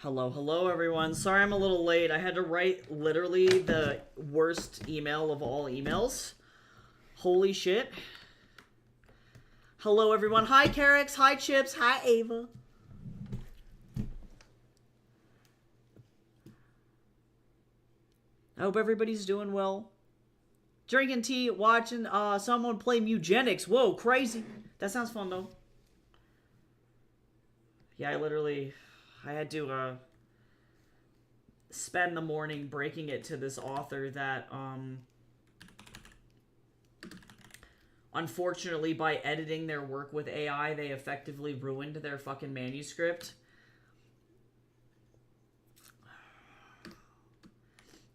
Hello, hello, everyone. Sorry I'm a little late. I had to write literally the worst email of all emails. Holy shit. Hello, everyone. Hi, Carix. Hi, Chips. Hi, Ava. I hope everybody's doing well. Drinking tea, watching someone play Mugenics. Whoa, crazy. That sounds fun, though. Yeah, I had to spend the morning breaking it to this author that unfortunately, by editing their work with AI, they effectively ruined their fucking manuscript.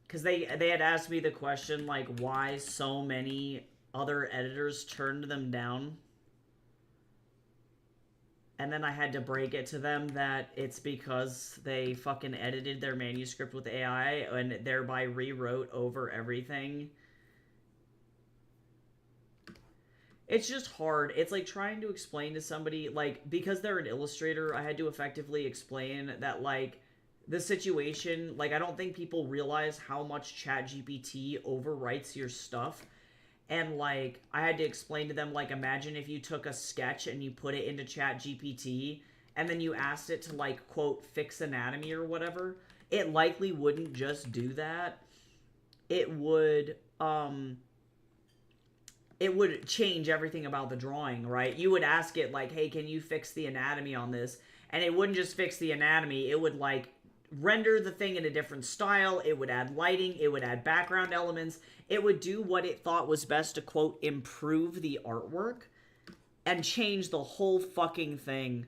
Because they had asked me the question, like, why so many other editors turned them down. And then I had to break it to them that it's because they fucking edited their manuscript with AI and thereby rewrote over everything. It's just hard. It's like trying to explain to somebody, like, because they're an illustrator, I had to effectively explain that, like, the situation, like, I don't think people realize how much ChatGPT overwrites your stuff. And, like, I had to explain to them, like, imagine if you took a sketch and you put it into ChatGPT and then you asked it to, like, quote, fix anatomy or whatever. It likely wouldn't just do that. It would change everything about the drawing, right? You would ask it, like, hey, can you fix the anatomy on this? And it wouldn't just fix the anatomy, it would, like, render the thing in a different style, it would add lighting, it would add background elements, it would do what it thought was best to, quote, improve the artwork and change the whole fucking thing.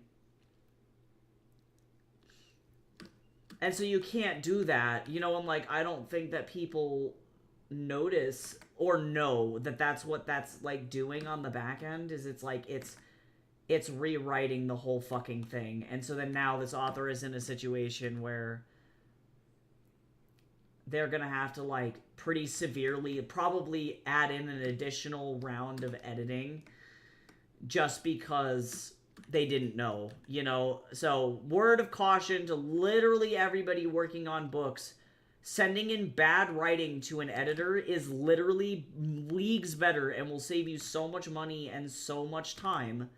And so you can't do that, you know, and, like, I don't think that people notice or know that that's what that's, like, doing on the back end, is it's like it's rewriting the whole fucking thing. And so then now this author is in a situation where they're gonna have to, like, pretty severely probably add in an additional round of editing just because they didn't know, you know. So word of caution to literally everybody working on books: sending in bad writing to an editor is literally leagues better and will save you so much money and so much time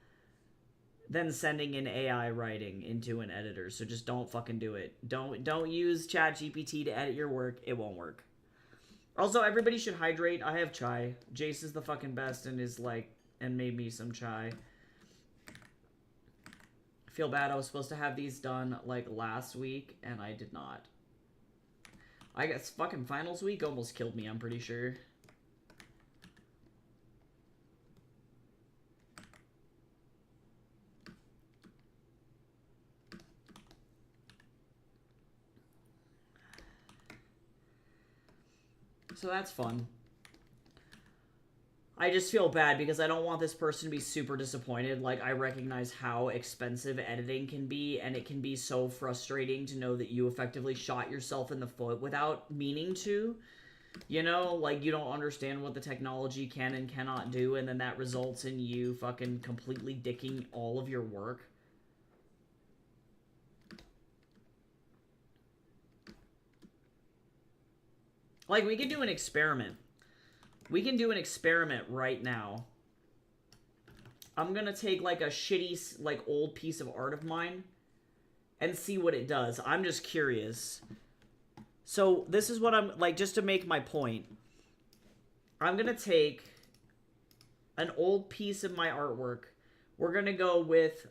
than sending in AI writing into an editor. So just don't fucking do it. Don't use ChatGPT to edit your work. It won't work. Also, everybody should hydrate. I have chai. Jace is the fucking best and is like and made me some chai. I feel bad. I was supposed to have these done like last week and I did not. I guess fucking finals week almost killed me, I'm pretty sure. So that's fun. I just feel bad because I don't want this person to be super disappointed. Like, I recognize how expensive editing can be, and it can be so frustrating to know that you effectively shot yourself in the foot without meaning to. You know, like, you don't understand what the technology can and cannot do, and then that results in you fucking completely dicking all of your work. Like, we can do an experiment. We can do an experiment right now. I'm gonna take, like, a shitty, like, old piece of art of mine and see what it does. I'm just curious. So, this is what I'm, like, just to make my point. I'm gonna take an old piece of my artwork. We're gonna go with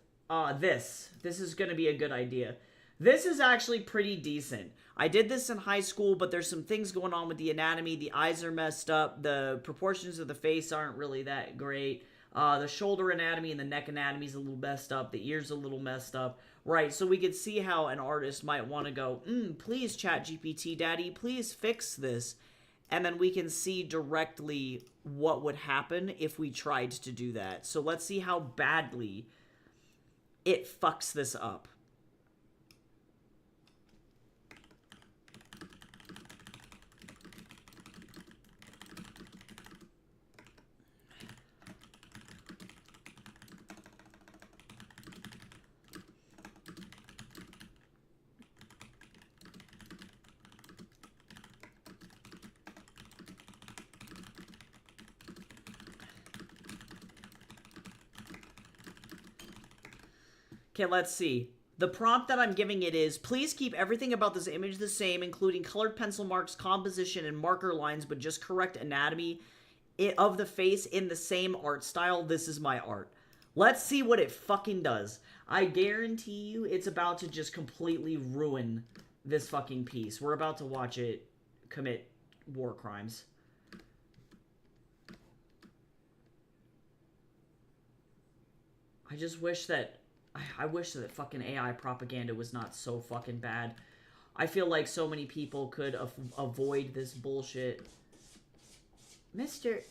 this. This is gonna be a good idea. This is actually pretty decent. I did this in high school, but there's some things going on with the anatomy. The eyes are messed up. The proportions of the face aren't really that great. The shoulder anatomy and the neck anatomy is a little messed up. The ear's a little messed up. Right, so we could see how an artist might want to go, please, ChatGPT Daddy, please fix this. And then we can see directly what would happen if we tried to do that. So let's see how badly it fucks this up. Okay, let's see. The prompt that I'm giving it is, please keep everything about this image the same, including colored pencil marks, composition, and marker lines, but just correct anatomy of the face in the same art style. This is my art. Let's see what it fucking does. I guarantee you it's about to just completely ruin this fucking piece. We're about to watch it commit war crimes. I just wish that... I wish that fucking AI propaganda was not so fucking bad. I feel like so many people could avoid this bullshit. Mister,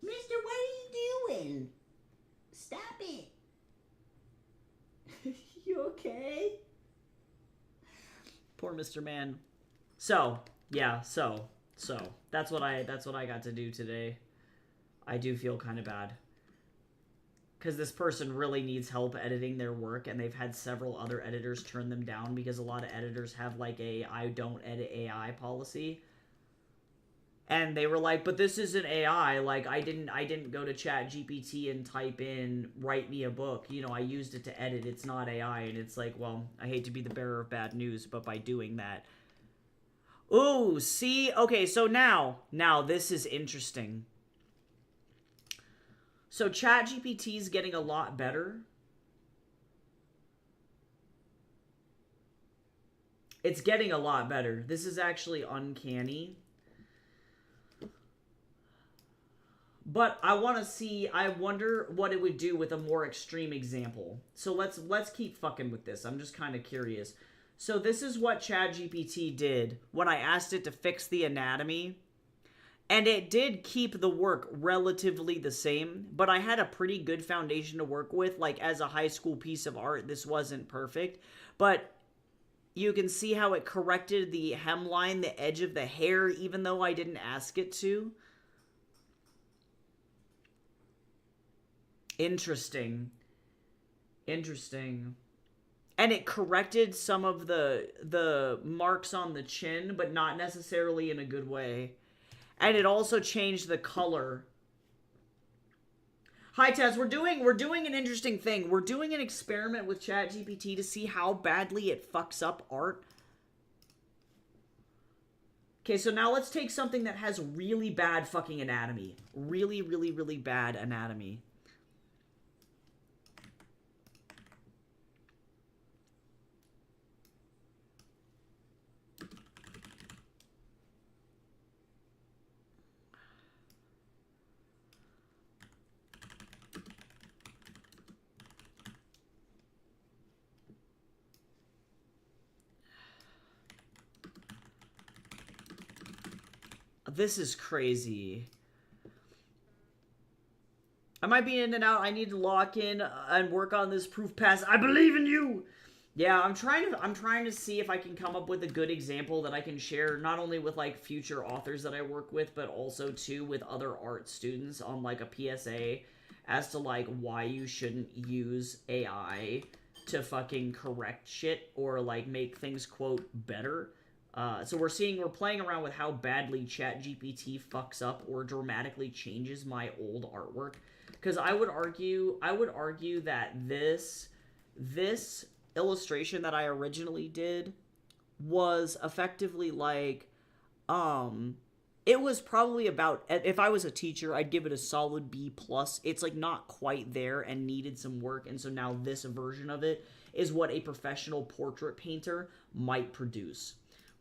what are you doing? Stop it. You okay? Poor Mr. Man. So, yeah, so that's what I got to do today. I do feel kind of bad. Because this person really needs help editing their work, and they've had several other editors turn them down because a lot of editors have, like, a I don't edit AI policy. And they were like, but this isn't AI. Like, I didn't go to ChatGPT and type in, write me a book. You know, I used it to edit. It's not AI. And it's like, well, I hate to be the bearer of bad news, but by doing that... Ooh, see? Okay, so now this is interesting. So ChatGPT is getting a lot better. It's getting a lot better. This is actually uncanny. But I want to see, I wonder what it would do with a more extreme example. So let's keep fucking with this. I'm just kind of curious. So this is what ChatGPT did when I asked it to fix the anatomy. And it did keep the work relatively the same, but I had a pretty good foundation to work with. Like, as a high school piece of art, this wasn't perfect. But you can see how it corrected the hemline, the edge of the hair, even though I didn't ask it to. Interesting. Interesting. And it corrected some of the marks on the chin, but not necessarily in a good way. And it also changed the color. Hi, Tess. We're doing an interesting thing. We're doing an experiment with ChatGPT to see how badly it fucks up art. Okay, so now let's take something that has really bad fucking anatomy. Really, really, really bad anatomy. This is crazy. I might be in and out. I need to lock in and work on this proof pass. I believe in you. Yeah, I'm trying to see if I can come up with a good example that I can share not only with like future authors that I work with, but also too with other art students on like a PSA as to like why you shouldn't use AI to fucking correct shit or like make things quote better. So we're playing around with how badly ChatGPT fucks up or dramatically changes my old artwork. Because I would argue that this illustration that I originally did was effectively like, it was probably about, if I was a teacher, I'd give it a solid B+. It's like not quite there and needed some work. And so now this version of it is what a professional portrait painter might produce.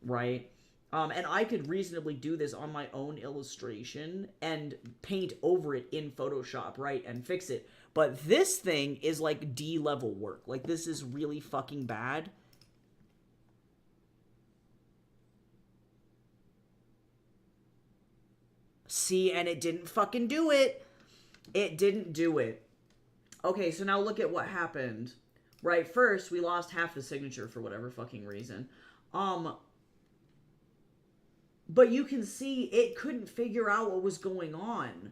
Right? And I could reasonably do this on my own illustration and paint over it in Photoshop, right? And fix it. But this thing is like D-level work. Like, this is really fucking bad. See, and it didn't fucking do it. It didn't do it. Okay, so now look at what happened. Right, first, we lost half the signature for whatever fucking reason. But you can see it couldn't figure out what was going on.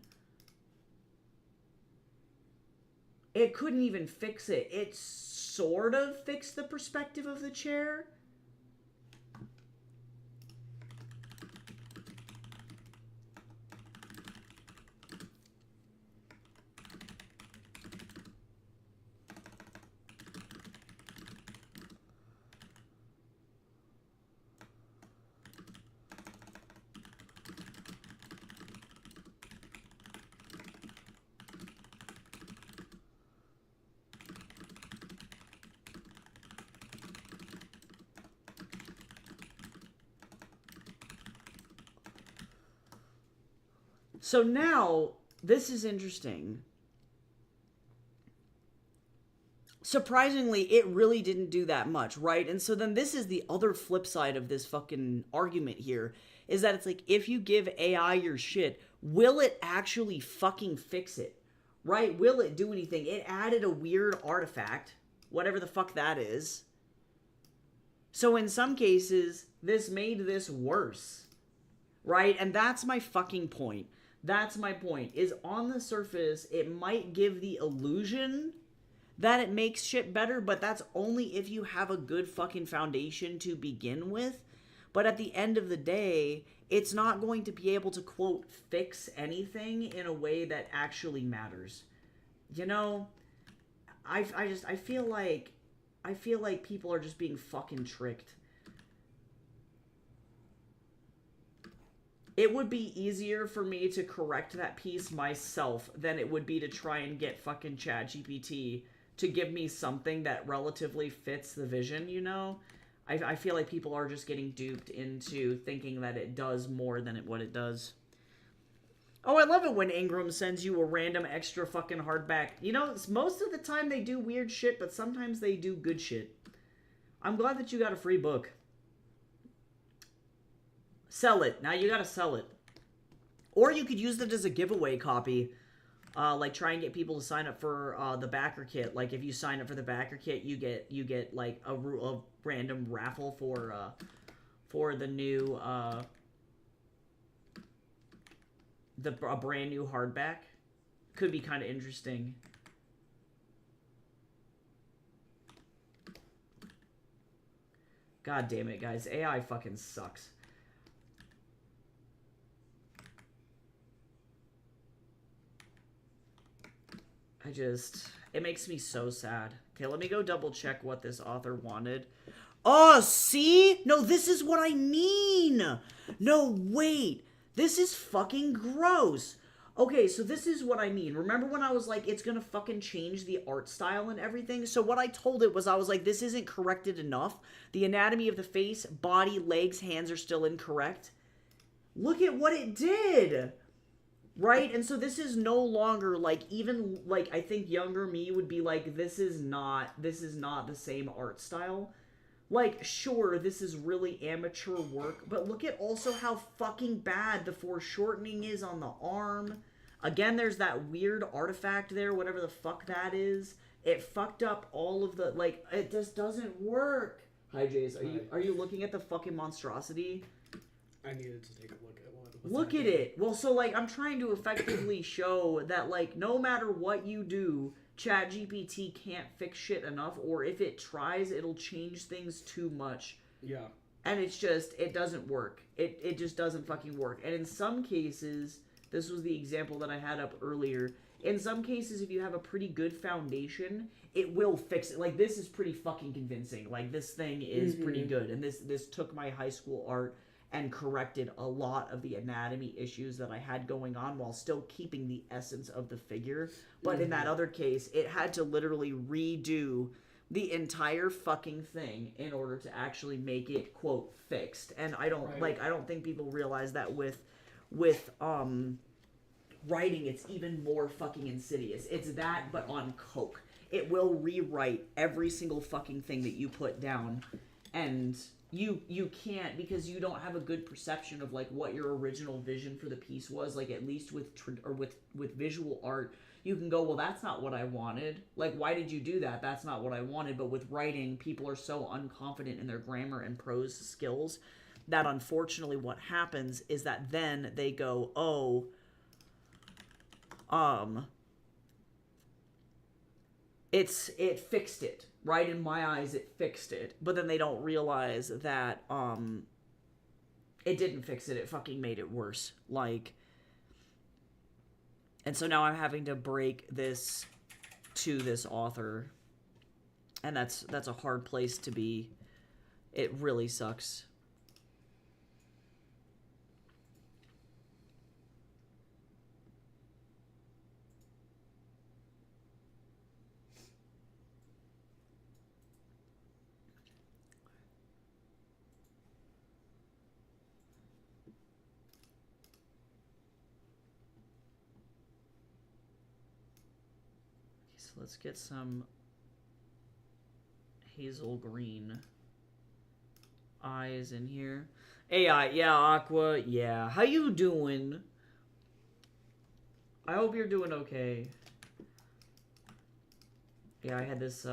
It couldn't even fix it. It sort of fixed the perspective of the chair. So now, this is interesting. Surprisingly, it really didn't do that much, right? And so then this is the other flip side of this fucking argument here, is that it's like, if you give AI your shit, will it actually fucking fix it? Right? Will it do anything? It added a weird artifact, whatever the fuck that is. So in some cases, this made this worse. Right? And that's my fucking point. That's my point, is on the surface, it might give the illusion that it makes shit better, but that's only if you have a good fucking foundation to begin with. But at the end of the day, it's not going to be able to, quote, fix anything in a way that actually matters. You know, I feel like people are just being fucking tricked. It would be easier for me to correct that piece myself than it would be to try and get fucking ChatGPT to give me something that relatively fits the vision, you know? I feel like people are just getting duped into thinking that it does more than what it does. Oh, I love it when Ingram sends you a random extra fucking hardback. You know, most of the time they do weird shit, but sometimes they do good shit. I'm glad that you got a free book. Sell it. Now you gotta sell it. Or you could use it as a giveaway copy. Like try and get people to sign up for the backer kit. Like if you sign up for the backer kit, you get like a random raffle for the new a brand new hardback. Could be kind of interesting. God damn it, guys. AI fucking sucks. It makes me so sad. Okay, let me go double check what this author wanted. Oh, see? No, this is what I mean. No, wait. This is fucking gross. Okay, so this is what I mean. Remember when I was like, it's gonna fucking change the art style and everything? So what I told it was, I was like, this isn't corrected enough. The anatomy of the face, body, legs, hands are still incorrect. Look at what it did. Right? And so this is no longer like, even like, I think younger me would be like, this is not the same art style. Like, sure, this is really amateur work, but look at also how fucking bad the foreshortening is on the arm. Again, there's that weird artifact there, whatever the fuck that is. It fucked up all of the, like, it just doesn't work. Hi, Jace. Are you looking at the fucking monstrosity? I needed to take a look at Look at it. Well, so, like, I'm trying to effectively show that, like, no matter what you do, ChatGPT can't fix shit enough, or if it tries, it'll change things too much. Yeah. And it's just, it doesn't work. It just doesn't fucking work. And in some cases, this was the example that I had up earlier, in some cases, if you have a pretty good foundation, it will fix it. Like, this is pretty fucking convincing. Like, this thing is pretty good. And this took my high school art and corrected a lot of the anatomy issues that I had going on while still keeping the essence of the figure. But in that other case, it had to literally redo the entire fucking thing in order to actually make it, quote, fixed. And I don't I don't think people realize that with writing, it's even more fucking insidious. It's that, but on coke. It will rewrite every single fucking thing that you put down, and you can't, because you don't have a good perception of like what your original vision for the piece was. Like, at least with visual art, you can go, well, that's not what I wanted. Like, why did you do that? That's not what I wanted. But with writing, people are so unconfident in their grammar and prose skills that unfortunately what happens is that then they go, oh, it fixed it, right? In my eyes, it fixed it. But then they don't realize that it didn't fix it. It fucking made it worse. Like, and so now I'm having to break this to this author, and that's a hard place to be. It really sucks. let's get some hazel green eyes in here. AI, yeah, Aqua, yeah. How you doing? I hope you're doing okay. Yeah, I had this,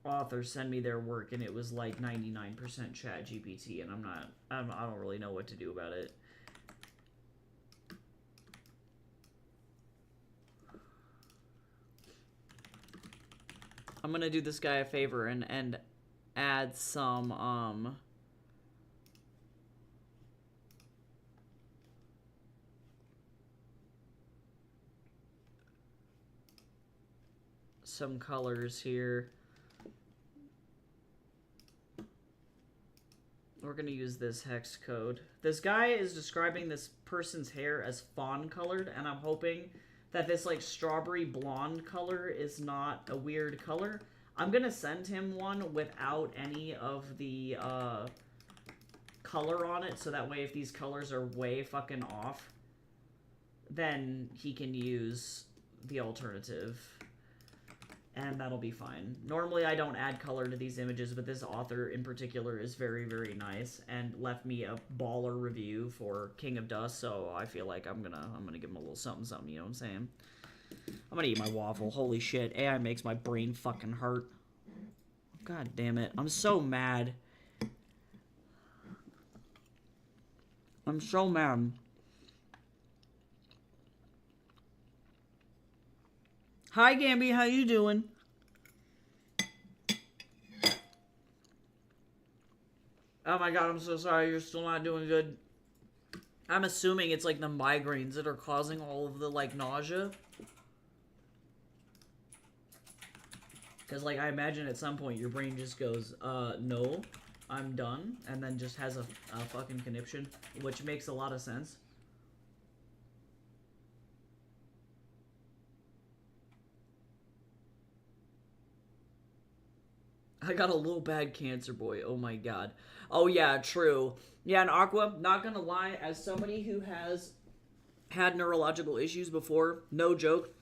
author send me their work, and it was like 99% chat GPT, and I don't really know what to do about it. I'm gonna do this guy a favor and add some, some colors here. We're gonna use this hex code. This guy is describing this person's hair as fawn colored, and I'm hoping that this like strawberry blonde color is not a weird color. I'm gonna send him one without any of the color on it, so that way if these colors are way fucking off, then he can use the alternative. And that'll be fine. Normally I don't add color to these images, but this author in particular is very, very nice and left me a baller review for King of Dust, so I feel like I'm gonna give him a little something, you know what I'm saying? I'm gonna eat my waffle. Holy shit, AI makes my brain fucking hurt. God damn it. I'm so mad. I'm so mad. Hi, Gamby. How you doing? Oh my god, I'm so sorry. You're still not doing good. I'm assuming it's like the migraines that are causing all of the like nausea. Because like I imagine at some point your brain just goes, no, I'm done. And then just has a fucking conniption, which makes a lot of sense. I got a little bad cancer, boy. Oh my god. Oh yeah, true. Yeah, and Aqua, not gonna lie, as somebody who has had neurological issues before, no joke,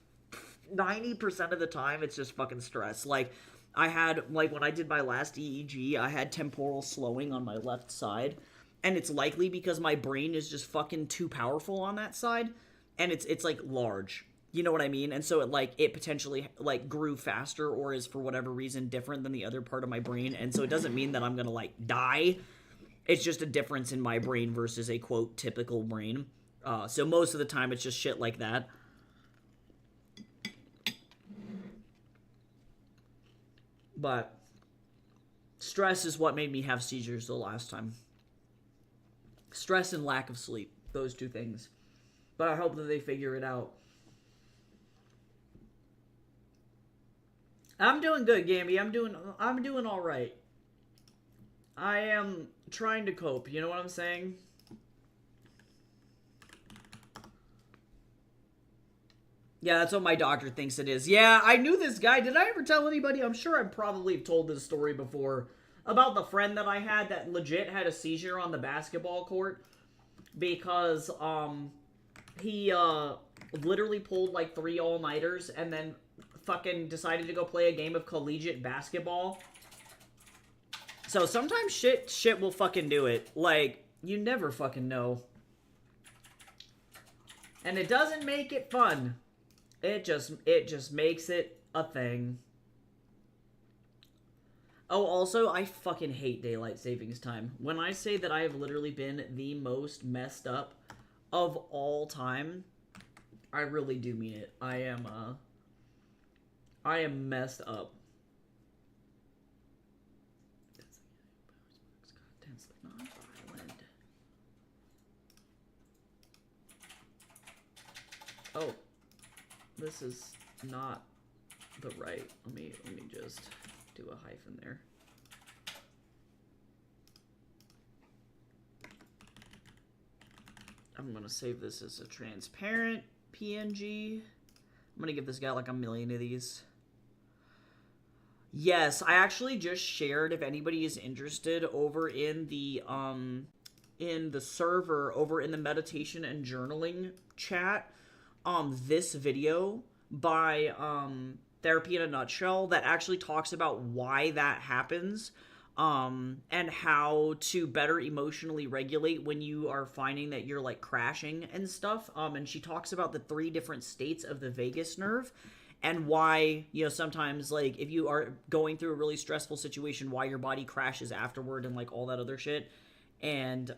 90% of the time it's just fucking stress. Like, I had, like, when I did my last EEG, I had temporal slowing on my left side, and it's likely because my brain is just fucking too powerful on that side, and it's like large. You know what I mean? And so it potentially like grew faster or is for whatever reason different than the other part of my brain. And so it doesn't mean that I'm gonna like die. It's just a difference in my brain versus a quote typical brain. So most of the time it's just shit like that. But stress is what made me have seizures the last time. Stress and lack of sleep. Those two things. But I hope that they figure it out. I'm doing good, Gamby. I'm doing all right. I am trying to cope. You know what I'm saying? Yeah, that's what my doctor thinks it is. Yeah, I knew this guy. Did I ever tell anybody? I'm sure I probably have told this story before about the friend that I had that legit had a seizure on the basketball court because he literally pulled like 3 all-nighters and then fucking decided to go play a game of collegiate basketball. So sometimes shit will fucking do it. Like, you never fucking know. And it doesn't make it fun. It just makes it a thing. Oh, also, I fucking hate daylight savings time. When I say that I have literally been the most messed up of all time, I really do mean it. I am messed up. Oh, this is not the right. Let me just do a hyphen there. I'm gonna save this as a transparent PNG. I'm gonna give this guy like 1 million of these. Yes, I actually just shared, if anybody is interested, over in the server, over in the meditation and journaling chat. this video by Therapy in a Nutshell that actually talks about why that happens, and how to better emotionally regulate when you are finding that you're like crashing and stuff. And she talks about the 3 different states of the vagus nerve, and why, you know, sometimes like if you are going through a really stressful situation, why your body crashes afterward and like all that other shit. And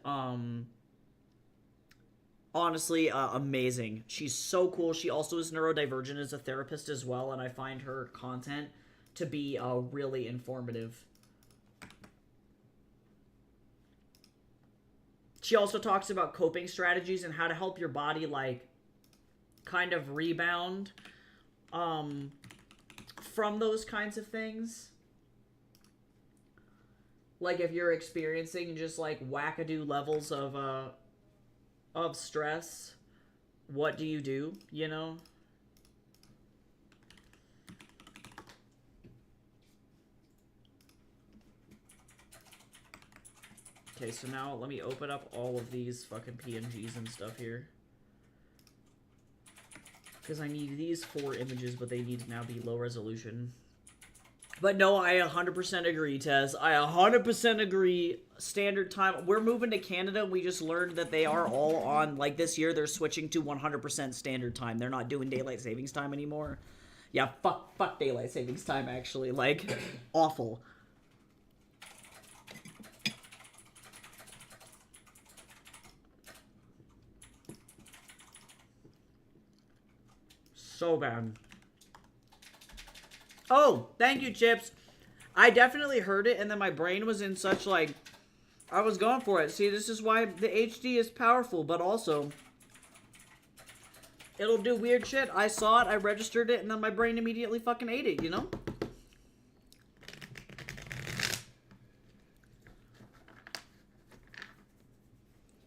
honestly, amazing. She's so cool. She also is neurodivergent as a therapist as well, and I find her content to be really informative. She also talks about coping strategies and how to help your body like kind of rebound from those kinds of things. Like if you're experiencing just like wackadoo levels of stress, what do, you know? Okay, so now let me open up all of these fucking PNGs and stuff here. Because I need these 4 images, but they need to now be low resolution. But no, I 100% agree, Tez. I 100% agree. Standard time. We're moving to Canada. We just learned that they are all on, like this year, they're switching to 100% standard time. They're not doing daylight savings time anymore. Yeah, fuck daylight savings time, actually. Like, awful. So bad. Oh, thank you, Chips. I definitely heard it, and then my brain was in such, like, I was going for it. See, this is why the HD is powerful, but also, it'll do weird shit. I saw it, I registered it, and then my brain immediately fucking ate it, you know?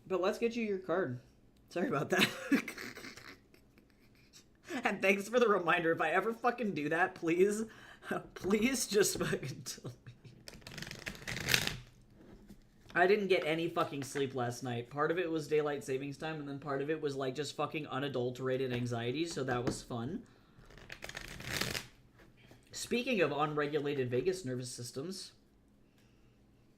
But let's get you your card. Sorry about that. And thanks for the reminder. If I ever fucking do that, please, please just fucking tell me. I didn't get any fucking sleep last night. Part of it was daylight savings time, and then part of it was like just fucking unadulterated anxiety, so that was fun. Speaking of unregulated vagus nervous systems,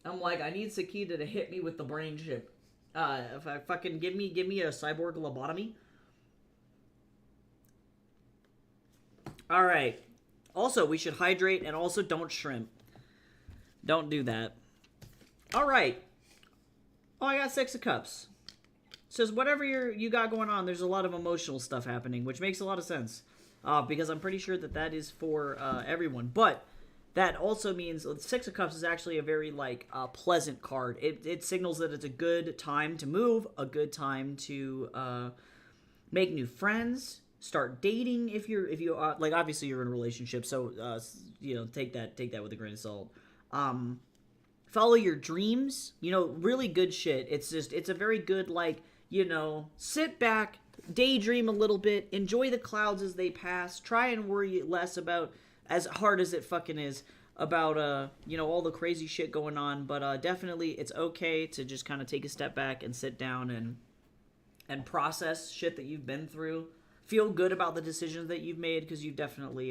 I'm like, I need Sakita to hit me with the brain chip. If I fucking give me a cyborg lobotomy. All right. Also, we should hydrate, and also don't shrimp. Don't do that. All right. Oh, I got 6 of Cups. Says whatever you got going on, there's a lot of emotional stuff happening, which makes a lot of sense. Because I'm pretty sure that is for everyone. But that also means 6 of Cups is actually a very like pleasant card. It signals that it's a good time to move, a good time to make new friends. Start dating if you like, obviously you're in a relationship, so you know, take that with a grain of salt. Follow your dreams, you know, really good shit. It's a very good, like, you know, sit back, daydream a little bit, enjoy the clouds as they pass, try and worry less about, as hard as it fucking is, about you know, all the crazy shit going on. But definitely it's okay to just kind of take a step back and sit down and process shit that you've been through. Feel good about the decisions that you've made, because you've definitely,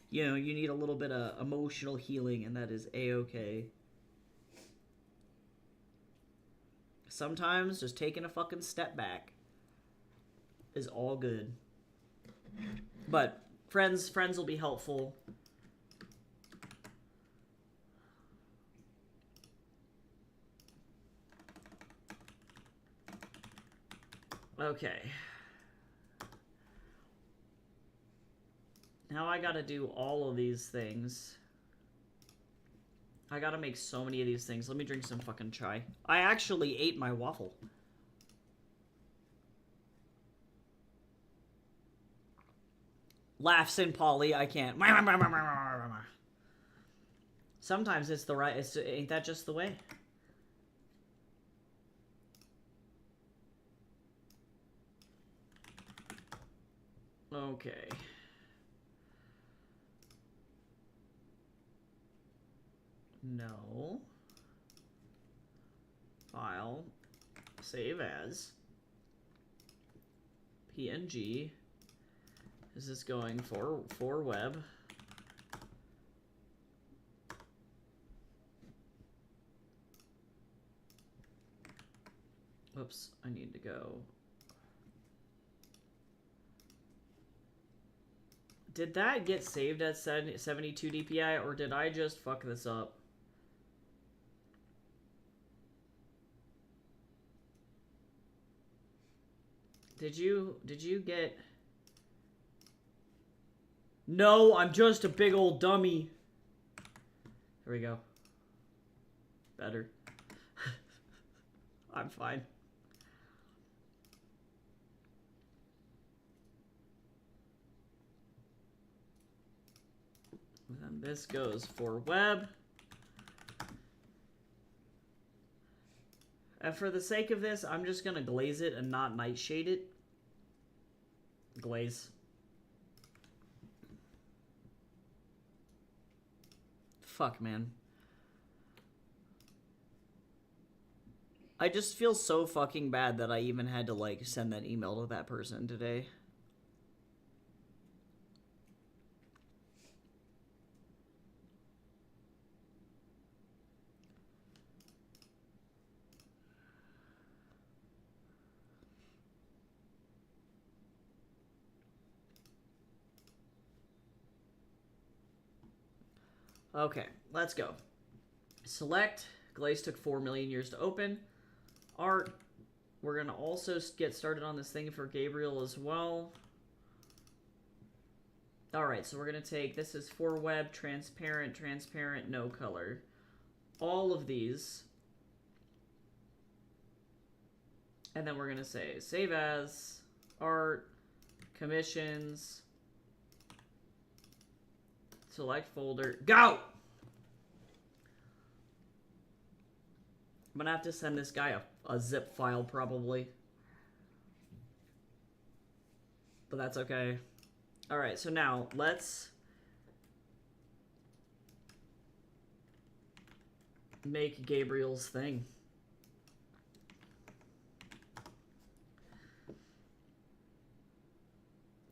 you know, you need a little bit of emotional healing, and that is A-okay. Sometimes just taking a fucking step back is all good. But friends will be helpful. Okay. Now I gotta do all of these things. I gotta make so many of these things. Let me drink some fucking chai. I actually ate my waffle. Laughs in Polly, I can't. Sometimes it's the right, ain't that just the way? Okay. No. File. Save as. PNG. Is this going for web? Whoops, I need to go. Did that get saved at 72 DPI, or did I just fuck this up? Did you get... No, I'm just a big old dummy. There we go. Better. I'm fine. And this goes for web. And for the sake of this, I'm just gonna glaze it and not nightshade it. Glaze. Fuck, man. I just feel so fucking bad that I even had to, like, send that email to that person today. Okay, let's go. Select. Glaze took 4 million years to open. Art. We're going to also get started on this thing for Gabriel as well. Alright, so we're going to take, this is for web, transparent, transparent, no color. All of these. And then we're going to say save as, art, commissions, select folder, go! I'm going to have to send this guy a zip file probably. But that's okay. Alright, so now let's make Gabriel's thing.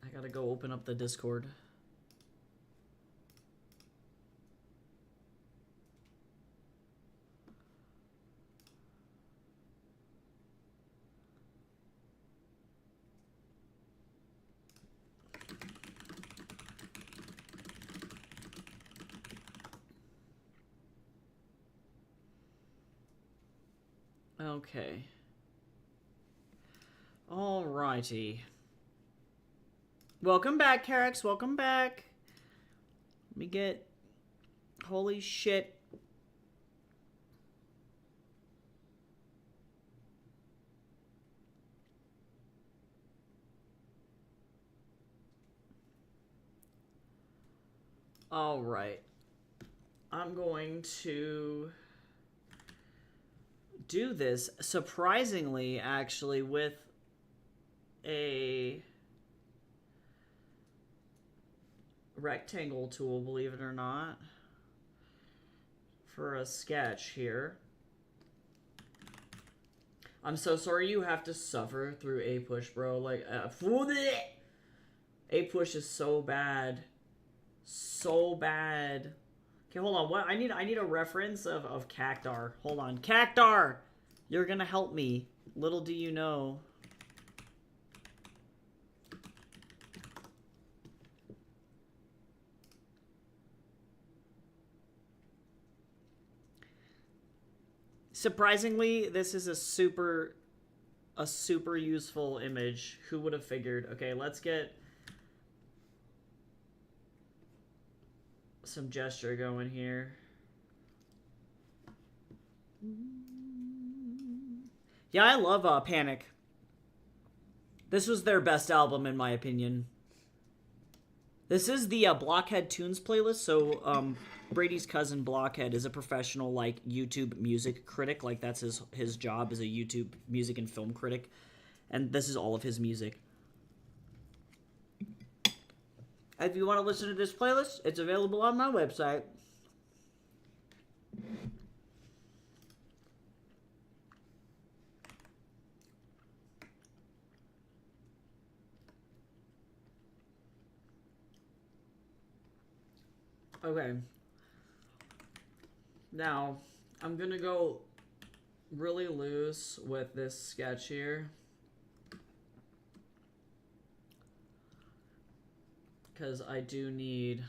I gotta go open up the Discord. Okay. Alrighty. Welcome back, Carex. Welcome back. Let me get... Holy shit. Alright. I'm going to... do this surprisingly actually with a rectangle tool, believe it or not, for a sketch here. I'm so sorry you have to suffer through APush, bro. Like APush is so bad, so bad. Okay, hold on. What I need a reference of Cactar. Hold on. Cactar! You're gonna help me. Little do you know. Surprisingly, this is a super useful image. Who would have figured? Okay, let's get some gesture going here. Yeah, I love Panic. This was their best album in my opinion. This is the Blockhead Tunes playlist. So Brady's cousin Blockhead is a professional like YouTube music critic. Like that's his job as a YouTube music and film critic. And this is all of his music. If you want to listen to this playlist, it's available on my website. Okay. Now, I'm gonna go really loose with this sketch here. Because I do need...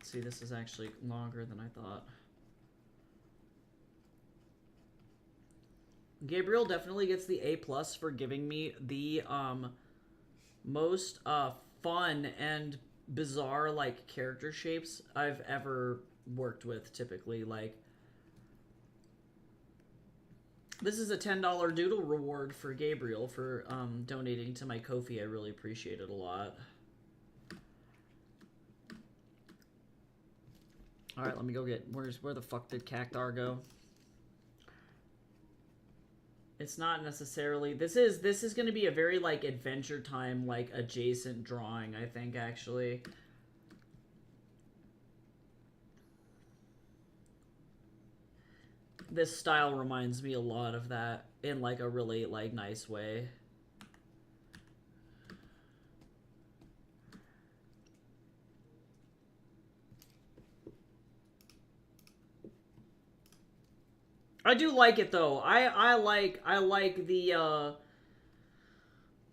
See, this is actually longer than I thought. Gabriel definitely gets the A+ for giving me the most fun and bizarre like character shapes I've ever worked with. Typically, like, this is a $10 doodle reward for Gabriel for donating to my Ko-fi. I really appreciate it a lot. All right, let me go get where the fuck did Cactar go? It's not necessarily... This is going to be a very, like, Adventure Time, like, adjacent drawing, I think, actually. This style reminds me a lot of that in, like, a really, like, nice way. I do like it though. I like the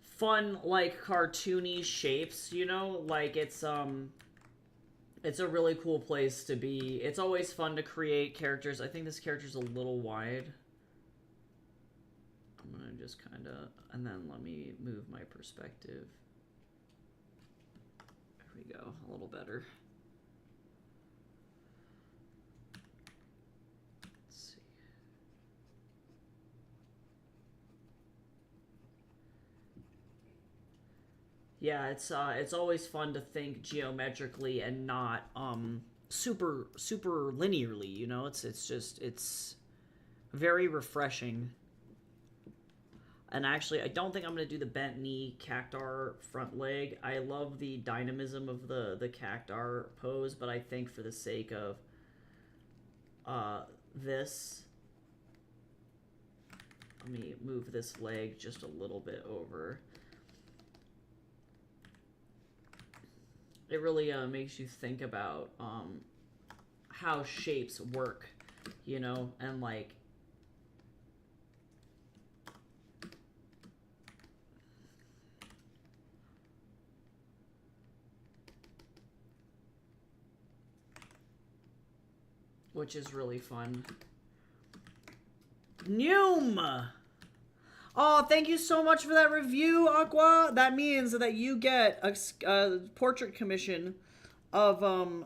fun, like, cartoony shapes, you know? Like, it's a really cool place to be. It's always fun to create characters. I think this character's a little wide. I'm gonna just kind of... And then let me move my perspective. There we go. A little better. Yeah, it's always fun to think geometrically and not super linearly, you know? It's very refreshing. And actually, I don't think I'm going to do the bent knee Cactar front leg. I love the dynamism of the Cactar pose, but I think for the sake of this, let me move this leg just a little bit over. It really makes you think about how shapes work, you know, and like which is really fun. Noom! Oh, thank you so much for that review, Aqua. That means that you get a portrait commission of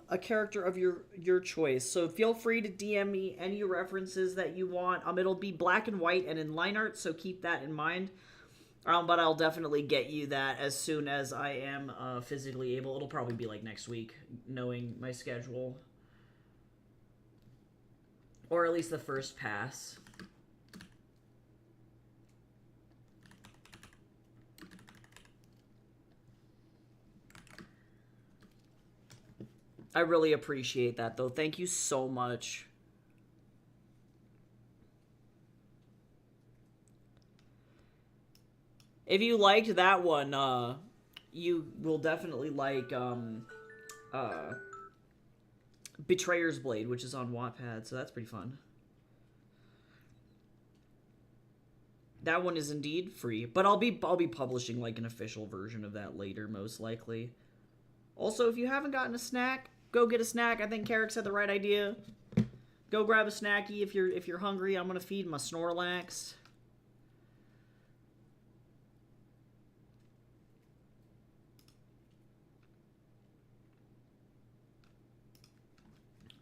a character of your choice. So feel free to DM me any references that you want. It'll be black and white and in line art, so keep that in mind. But I'll definitely get you that as soon as I am physically able. It'll probably be like next week, knowing my schedule. Or at least the first pass. I really appreciate that, though. Thank you so much. If you liked that one, you will definitely like Betrayer's Blade, which is on Wattpad, so that's pretty fun. That one is indeed free, but I'll be publishing like an official version of that later, most likely. Also, if you haven't gotten a snack, go get a snack. I think Carrick's had the right idea. Go grab a snacky if you're hungry. I'm gonna feed my Snorlax.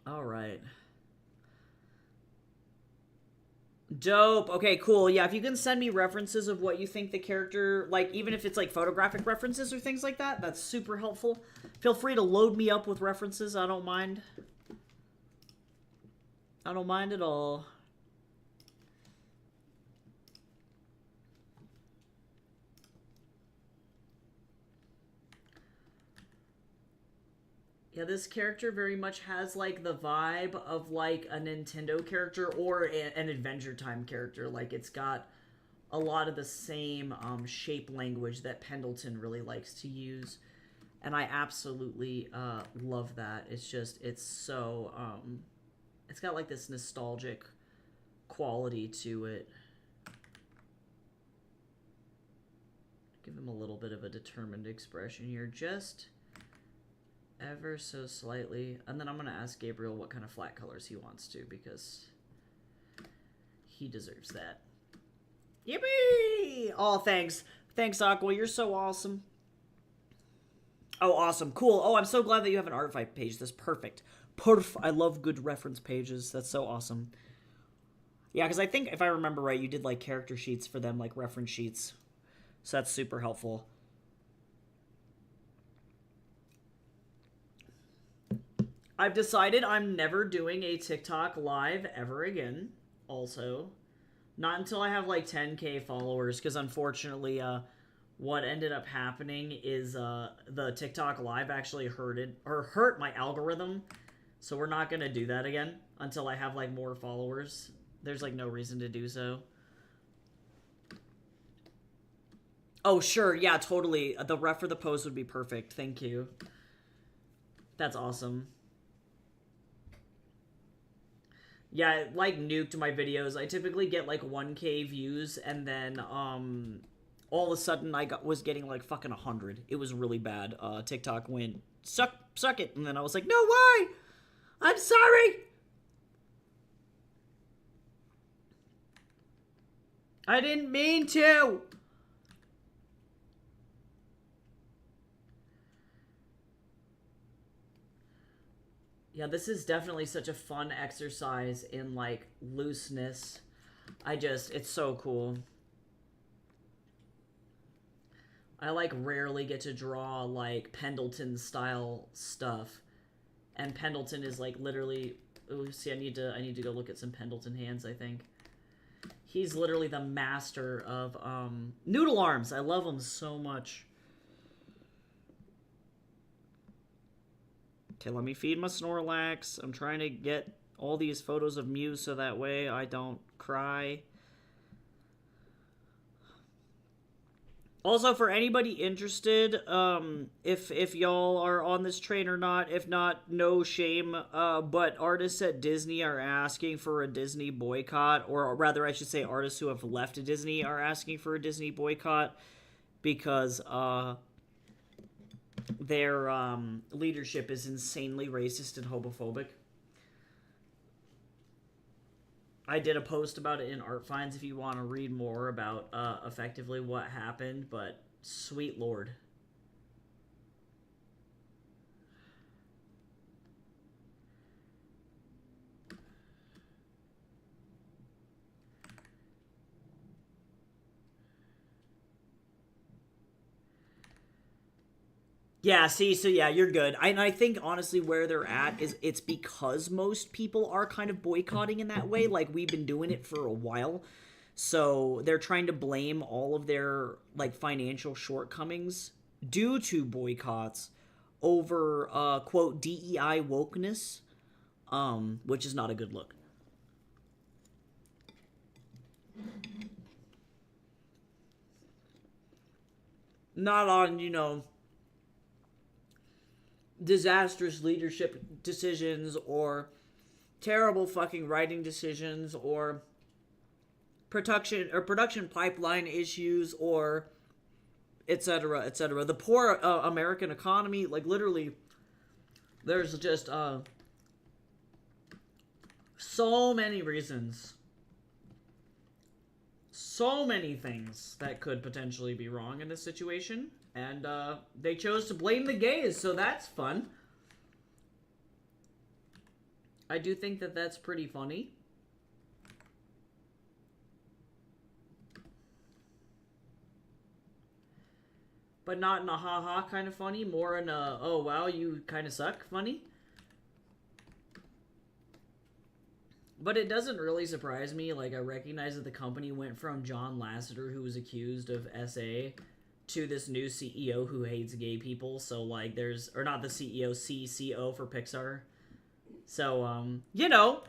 All right. Dope. Okay, cool. Yeah, if you can send me references of what you think the character, like, even if it's like photographic references or things like that, that's super helpful. Feel free to load me up with references. I don't mind. I don't mind at all. Yeah, this character very much has, like, the vibe of, like, a Nintendo character or an Adventure Time character. Like, it's got a lot of the same shape language that Pendleton really likes to use. And I absolutely love that. It's just, it's so, it's got like this nostalgic quality to it. Give him a little bit of a determined expression here, just ever so slightly. And then I'm going to ask Gabriel what kind of flat colors he wants to, because he deserves that. Yippee! Oh, thanks. Thanks, Aqua. You're so awesome. Oh, awesome. Cool. Oh, I'm so glad that you have an Artifice page. That's perfect. I love good reference pages. That's so awesome. Yeah, because I think, if I remember right, you did, like, character sheets for them, like, reference sheets. So that's super helpful. I've decided I'm never doing a TikTok live ever again, also. Not until I have, like, 10K followers, because unfortunately, what ended up happening is the TikTok live actually hurt my algorithm. So we're not going to do that again until I have, like, more followers. There's, like, no reason to do so. Oh, sure. Yeah, totally. The ref for the post would be perfect. Thank you. That's awesome. Yeah, it, like, nuked my videos. I typically get, like, 1K views, and then, all of a sudden I was getting, like, fucking 100. It was really bad. TikTok went, suck it. And then I was like, no, why? I'm sorry. I didn't mean to. Yeah, this is definitely such a fun exercise in, like, looseness. It's so cool. I, like, rarely get to draw, like, Pendleton-style stuff. And Pendleton is, like, literally... Ooh, see, I need to go look at some Pendleton hands, I think. He's literally the master of, Noodle Arms! I love him so much. Okay, let me feed my Snorlax. I'm trying to get all these photos of Mew so that way I don't cry. Also, for anybody interested, if y'all are on this train or not, if not, no shame, but artists at Disney are asking for a Disney boycott, or rather, I should say artists who have left Disney are asking for a Disney boycott, because, their, leadership is insanely racist and homophobic. I did a post about it in Art Finds if you want to read more about effectively what happened, but sweet lord. Yeah, see, so yeah, you're good. I think, honestly, where they're at is it's because most people are kind of boycotting in that way. Like, we've been doing it for a while. So they're trying to blame all of their, like, financial shortcomings due to boycotts over, quote, DEI wokeness, which is not a good look. Not on, you know, disastrous leadership decisions or terrible fucking writing decisions or production pipeline issues or etc. etc. The poor American economy, like, literally, there's just so many reasons, so many things that could potentially be wrong in this situation. And they chose to blame the gays, so that's fun. I do think that that's pretty funny. But not in a ha-ha kind of funny, more in a, oh wow, you kind of suck funny. But it doesn't really surprise me. Like, I recognize that the company went from John Lasseter, who was accused of SA, to this new CEO who hates gay people. So, like, there's... Or not the CEO, CCO for Pixar. So, you know.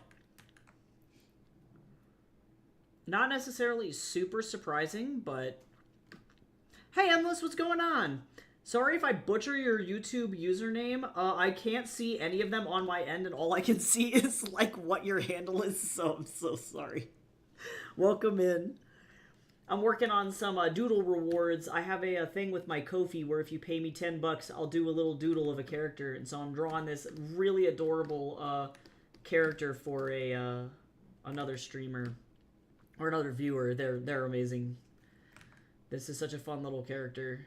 Not necessarily super surprising, but... Hey, Endless, what's going on? Sorry if I butcher your YouTube username. I can't see any of them on my end, and all I can see is, like, what your handle is, so I'm so sorry. Welcome in. I'm working on some doodle rewards. I have a thing with my Ko-fi where if you pay me $10, I'll do a little doodle of a character, and so I'm drawing this really adorable character for another streamer or another viewer. They're amazing. This is such a fun little character.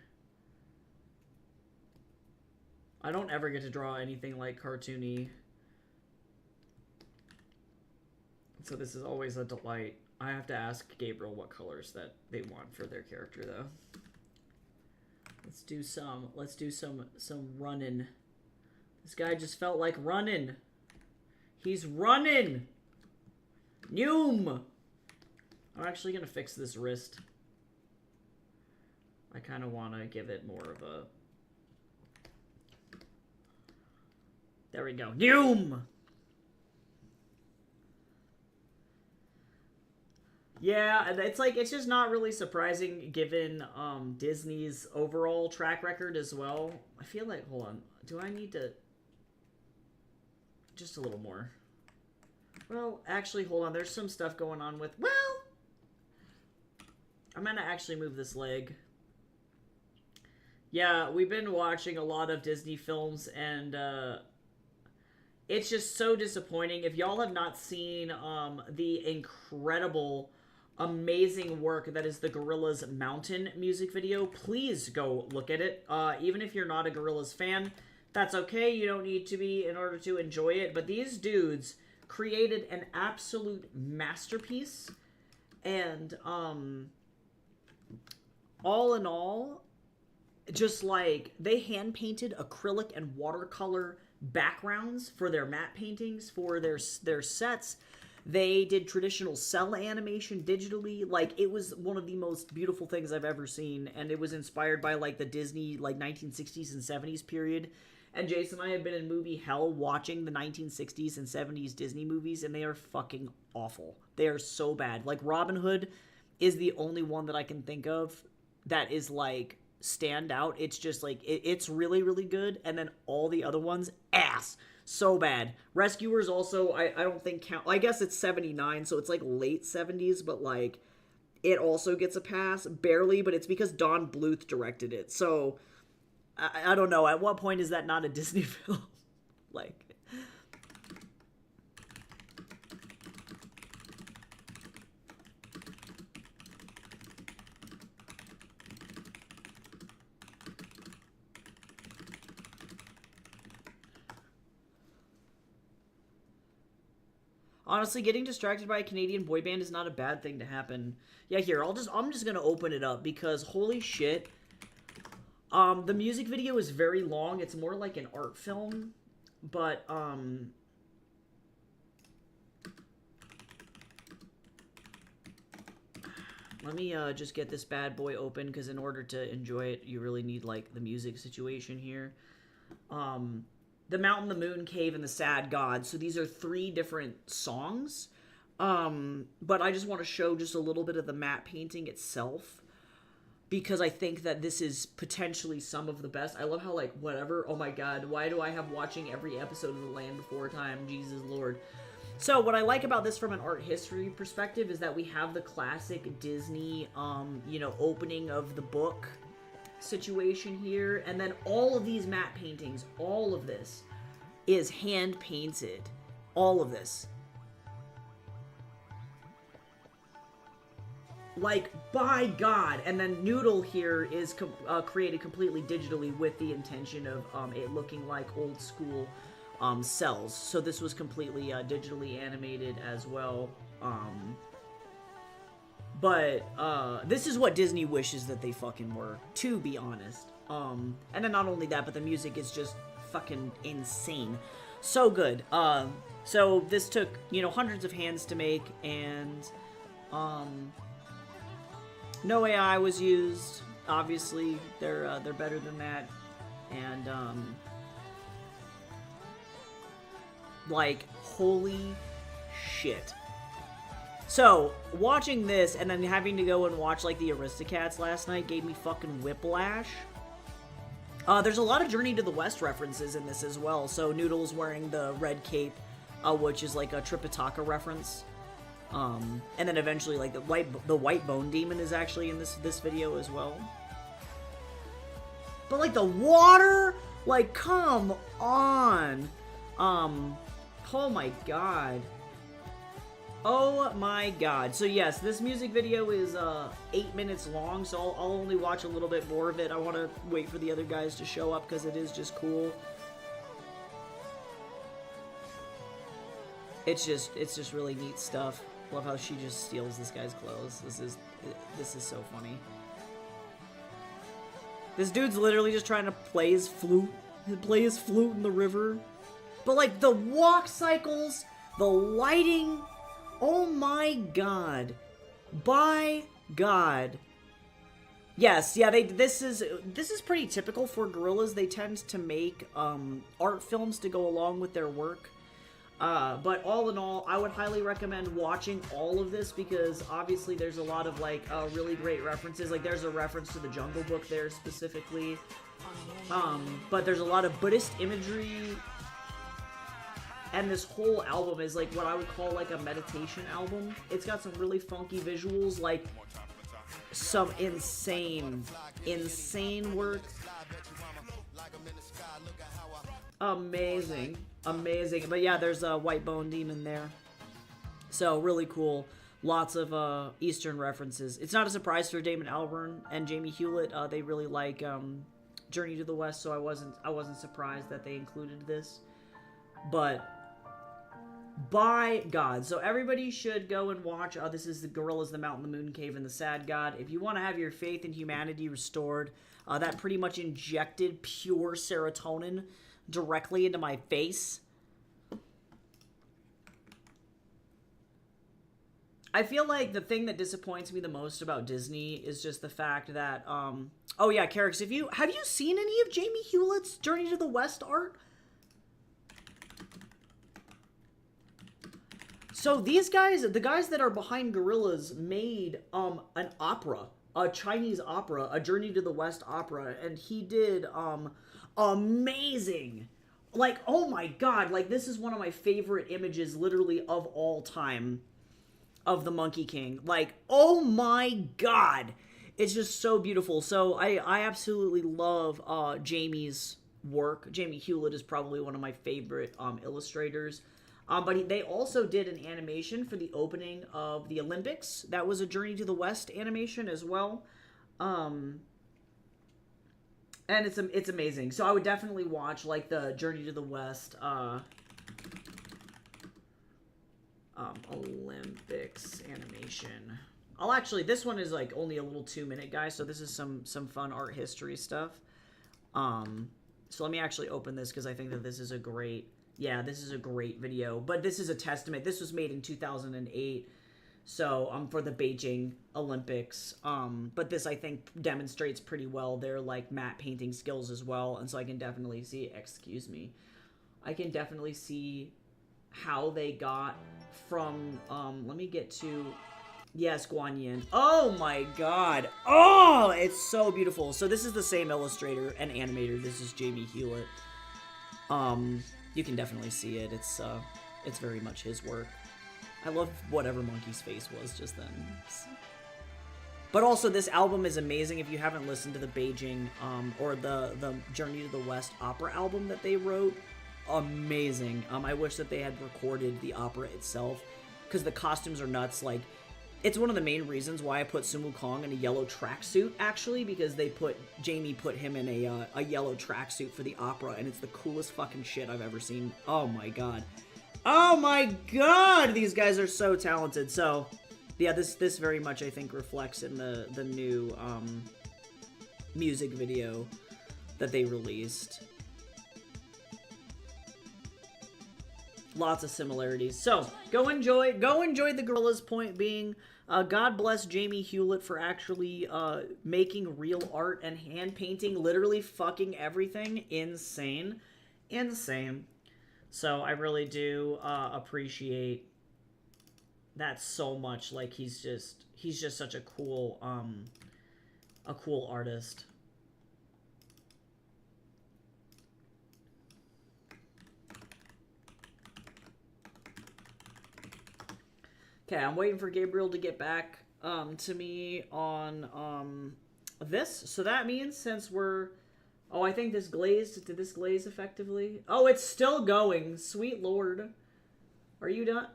I don't ever get to draw anything like cartoony, so this is always a delight. I have to ask Gabriel what colors that they want for their character, though. Let's do some running. This guy just felt like running. He's running. Noom. I'm actually gonna fix this wrist. I kind of want to give it more of a. There we go. Noom. Yeah, it's just not really surprising given Disney's overall track record as well. I feel like, hold on, do I need to just a little more? Well, actually, hold on, there's some stuff going on with, well, I'm gonna actually move this leg. Yeah, we've been watching a lot of Disney films, and it's just so disappointing. If y'all have not seen the incredible, amazing work that is the Gorillaz Mountain music video, please go look at it. Even if you're not a Gorillaz fan, that's okay. You don't need to be in order to enjoy it. But these dudes created an absolute masterpiece. And all in all, just like they hand-painted acrylic and watercolor backgrounds for their matte paintings, for their sets. They did traditional cell animation digitally. Like, it was one of the most beautiful things I've ever seen, and it was inspired by, like, the Disney, like, 1960s and 70s period. And Jason and I have been in movie hell watching the 1960s and 70s Disney movies, and they are fucking awful. They are so bad. Like, Robin Hood is the only one that I can think of that is, like, stand out. It's just like it's really, really good, and then all the other ones, ass, so bad. Rescuers also, I don't think count. I guess it's 79, so it's like late 70s, but like it also gets a pass, barely, but it's because Don Bluth directed it. So I don't know, at what point is that not a Disney film? Like, honestly, getting distracted by a Canadian boy band is not a bad thing to happen. Yeah, here, I'm just gonna open it up because holy shit. The music video is very long. It's more like an art film, but let me just get this bad boy open, because in order to enjoy it, you really need like the music situation here. The Mountain, the Moon, Cave, and the Sad God. So these are 3 different songs. But I just want to show just a little bit of the matte painting itself, because I think that this is potentially some of the best. I love how, like, whatever. Oh my god, why do I have watching every episode of The Land Before Time? Jesus Lord. So what I like about this from an art history perspective is that we have the classic Disney, you know, opening of the book situation here, and then all of these matte paintings, all of this is hand painted, all of this, like, by God. And then Noodle here is created completely digitally with the intention of it looking like old school cells. So this was completely digitally animated as well. But this is what Disney wishes that they fucking were, to be honest. And then not only that, but the music is just fucking insane. So good. So this took, you know, hundreds of hands to make, and no AI was used. Obviously, they're better than that. And like, holy shit. So, watching this and then having to go and watch, like, the Aristocats last night gave me fucking whiplash. There's a lot of Journey to the West references in this as well. So Noodle's wearing the red cape, which is like a Tripitaka reference. And then eventually, like, the white bone demon is actually in this video as well. But, like, the water, like, come on. Oh my god. Oh my god. So yes, this music video is 8 minutes long, so I'll only watch a little bit more of it. I want to wait for the other guys to show up because it is just cool. It's just really neat stuff. Love how she just steals this guy's clothes. This is so funny. This dude's literally just trying to play his flute in the river. But like the walk cycles, the lighting, oh my god. By god. Yes, yeah, this is pretty typical for Gorillaz. They tend to make art films to go along with their work. But all in all, I would highly recommend watching all of this because obviously there's a lot of like really great references. Like there's a reference to the Jungle Book there specifically. But there's a lot of Buddhist imagery. And this whole album is like what I would call like a meditation album. It's got some really funky visuals, like some insane work. Amazing. But yeah, there's a white bone demon there. So really cool. Lots of Eastern references. It's not a surprise for Damon Albarn and Jamie Hewlett. They really like Journey to the West, so I wasn't surprised that they included this. But by God, so everybody should go and watch. This is the Gorillaz, the Mountain, the Moon Cave, and the Sad God. If you want to have your faith in humanity restored, that pretty much injected pure serotonin directly into my face. I feel like the thing that disappoints me the most about Disney is just the fact that, oh yeah, Carrix, have you seen any of Jamie Hewlett's Journey to the West art? So these guys, the guys that are behind Gorillaz, made an opera, a Chinese opera, a Journey to the West opera, and he did amazing. Like, oh my god, like this is one of my favorite images literally of all time of the Monkey King. Like, oh my god. It's just so beautiful. So I absolutely love Jamie's work. Jamie Hewlett is probably one of my favorite illustrators. But they also did an animation for the opening of the Olympics. That was a Journey to the West animation as well. And it's amazing. So I would definitely watch like the Journey to the West Olympics animation. This one is like only a little 2-minute, guys. So this is some fun art history stuff. So let me actually open this because I think that this is a great. Yeah, this is a great video, but this is a testament. This was made in 2008, so for the Beijing Olympics. But this I think demonstrates pretty well their like matte painting skills as well, and so I can definitely see. Excuse me, I can definitely see how they got from. Let me get to. Yes, Guan Yin. Oh my god. Oh, it's so beautiful. So this is the same illustrator and animator. This is Jamie Hewlett. You can definitely see it. It's very much his work. I love whatever Monkey's face was just then. But also, this album is amazing. If you haven't listened to the Beijing or the Journey to the West opera album that they wrote, amazing. I wish that they had recorded the opera itself because the costumes are nuts. Like, it's one of the main reasons why I put Sun Wukong in a yellow tracksuit, actually, because Jamie put him in a yellow tracksuit for the opera, and it's the coolest fucking shit I've ever seen. Oh my god. Oh my god! These guys are so talented. So, yeah, this very much, I think, reflects in the new music video that they released. Lots of similarities. So, go enjoy the Gorillaz. Point being, God bless Jamie Hewlett for actually making real art and hand painting literally fucking everything. Insane. So, I really do appreciate that so much. Like, he's just such a cool artist. Okay, I'm waiting for Gabriel to get back to me on this. So that means since we're... Oh, I think this glazed... Did this glaze effectively? Oh, it's still going. Sweet lord. Are you done?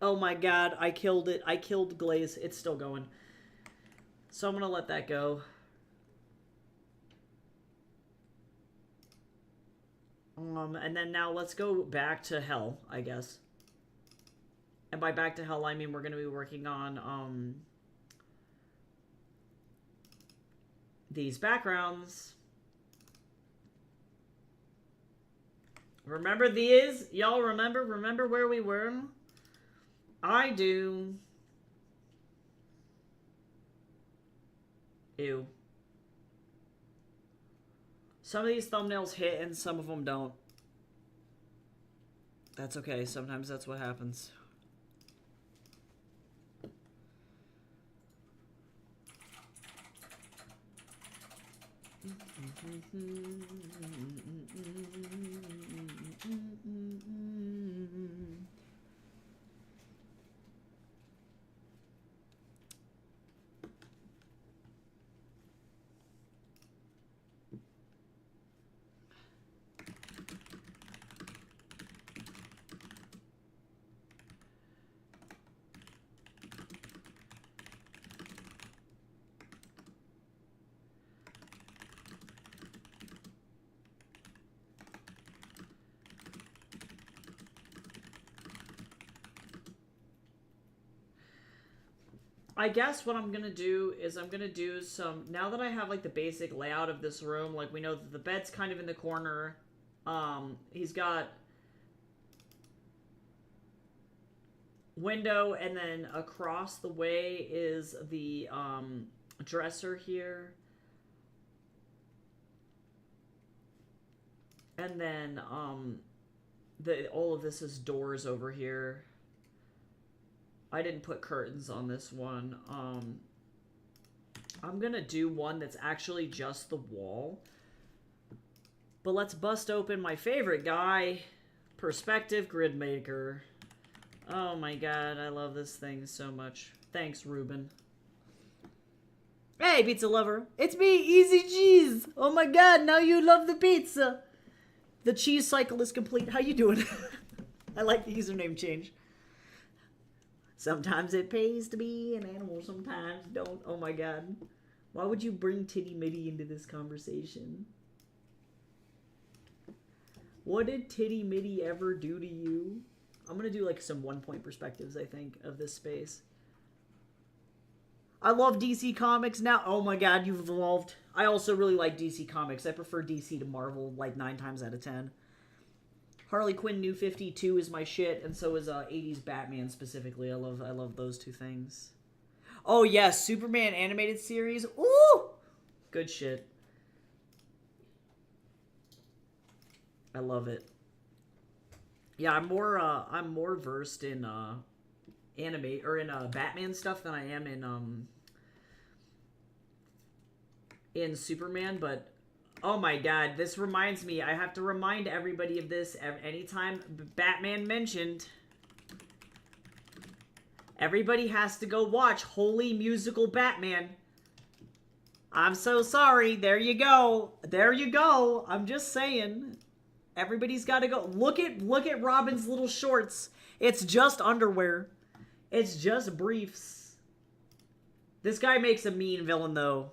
Oh my god, I killed it. I killed glaze. It's still going. So I'm gonna let that go. And then now let's go back to hell, I guess. And by back to hell, I mean we're going to be working on, these backgrounds. Remember these? Y'all remember? Remember where we were? I do. Ew. Some of these thumbnails hit and some of them don't. That's okay. Sometimes that's what happens. I guess what I'm gonna do is I'm gonna do some, now that I have like the basic layout of this room, like we know that the bed's kind of in the corner, he's got window, and then across the way is the dresser here, and then all of this is doors over here. I didn't put curtains on this one. I'm gonna do one that's actually just the wall. But let's bust open my favorite guy, Perspective Grid Maker. Oh my god, I love this thing so much. Thanks, Ruben. Hey, pizza lover. It's me, Easy Cheese. Oh my god, now you love the pizza. The cheese cycle is complete. How you doing? I like the username change. Sometimes it pays to be an animal, sometimes don't. Oh my god. Why would you bring Titty Mitty into this conversation? What did Titty Mitty ever do to you? I'm gonna do like some one-point perspectives, I think, of this space. I love DC Comics now. Oh my god, you've evolved. I also really like DC Comics. I prefer DC to Marvel like 9 times out of 10. Harley Quinn New 52 is my shit, and so is 80s Batman specifically. I love those two things. Oh yes, Superman animated series. Ooh! Good shit. I love it. Yeah, I'm more versed in anime or in Batman stuff than I am in Superman, but oh my god, this reminds me, I have to remind everybody of this anytime Batman mentioned. Everybody has to go watch Holy Musical Batman. I'm so sorry. There you go. There you go. I'm just saying. Everybody's got to go. Look at Robin's little shorts. It's just underwear. It's just briefs. This guy makes a mean villain though.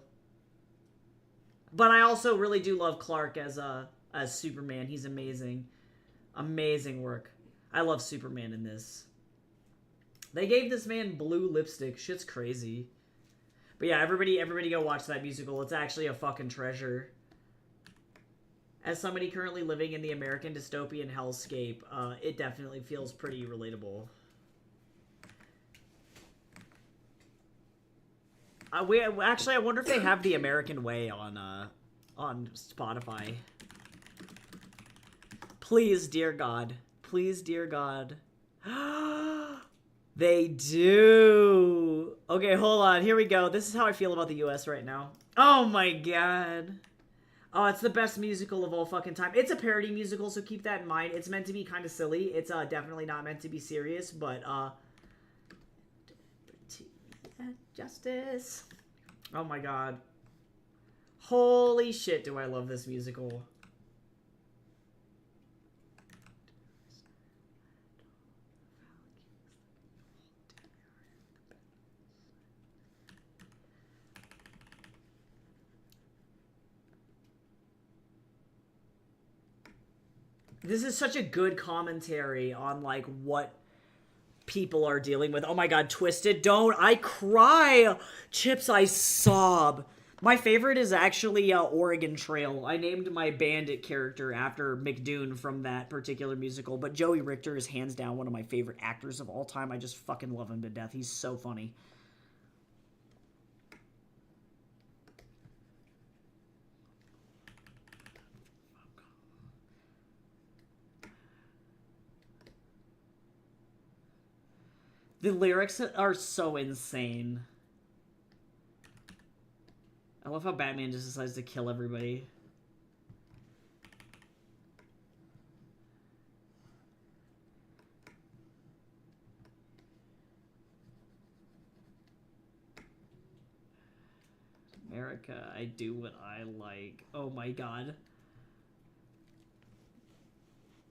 But I also really do love Clark as Superman. He's amazing. Amazing work. I love Superman in this. They gave this man blue lipstick. Shit's crazy. But yeah, everybody go watch that musical. It's actually a fucking treasure. As somebody currently living in the American dystopian hellscape, it definitely feels pretty relatable. Actually, I wonder if they have The American Way on Spotify. Please, dear God. Please, dear God. They do. Okay, hold on. Here we go. This is how I feel about the US right now. Oh my god. Oh, it's the best musical of all fucking time. It's a parody musical, so keep that in mind. It's meant to be kind of silly. It's definitely not meant to be serious, but Justice. Oh my god. Holy shit, do I love this musical. This is such a good commentary on, like, what people are dealing with. Oh my god, Twisted, don't. I cry. Chips, I sob. My favorite is actually Oregon Trail. I named my bandit character after McDoon from that particular musical, but Joey Richter is hands down one of my favorite actors of all time. I just fucking love him to death. He's so funny. The lyrics are so insane. I love how Batman just decides to kill everybody. America, I do what I like. Oh my god.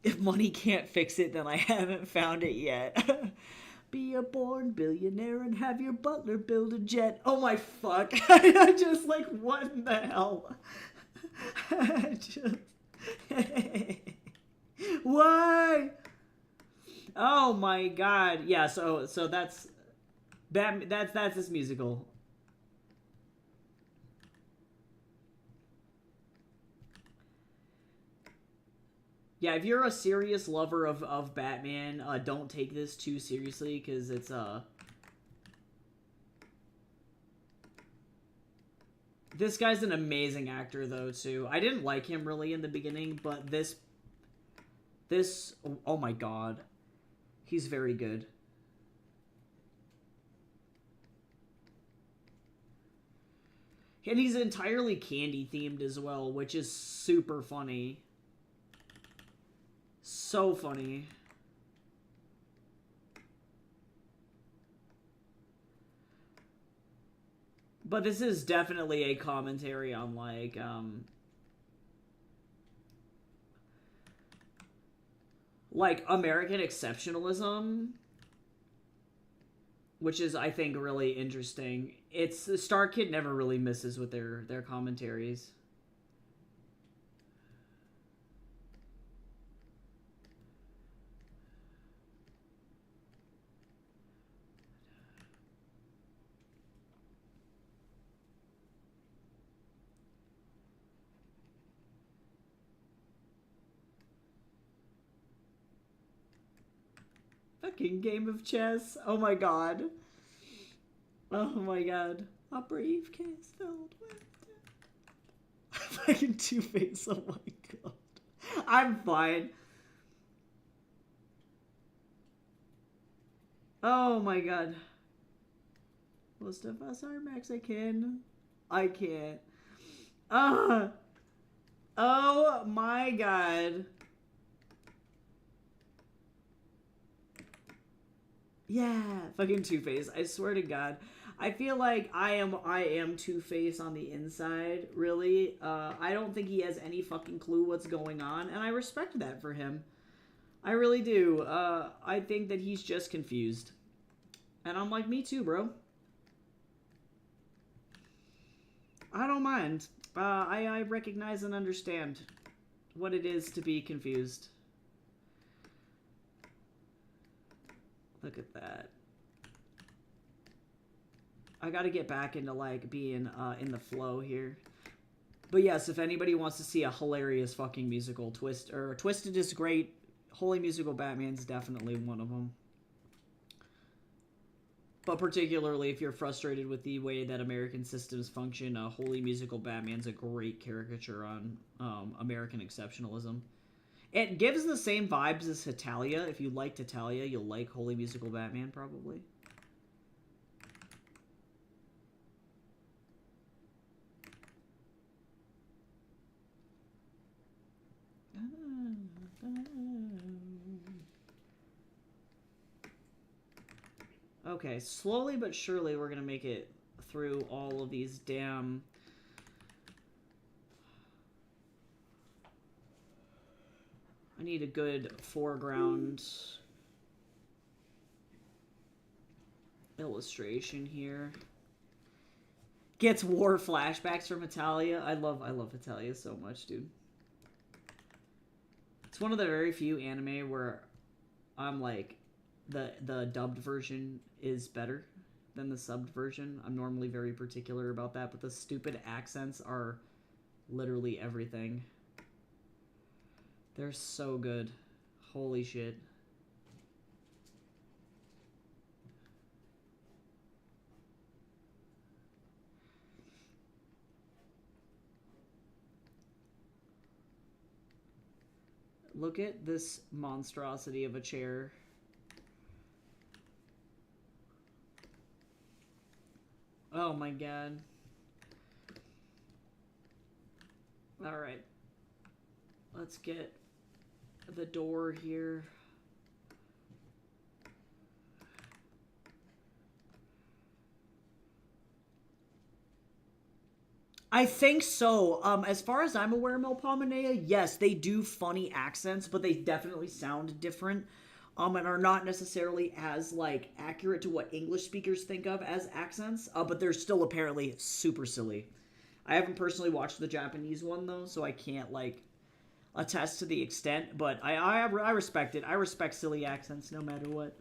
If money can't fix it, then I haven't found it yet. Be a born billionaire and have your butler build a jet. Oh my fuck. I just like, what in the hell? Why? Oh my god. Yeah, so that's this musical. Yeah, if you're a serious lover of Batman, don't take this too seriously, because it's, This guy's an amazing actor, though, too. I didn't like him, really, in the beginning, but this... Oh my god. He's very good. And he's entirely candy-themed as well, which is super funny. So funny. But this is definitely a commentary on, like American exceptionalism, which is, I think, really interesting. It's Star Kid never really misses with their commentaries. Fucking game of chess. Oh my god. Oh my god. A briefcase filled with fucking Two-Face. Oh my god. I'm fine. Oh my god. Most of us are Mexican. I can't. Oh my god. Yeah, fucking Two-Face. I swear to God. I feel like I am Two-Face on the inside, really. I don't think he has any fucking clue what's going on, and I respect that for him. I really do. I think that he's just confused. And I'm like, me too, bro. I don't mind. I recognize and understand what it is to be confused. Look at that. I gotta get back into, like, being in the flow here. But yes, if anybody wants to see a hilarious fucking musical, Twisted is great. Holy Musical Batman's definitely one of them. But particularly if you're frustrated with the way that American systems function, Holy Musical Batman's a great caricature on American exceptionalism. It gives the same vibes as Hetalia. If you liked Hetalia, you'll like Holy Musical Batman, probably. Okay, slowly but surely we're gonna make it through all of these damn... I need a good foreground illustration here. Gets war flashbacks from Italia. I love Italia so much, dude. It's one of the very few anime where I'm like, the dubbed version is better than the subbed version. I'm normally very particular about that, but the stupid accents are literally everything. They're so good. Holy shit. Look at this monstrosity of a chair. Oh my god. Alright. Let's get the door here. I think so. As far as I'm aware, Melpomenea, yes, they do funny accents, but they definitely sound different. And are not necessarily as, like, accurate to what English speakers think of as accents. But they're still apparently super silly. I haven't personally watched the Japanese one, though, so I can't, like, attest to the extent. But I respect it. I respect silly accents no matter what.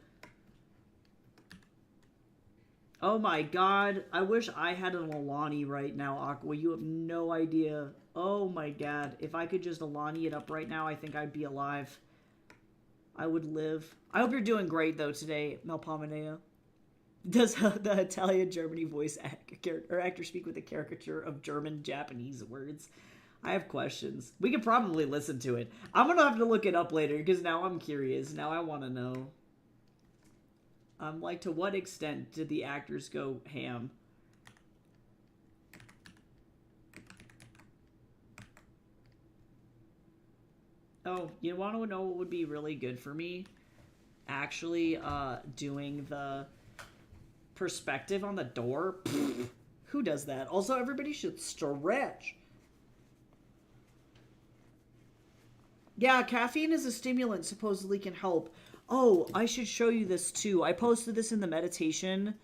Oh my god, I wish I had an Alani right now, Aqua. You have no idea. Oh my god, if I could just Alani it up right now, I think I'd be alive. I would live. I hope you're doing great, though, today, Melpomenea. Does the Italian-Germany voice actor speak with a caricature of German-Japanese words? I have questions. We could probably listen to it. I'm gonna have to look it up later, because now I'm curious. Now I want to know. Like, to what extent did the actors go ham? Oh, you want to know what would be really good for me? Actually, doing the perspective on the door. Pfft, who does that? Also, everybody should stretch. Yeah, caffeine is a stimulant, supposedly can help. Oh, I should show you this too. I posted this in the meditation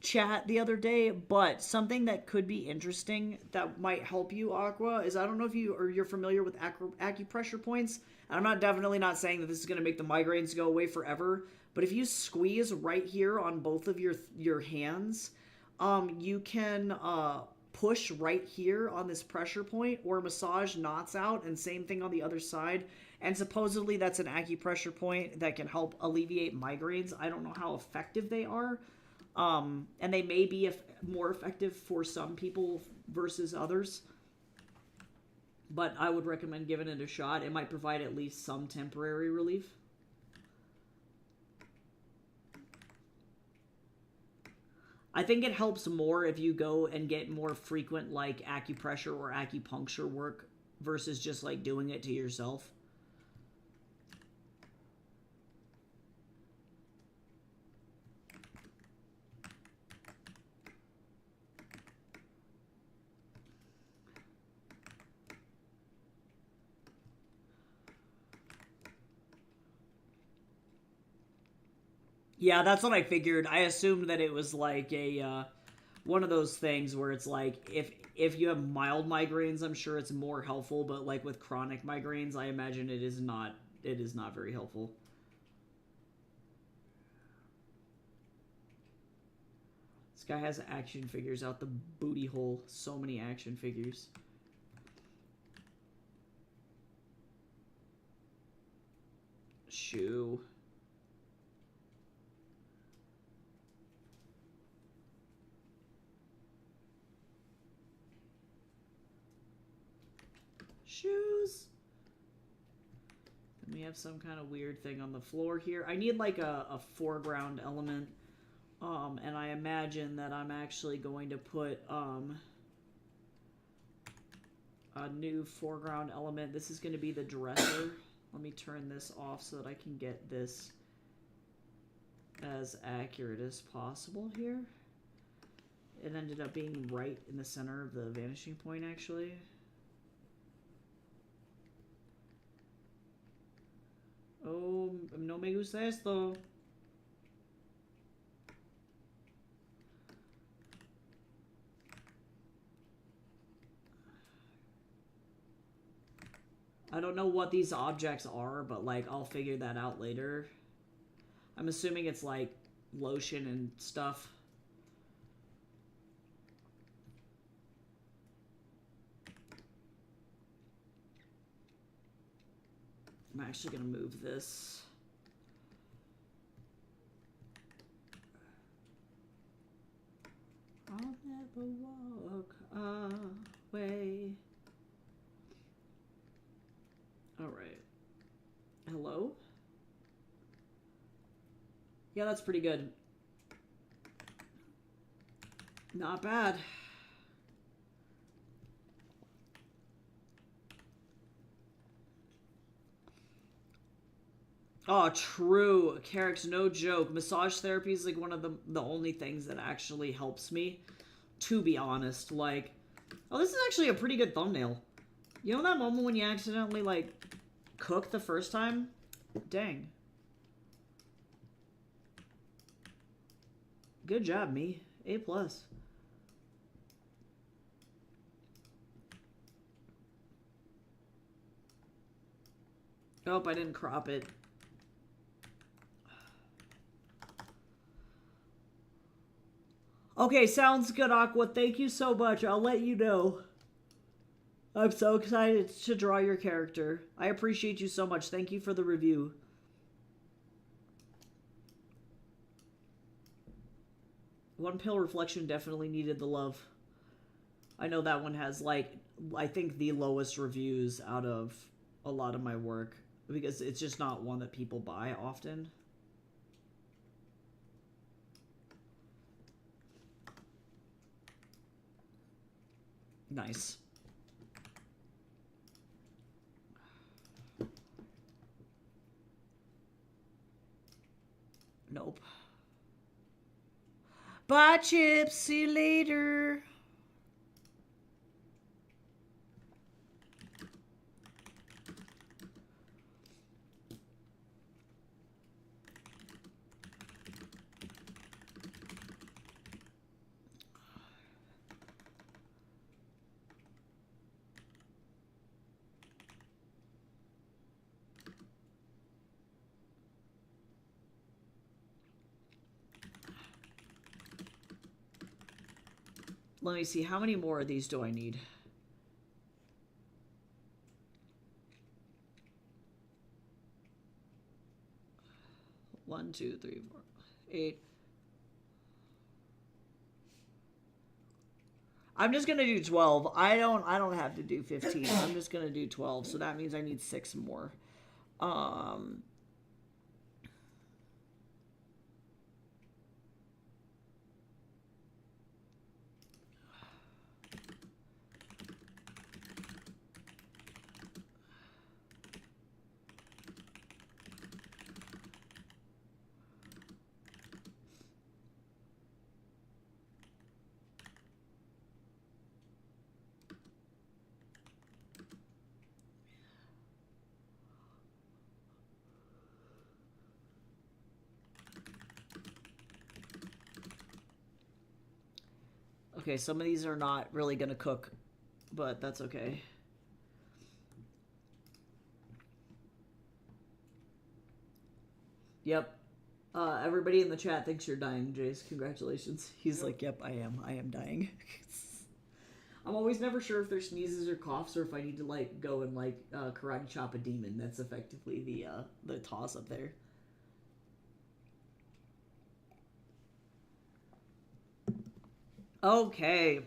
chat the other day, but something that could be interesting that might help you, Aqua, is I don't know if you're familiar with acupressure points. I'm definitely not saying that this is going to make the migraines go away forever, but if you squeeze right here on both of your hands, you can push right here on this pressure point or massage knots out, and same thing on the other side. And supposedly that's an acupressure point that can help alleviate migraines. I don't know how effective they are. And they may be more effective for some people versus others. But I would recommend giving it a shot. It might provide at least some temporary relief. I think it helps more if you go and get more frequent, like, acupressure or acupuncture work versus just, like, doing it to yourself. Yeah, that's what I figured. I assumed that it was like a one of those things where it's like if you have mild migraines, I'm sure it's more helpful, but like with chronic migraines, I imagine it is not very helpful. This guy has action figures out the booty hole. So many action figures. Shoo. Shoes. Then we have some kind of weird thing on the floor here. I need like a foreground element. And I imagine that I'm actually going to put a new foreground element. This is going to be the dresser. Let me turn this off so that I can get this as accurate as possible here. It ended up being right in the center of the vanishing point, actually. Oh, no me gusta esto. I don't know what these objects are, but, like, I'll figure that out later. I'm assuming it's, like, lotion and stuff. I'm actually gonna move this. I'll never walk away. Alright. Hello? Yeah, that's pretty good. Not bad. Oh, true. Carrick's no joke. Massage therapy is like one of the only things that actually helps me. To be honest, like, oh, this is actually a pretty good thumbnail. You know that moment when you accidentally, like, cook the first time? Dang. Good job, me. A+. Oh, I didn't crop it. Okay, sounds good, Aqua. Thank you so much. I'll let you know. I'm so excited to draw your character. I appreciate you so much. Thank you for the review. One Pill Reflection definitely needed the love. I know that one has, like, I think the lowest reviews out of a lot of my work, because it's just not one that people buy often. Nice. Nope. Bye, Chips. See you later. Let me see. How many more of these do I need? One, two, three, four, 8. I'm just gonna do 12. I don't have to do 15. I'm just gonna do 12. So that means I need 6 more. Okay, some of these are not really gonna cook, but that's okay. Yep. Everybody in the chat thinks you're dying, Jace. Congratulations. He's like, yep, I am. I am dying. I'm always never sure if there's sneezes or coughs or if I need to, like, go and, like, karate chop a demon. That's effectively the toss up there. Okay.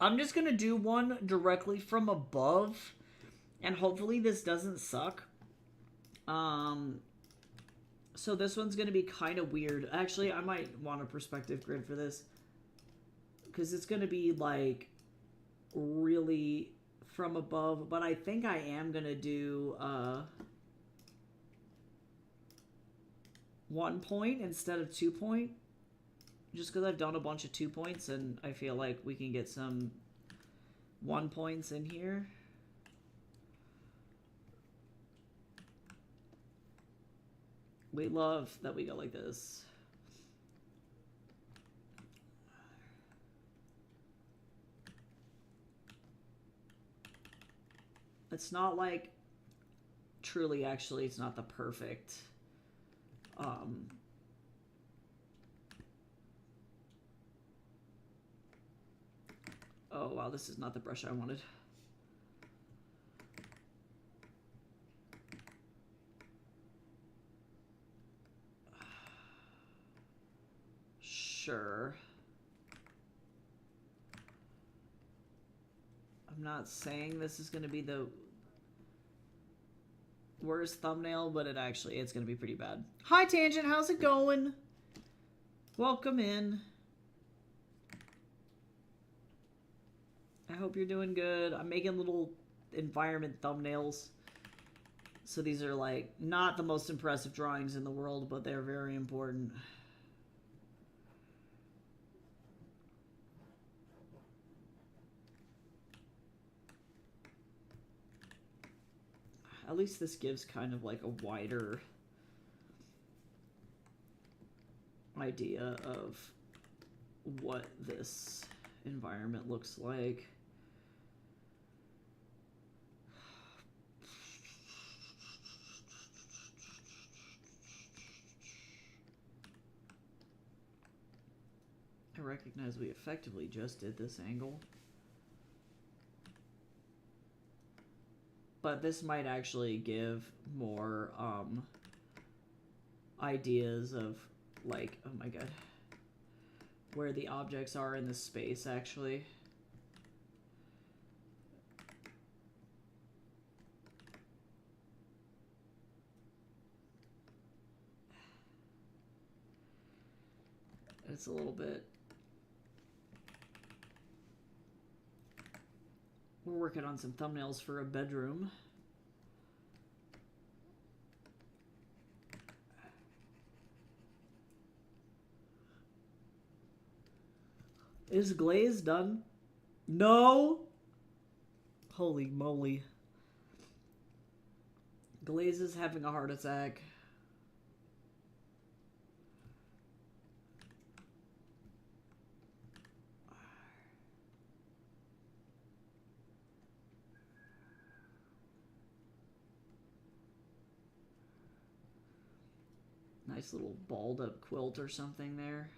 I'm just gonna do one directly from above, and hopefully this doesn't suck. So this one's gonna be kind of weird. Actually, I might want a perspective grid for this, because it's gonna be, like, really from above, but I think I am gonna do, 1 point instead of 2 point. Just because I've done a bunch of 2 points and I feel like we can get some 1 points in here. We love that we go like this. It's not like truly, actually, it's not the perfect oh wow, this is not the brush I wanted. Sure. I'm not saying this is going to be the worst thumbnail, but it's going to be pretty bad. Hi, Tangent. How's it going? Welcome in. I hope you're doing good. I'm making little environment thumbnails. So these are like not the most impressive drawings in the world, but they're very important. At least this gives kind of like a wider idea of what this environment looks like. I recognize we effectively just did this angle. But this might actually give more ideas of like, oh my god, where the objects are in the space actually. It's a little bit. We're working on some thumbnails for a bedroom. Is glaze done? No! Holy moly. Glaze is having a heart attack. Nice little balled up quilt or something there.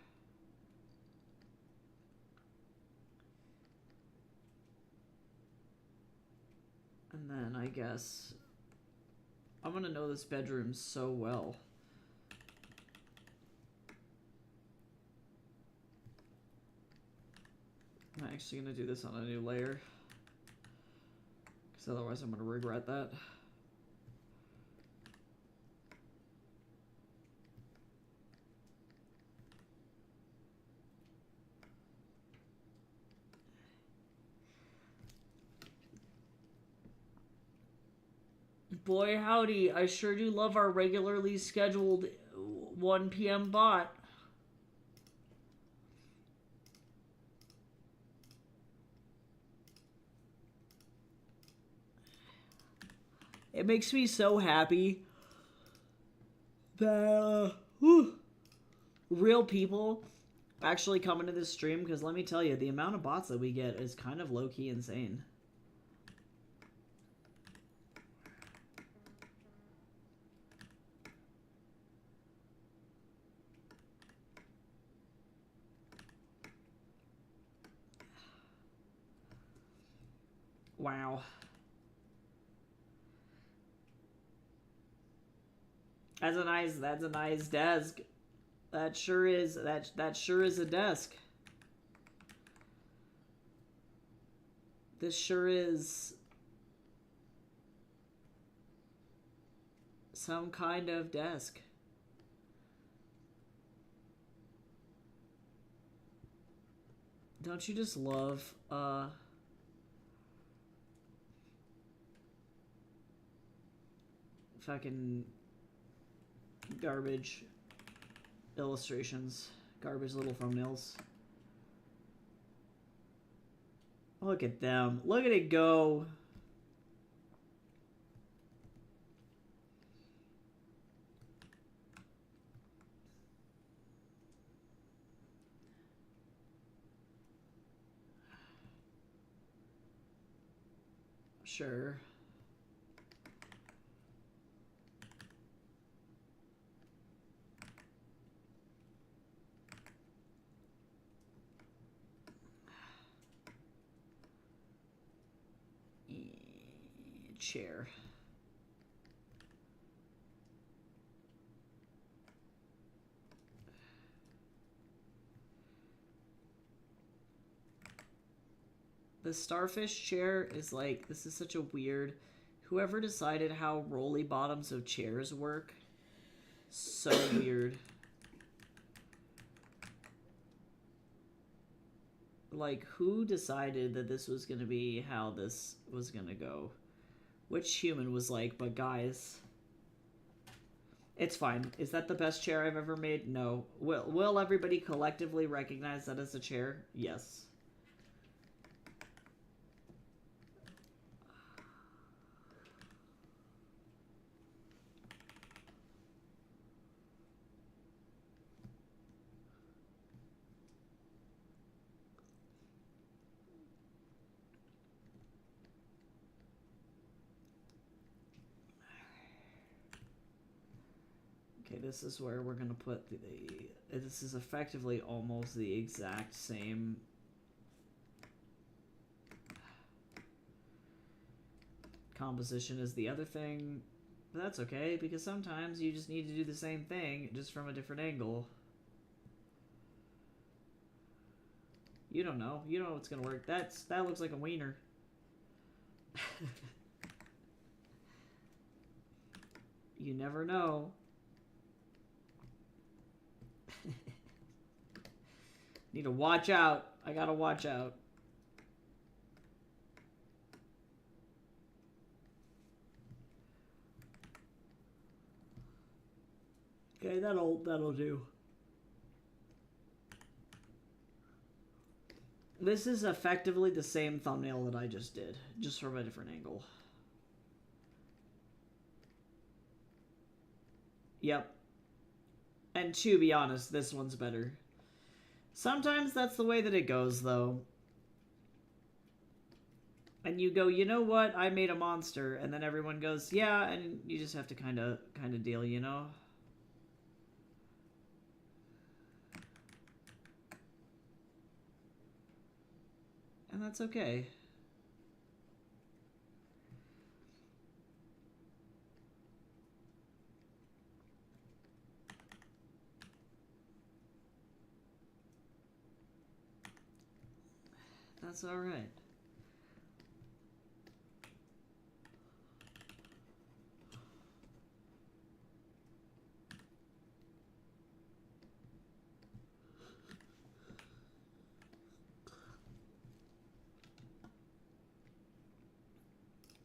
And then I guess I'm gonna know this bedroom so well. I'm actually gonna do this on a new layer, because otherwise I'm gonna regret that. Boy howdy, I sure do love our regularly scheduled 1 p.m. bot. It makes me so happy that real people actually come into this stream, because let me tell you, the amount of bots that we get is kind of low-key insane. Wow. That's a nice desk. That sure is that sure is a desk. This sure is some kind of desk. Don't you just love fucking garbage illustrations. Garbage little thumbnails. Look at them. Look at it go. Sure. Chair. The starfish chair is like, this is such a weird, whoever decided how rolly bottoms of chairs work, so weird. Like, who decided that this was gonna be how this was gonna go? Which human was like, but guys, it's fine. Is that the best chair I've ever made? No. Will everybody collectively recognize that as a chair? Yes. Okay, this is where we're gonna put the this is effectively almost the exact same composition as the other thing, but that's okay, because sometimes you just need to do the same thing, just from a different angle. You don't know. You don't know what's gonna work. That looks like a wiener. You never know. Need to watch out. I gotta watch out. Okay, that'll do. This is effectively the same thumbnail that I just did, just from a different angle. Yep. And to be honest, this one's better. Sometimes that's the way that it goes, though. And you go, you know what? I made a monster, and then everyone goes, yeah, and you just have to kind of deal, you know? And that's okay. That's all right.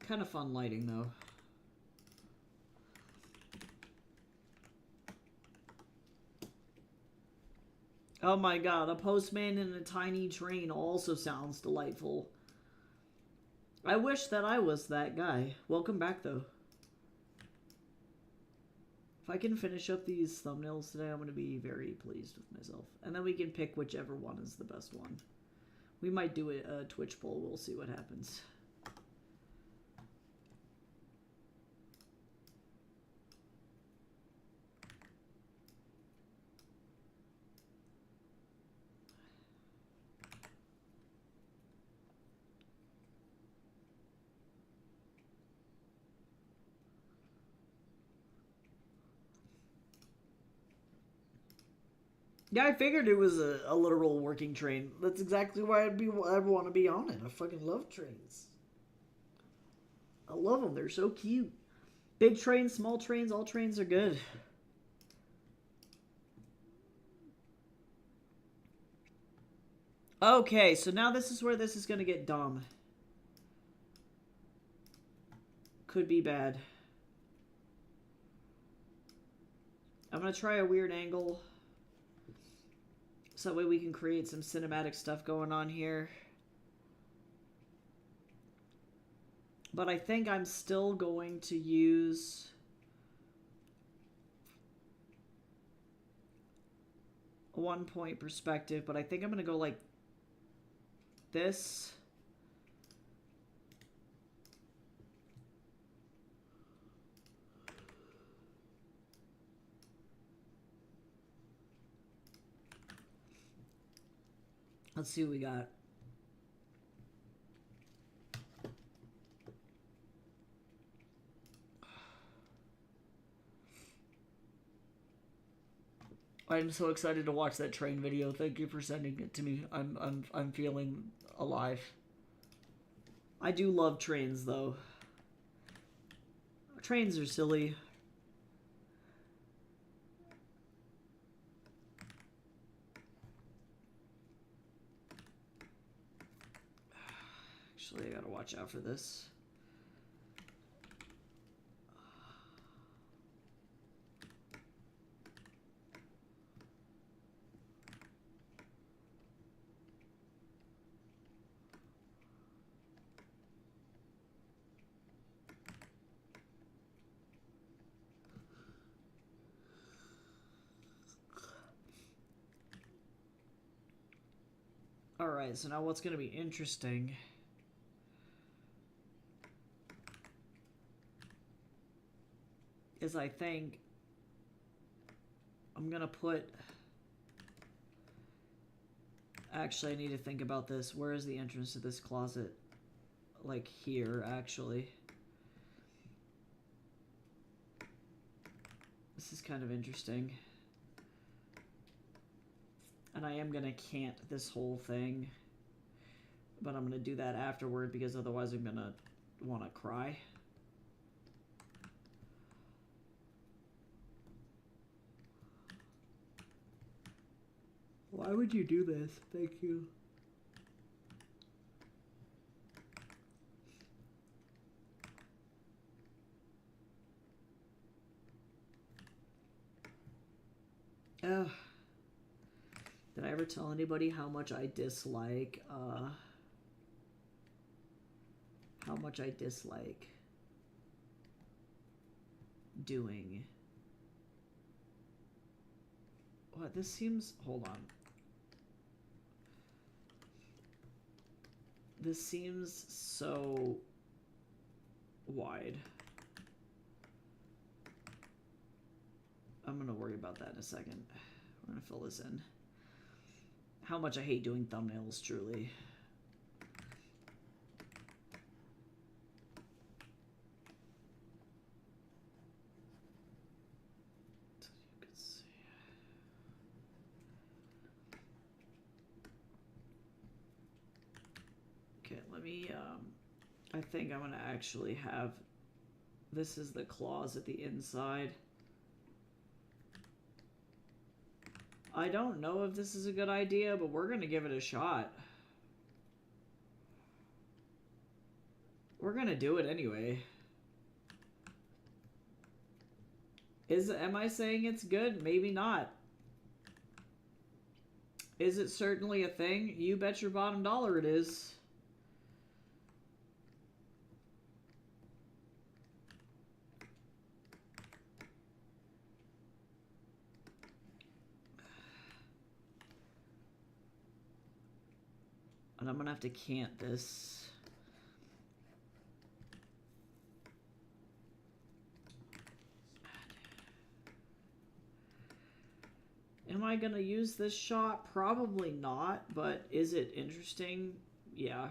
Kind of fun lighting, though. Oh my god, a postman in a tiny train also sounds delightful. I wish that I was that guy. Welcome back, though. If I can finish up these thumbnails today, I'm going to be very pleased with myself. And then we can pick whichever one is the best one. We might do a Twitch poll. We'll see what happens. Yeah, I figured it was a literal working train. That's exactly why I'd want to be on it. I fucking love trains. I love them. They're so cute. Big trains, small trains, all trains are good. Okay, so now this is where this is going to get dumb. Could be bad. I'm going to try a weird angle. So that way we can create some cinematic stuff going on here. But I think I'm still going to use a 1 point perspective, but I think I'm going to go like this. Let's see what we got. I'm so excited to watch that train video. Thank you for sending it to me. I'm feeling alive. I do love trains though. Trains are silly. Actually, I gotta watch out for this. Alright, so now what's gonna be interesting is I think I'm gonna put... Actually, I need to think about this. Where is the entrance to this closet? Like here, actually. This is kind of interesting. And I am gonna cant this whole thing. But I'm gonna do that afterward because otherwise I'm gonna wanna cry. Why would you do this? Thank you. Ugh. Did I ever tell anybody how much I dislike, doing... What, this seems... Hold on. This seems so wide. I'm gonna worry about that in a second. We're gonna fill this in. How much I hate doing thumbnails, truly. You can see. Okay, let me, I think I'm gonna actually have, this is the claws at the inside. I don't know if this is a good idea, but we're gonna give it a shot. We're gonna do it anyway. Am I saying it's good? Maybe not. Is it certainly a thing? You bet your bottom dollar it is. And I'm gonna have to cant this. Am I gonna use this shot? Probably not, but is it interesting? Yeah.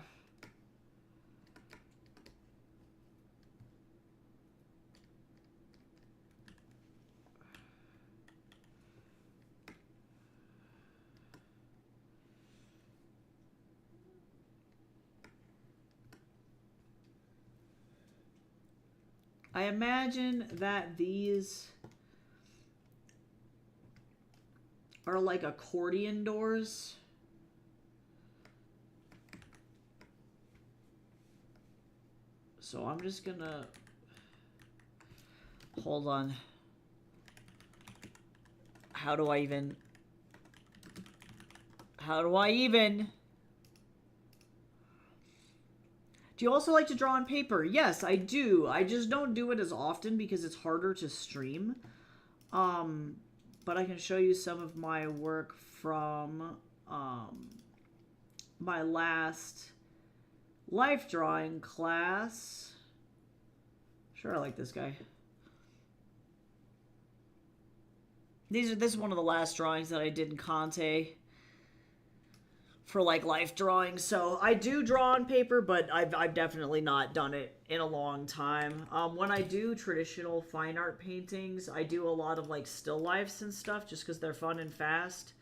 I imagine that these are like accordion doors. So I'm just gonna... Hold on. How do I even... How do I even? Do you also like to draw on paper? Yes, I do. I just don't do it as often because it's harder to stream. But I can show you some of my work from my last life drawing class. Sure, I like this guy. This is one of the last drawings that I did in Conte for like life drawing. So I do draw on paper, but I've definitely not done it in a long time. When I do traditional fine art paintings, I do a lot of like still lifes and stuff just because they're fun and fast.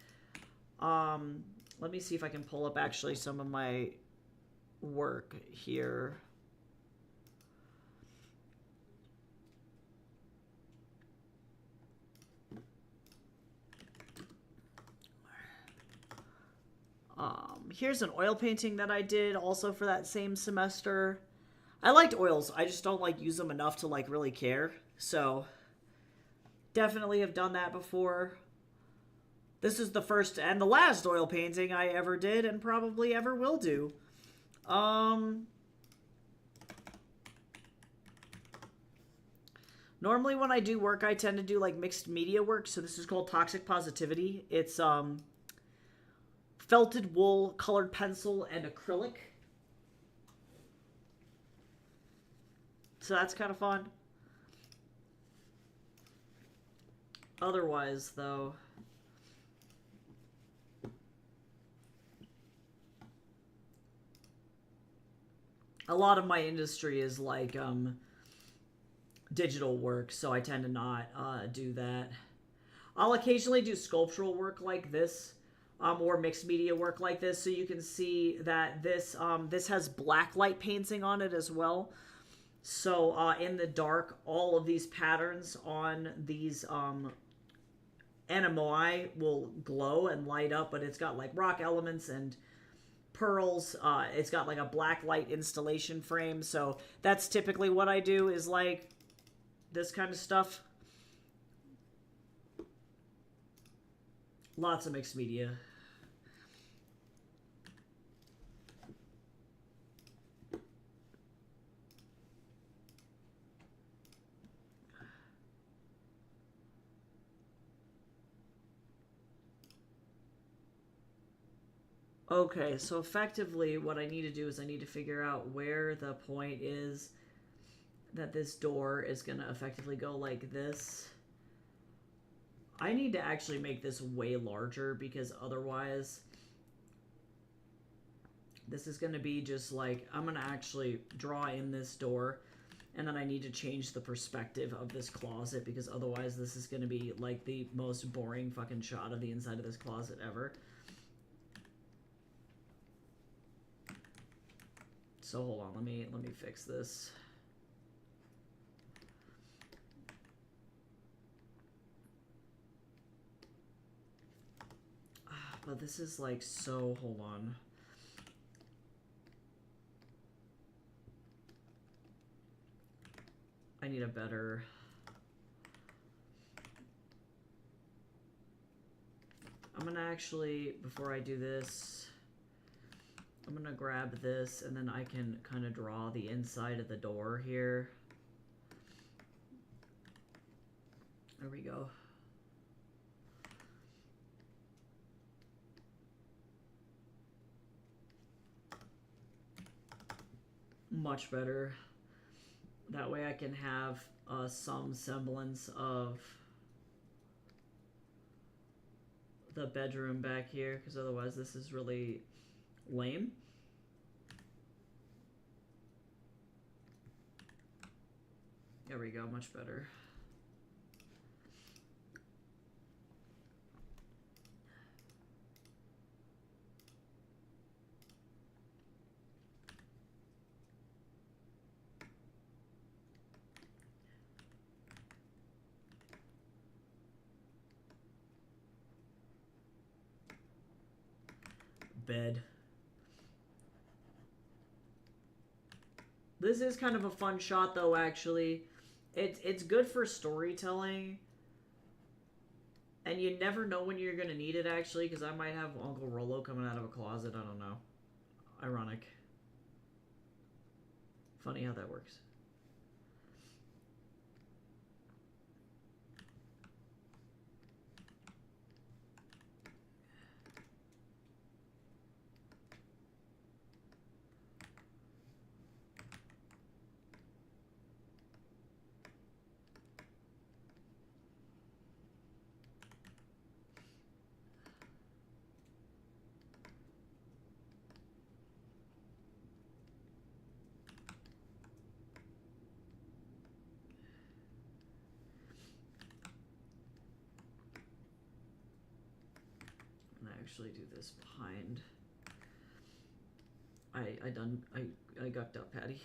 Let me see if I can pull up actually some of my work here. Here's an oil painting that I did also for that same semester. I liked oils. I just don't like use them enough to like really care. So definitely have done that before. This is the first and the last oil painting I ever did and probably ever will do. Normally when I do work, I tend to do like mixed media work. So this is called Toxic Positivity. It's felted wool, colored pencil, and acrylic. So that's kind of fun. Otherwise, though, a lot of my industry is like digital work, so I tend to not do that. I'll occasionally do sculptural work like this. Or mixed media work like this, so you can see that this this has black light painting on it as well. So in the dark, all of these patterns on these anemoi will glow and light up, but it's got like rock elements and pearls. It's got like a black light installation frame, so that's typically what I do is like this kind of stuff. Lots of mixed media. Okay, so effectively what I need to do is I need to figure out where the point is that this door is going to effectively go like this. I need to actually make this way larger because otherwise this is going to be just like, I'm going to actually draw in this door and then I need to change the perspective of this closet because otherwise this is going to be like the most boring fucking shot of the inside of this closet ever. So hold on, let me fix this. But this is like so, hold on. I need a better... I'm gonna actually, before I do this, I'm gonna grab this and then I can kind of draw the inside of the door here. There we go. Much better. That way I can have some semblance of the bedroom back here, because otherwise this is really lame. There we go, much better. Bed. This is kind of a fun shot though, actually. It's good for storytelling. And you never know when you're gonna need it, actually, because I might have Uncle Rolo coming out of a closet. I don't know. Ironic. Funny how that works. Actually do this behind. I gucked up, Patty.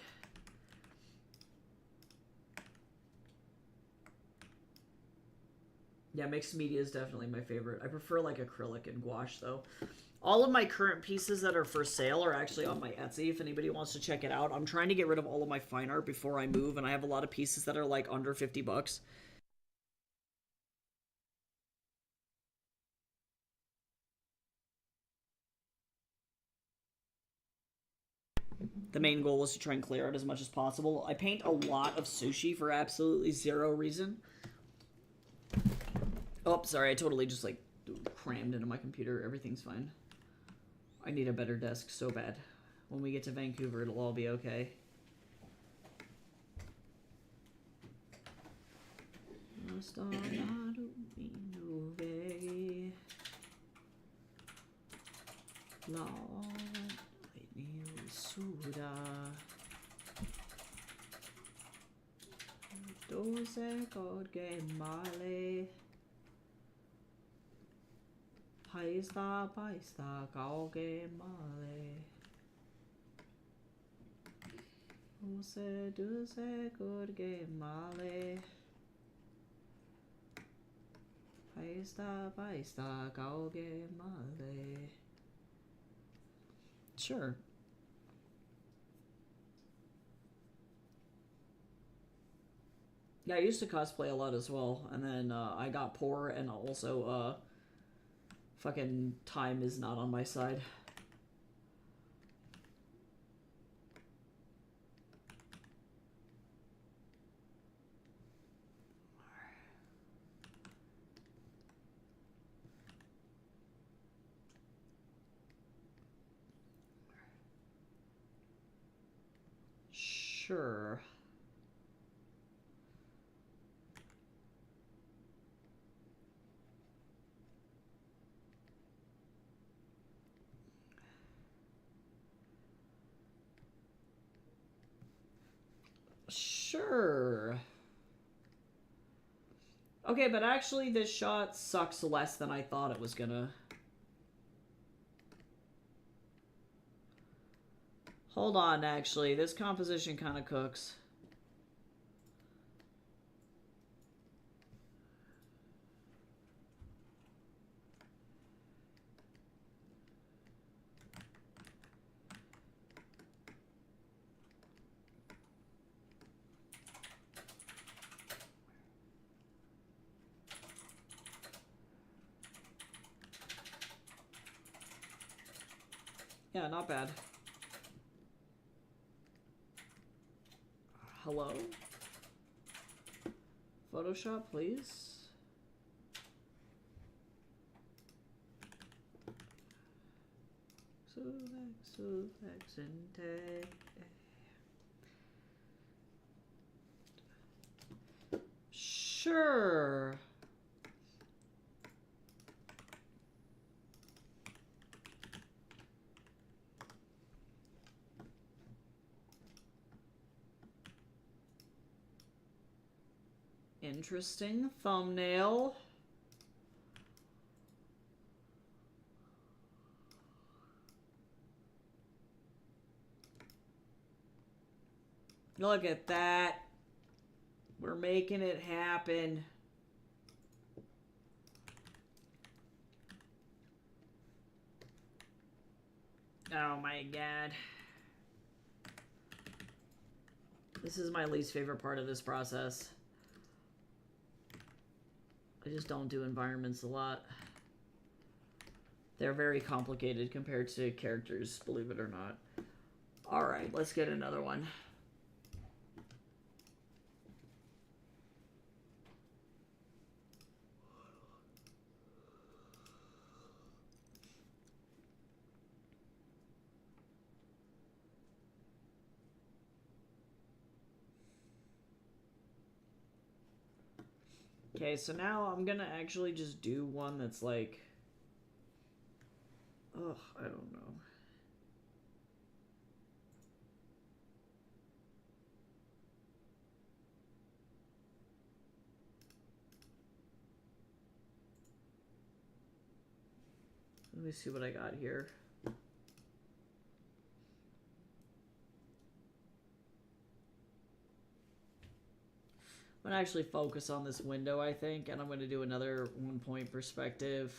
Yeah, mixed media is definitely my favorite. I prefer like acrylic and gouache though. All of my current pieces that are for sale are actually on my Etsy if anybody wants to check it out. I'm trying to get rid of all of my fine art before I move, and I have a lot of pieces that are like under 50 bucks. The main goal is to try and clear out as much as possible. I paint a lot of sushi for absolutely zero reason. Oh, sorry, I totally just like crammed into my computer. Everything's fine. I need a better desk so bad. When we get to Vancouver, it'll all be okay. Paista, paista, kauge male. Use duse kurge male. Paista, paista, kauge male. Sure. Yeah, I used to cosplay a lot as well, and then I got poor, and also fucking time is not on my side. Sure. Sure. Okay, but actually this shot sucks less than I thought it was gonna. Hold on, actually. This composition kind of cooks. Yeah, not bad. Hello? Photoshop, please. Suvex, and tag. Sure. Interesting thumbnail. Look at that. We're making it happen. Oh my god. This is my least favorite part of this process. I just don't do environments a lot. They're very complicated compared to characters, believe it or not. Alright, let's get another one. Okay, so now I'm gonna actually just do one that's like... Ugh, I don't know. Let me see what I got here. I'm gonna actually focus on this window, I think, and I'm gonna do another 1 point perspective.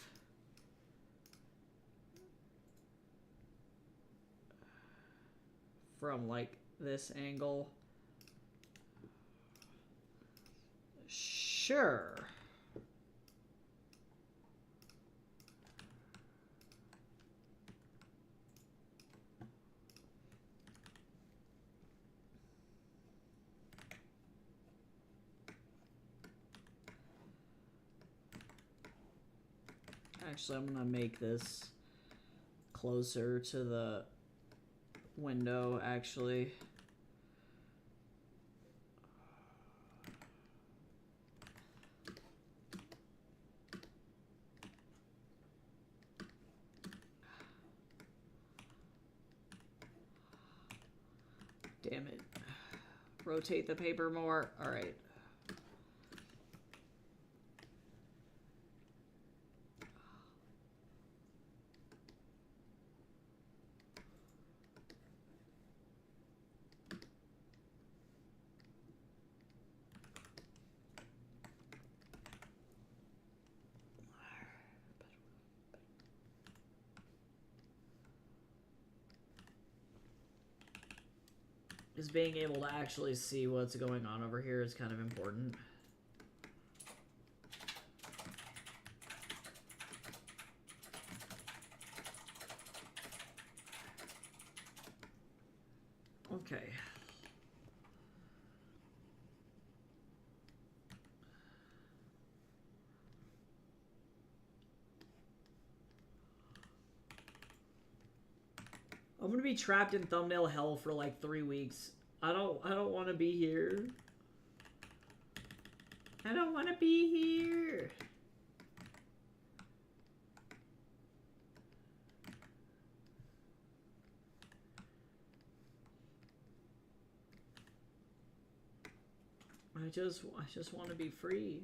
From like this angle. Sure. Actually, I'm gonna make this closer to the window, actually. Damn it. Rotate the paper more. All right. Just being able to actually see what's going on over here is kind of important. Okay. I'm gonna be trapped in thumbnail hell for like 3 weeks. I don't want to be here. I don't want to be here. I just want to be free.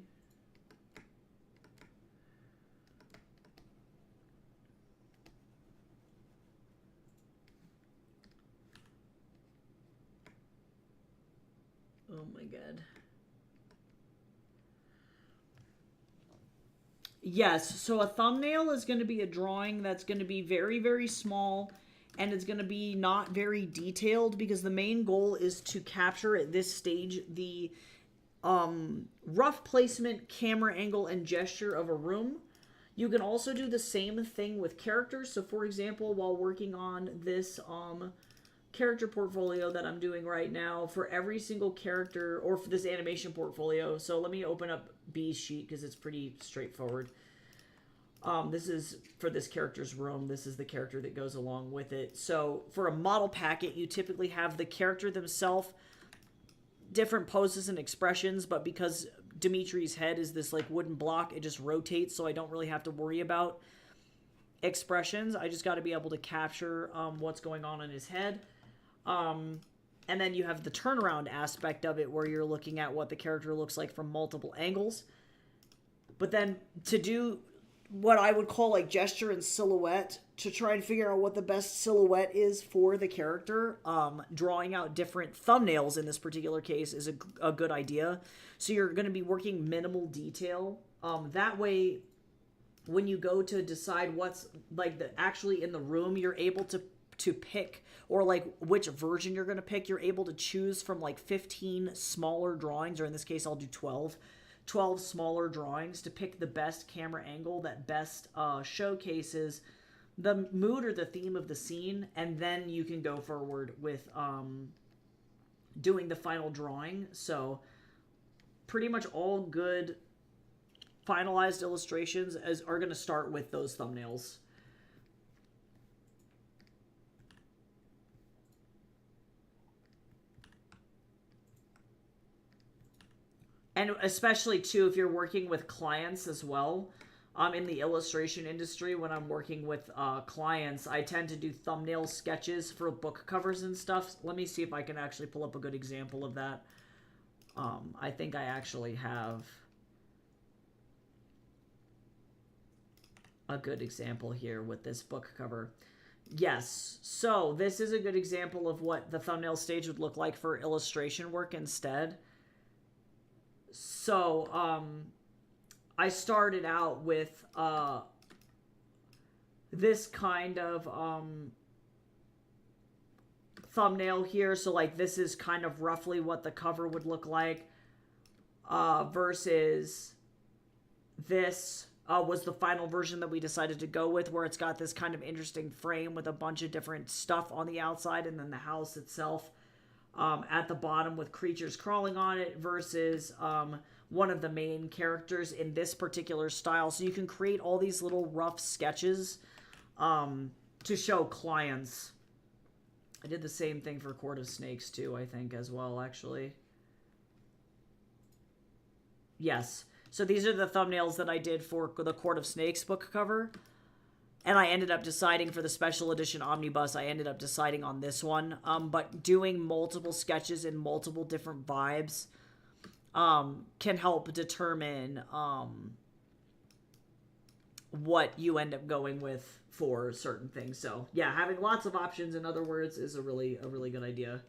Oh my god. Yes, so a thumbnail is going to be a drawing that's going to be very, very small, and it's going to be not very detailed because the main goal is to capture at this stage the rough placement, camera angle, and gesture of a room. You can also do the same thing with characters. So for example, while working on this character portfolio that I'm doing right now, for every single character, or for this animation portfolio, so let me open up B's sheet because it's pretty straightforward. This is for this character's room. This is the character that goes along with it. So for a model packet, you typically have the character themselves, different poses and expressions, but because Dimitri's head is this like wooden block, it just rotates, so I don't really have to worry about expressions. I just got to be able to capture what's going on in his head. And then you have the turnaround aspect of it where you're looking at what the character looks like from multiple angles. But then to do what I would call like gesture and silhouette, to try and figure out what the best silhouette is for the character, drawing out different thumbnails in this particular case is a good idea. So you're going to be working minimal detail. That way, when you go to decide what's like actually in the room, you're able to pick, or like which version you're going to pick, you're able to choose from like 15 smaller drawings, or in this case I'll do 12, 12 smaller drawings to pick the best camera angle that best showcases the mood or the theme of the scene, and then you can go forward with doing the final drawing. So pretty much all good finalized illustrations are going to start with those thumbnails. And especially, too, if you're working with clients as well. In the illustration industry, when I'm working with clients, I tend to do thumbnail sketches for book covers and stuff. Let me see if I can actually pull up a good example of that. I think I actually have a good example here with this book cover. Yes, so this is a good example of what the thumbnail stage would look like for illustration work instead. So, I started out with this kind of thumbnail here. So, like, this is kind of roughly what the cover would look like versus this was the final version that we decided to go with, where it's got this kind of interesting frame with a bunch of different stuff on the outside, and then the house itself at the bottom with creatures crawling on it versus one of the main characters in this particular style. So you can create all these little rough sketches to show clients. I did the same thing for Court of Snakes too, I think, as well, actually. Yes. So these are the thumbnails that I did for the Court of Snakes book cover. And I ended up deciding for the special edition omnibus, I ended up deciding on this one. But doing multiple sketches in multiple different vibes can help determine what you end up going with for certain things. So yeah, having lots of options, in other words, is a really good idea.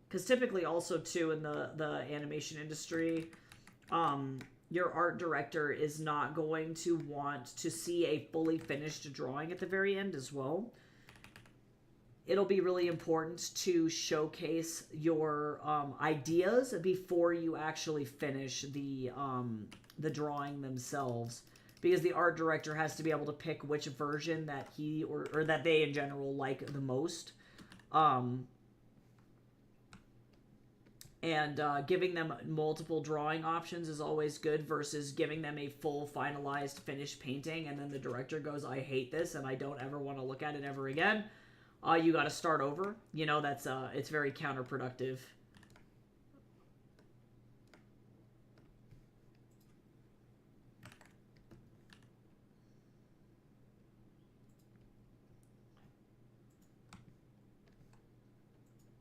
Because typically also, too, in the animation industry, your art director is not going to want to see a fully finished drawing at the very end as well. It'll be really important to showcase your ideas before you actually finish the drawing themselves. Because the art director has to be able to pick which version that he or that they in general like the most. And giving them multiple drawing options is always good versus giving them a full, finalized, finished painting, and then the director goes, I hate this, and I don't ever want to look at it ever again. You got to start over. You know, that's it's very counterproductive.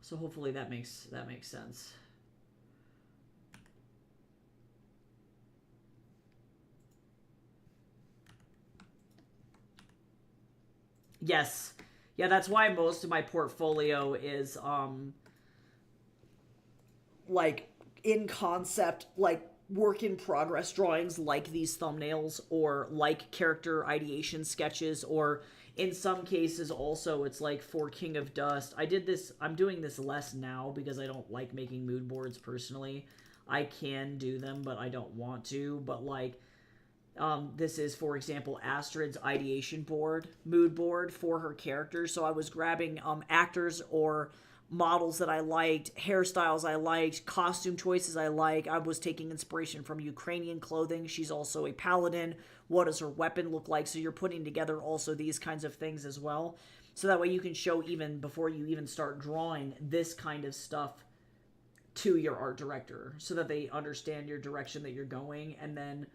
So hopefully that makes sense. Yes. Yeah, that's why most of my portfolio is, like, in concept, like, work in progress drawings like these thumbnails or like character ideation sketches, or in some cases also it's like for King of Dust. I'm doing this less now because I don't like making mood boards personally. I can do them, but I don't want to. But, like, this is, for example, Astrid's ideation board, mood board for her characters. So I was grabbing actors or models that I liked, hairstyles I liked, costume choices I like. I was taking inspiration from Ukrainian clothing. She's also a paladin. What does her weapon look like? So you're putting together also these kinds of things as well. So that way you can show, even before you even start drawing, this kind of stuff to your art director so that they understand your direction that you're going. And then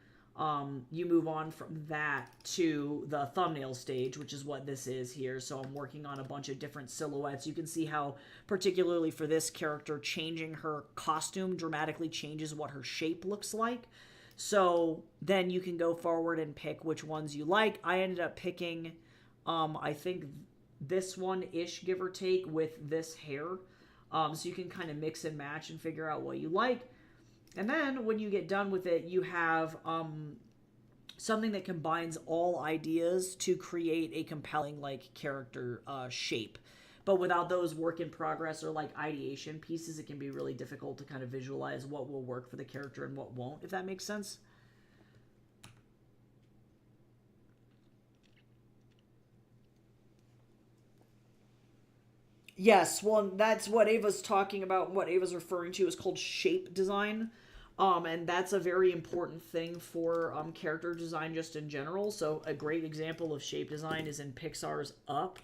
you move on from that to the thumbnail stage, which is what this is here. So I'm working on a bunch of different silhouettes. You can see how, particularly for this character, changing her costume dramatically changes what her shape looks like. So then you can go forward and pick which ones you like. I ended up picking, I think, this one-ish, give or take, with this hair. So you can kind of mix and match and figure out what you like. And then when you get done with it, you have something that combines all ideas to create a compelling like character shape. But without those work in progress or like ideation pieces, it can be really difficult to kind of visualize what will work for the character and what won't, if that makes sense. Yes, well, that's what Ava's talking about. What Ava's referring to is called shape design. And that's a very important thing for character design just in general. So a great example of shape design is in Pixar's Up.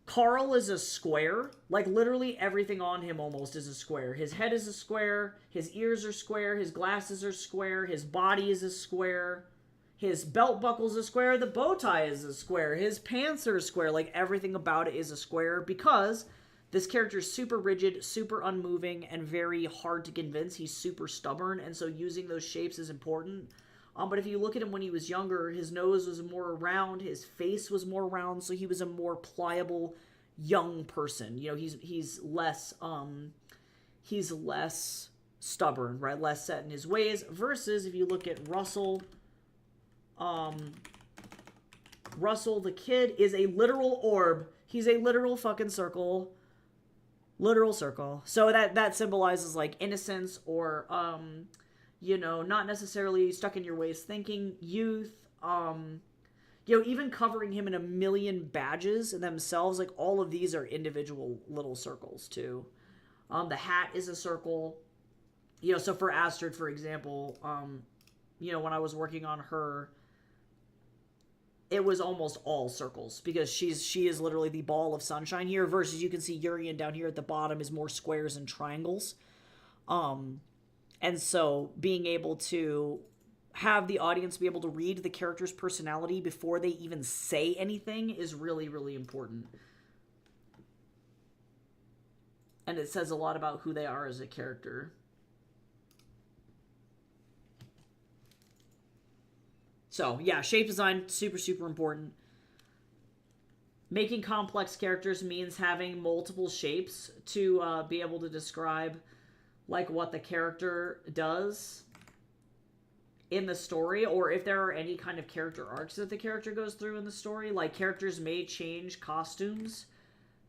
Carl is a square. Like, literally everything on him almost is a square. His head is a square. His ears are square. His glasses are square. His body is a square. His belt buckle's a square. The bow tie is a square. His pants are a square. Like, everything about it is a square because this character is super rigid, super unmoving, and very hard to convince. He's super stubborn, and so using those shapes is important. But if you look at him when he was younger, his nose was more round, his face was more round, so he was a more pliable young person. You know, he's less stubborn, right? Less set in his ways. Versus if you look at Russell, Russell the kid is a literal orb. He's a literal fucking circle. Literal circle. So that symbolizes like innocence or you know, not necessarily stuck in your ways thinking, youth, you know, even covering him in a million badges themselves, like all of these are individual little circles too. The hat is a circle. You know, so for Astrid, for example, you know, when I was working on her, it was almost all circles because she is literally the ball of sunshine here versus you can see Urian down here at the bottom is more squares and triangles. And so being able to have the audience be able to read the character's personality before they even say anything is really, really important. And it says a lot about who they are as a character. So, yeah, shape design, super, super important. Making complex characters means having multiple shapes to be able to describe like what the character does in the story, or if there are any kind of character arcs that the character goes through in the story. Like, characters may change costumes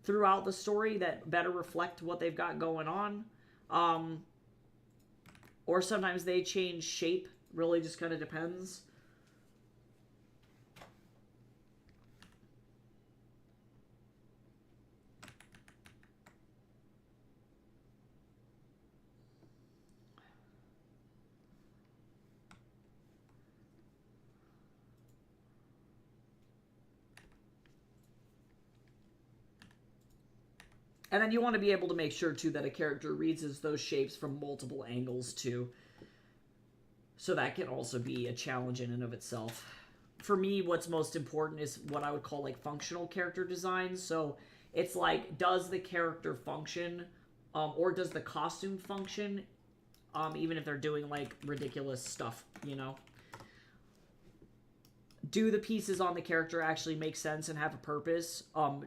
throughout the story that better reflect what they've got going on. Or sometimes they change shape. Really just kind of depends. And then you want to be able to make sure, too, that a character reads as those shapes from multiple angles, too. So that can also be a challenge in and of itself. For me, what's most important is what I would call, like, functional character design. So it's like, does the character function, or does the costume function, even if they're doing, like, ridiculous stuff, you know? Do the pieces on the character actually make sense and have a purpose?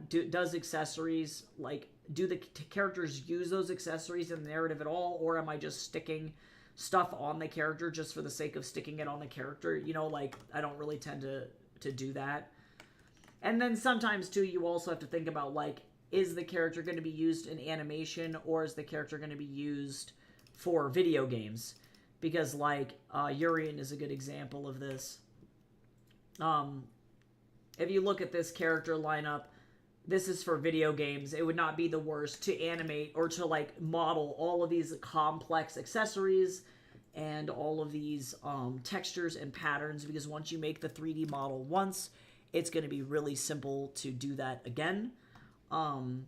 Does accessories, like, do the characters use those accessories in the narrative at all? Or am I just sticking stuff on the character just for the sake of sticking it on the character? You know, like, I don't really tend to do that. And then sometimes, too, you also have to think about, like, is the character going to be used in animation or is the character going to be used for video games? Because, like, Urian is a good example of this. If you look at this character lineup, this is for video games. It would not be the worst to animate or to, like, model all of these complex accessories and all of these textures and patterns, because once you make the 3D model once, it's going to be really simple to do that again. And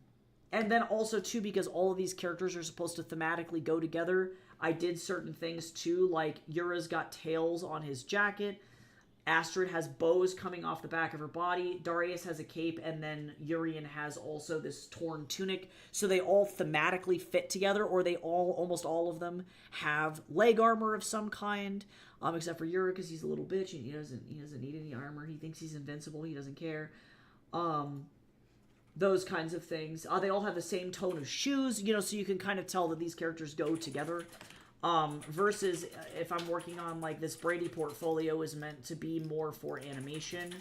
then also, too, because all of these characters are supposed to thematically go together, I did certain things, too, like Yura's got tails on his jacket. Astrid has bows coming off the back of her body. Darius has a cape, and then Urian has also this torn tunic. So they all thematically fit together, or they all, almost all of them, have leg armor of some kind. Except for Yura, because he's a little bitch and he doesn't need any armor. He thinks he's invincible. He doesn't care. Those kinds of things. They all have the same tone of shoes, you know, so you can kind of tell that these characters go together. Versus if I'm working on like this Brady portfolio is meant to be more for animation.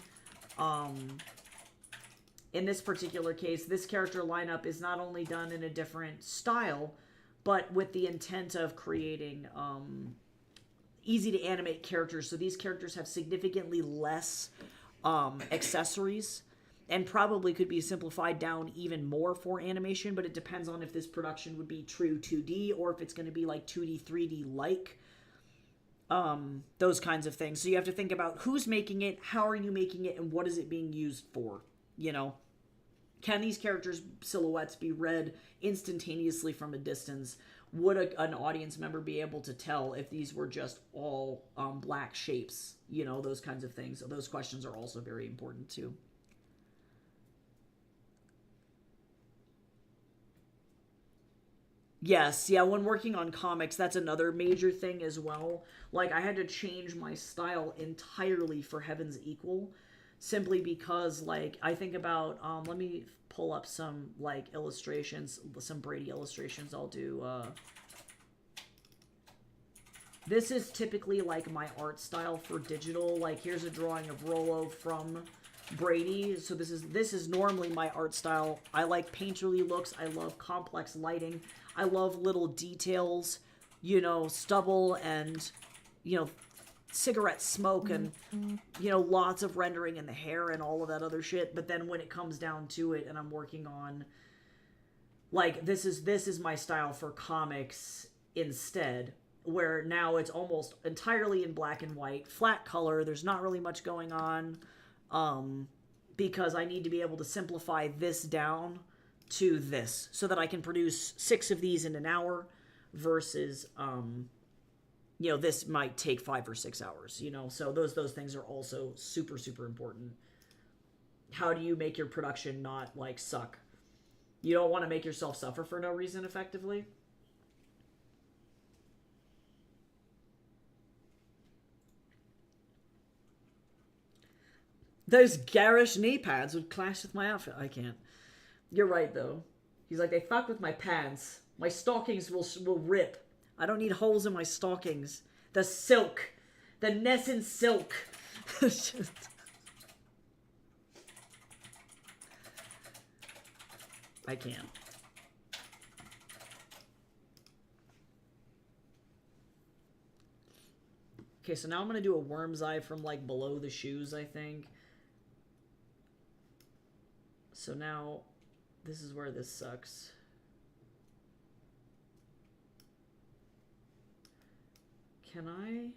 In this particular case, this character lineup is not only done in a different style, but with the intent of creating easy to animate characters. So these characters have significantly less accessories and probably could be simplified down even more for animation, but it depends on if this production would be true 2D or if it's going to be like 2D, 3D like. Those kinds of things. So you have to think about who's making it, how are you making it, and what is it being used for, you know? Can these characters' silhouettes be read instantaneously from a distance? Would an audience member be able to tell if these were just all black shapes? You know, those kinds of things. So those questions are also very important too. Yes, yeah, when working on comics, that's another major thing as well. Like, I had to change my style entirely for Heaven's Equal, simply because, like, I think about, let me pull up some, like, illustrations, some Brady illustrations I'll do. This is typically, like, my art style for digital. Like, here's a drawing of Rollo from Brady. So this is normally my art style. I like painterly looks. I love complex lighting. I love little details, you know, stubble and, you know, cigarette smoke and, you know, lots of rendering in the hair and all of that other shit. But then when it comes down to it and I'm working on, like, this is my style for comics instead, where now it's almost entirely in black and white, flat color. There's not really much going on, because I need to be able to simplify this down to this so that I can produce 6 of these in an hour versus, you know, this might take 5 or 6 hours, you know, so those things are also super, super important. How do you make your production not, like, suck? You don't want to make yourself suffer for no reason, effectively. Those garish knee pads would clash with my outfit. I can't. You're right, though. He's like, they fuck with my pants. My stockings will rip. I don't need holes in my stockings. The silk. The Nessun silk. I can't. Okay, so now I'm going to do a worm's eye from, like, below the shoes, I think. So now, this is where this sucks. Can I?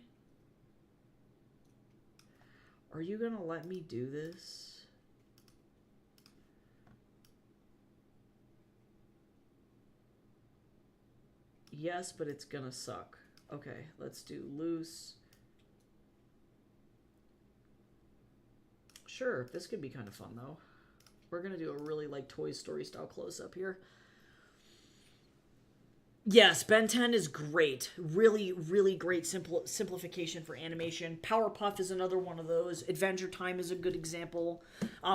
Are you gonna let me do this? Yes, but it's gonna suck. Okay, let's do loose. Sure, this could be kind of fun, though. We're going to do a really, like, Toy Story style close-up here. Yes, Ben 10 is great. Really, really great simplification for animation. Powerpuff is another one of those. Adventure Time is a good example.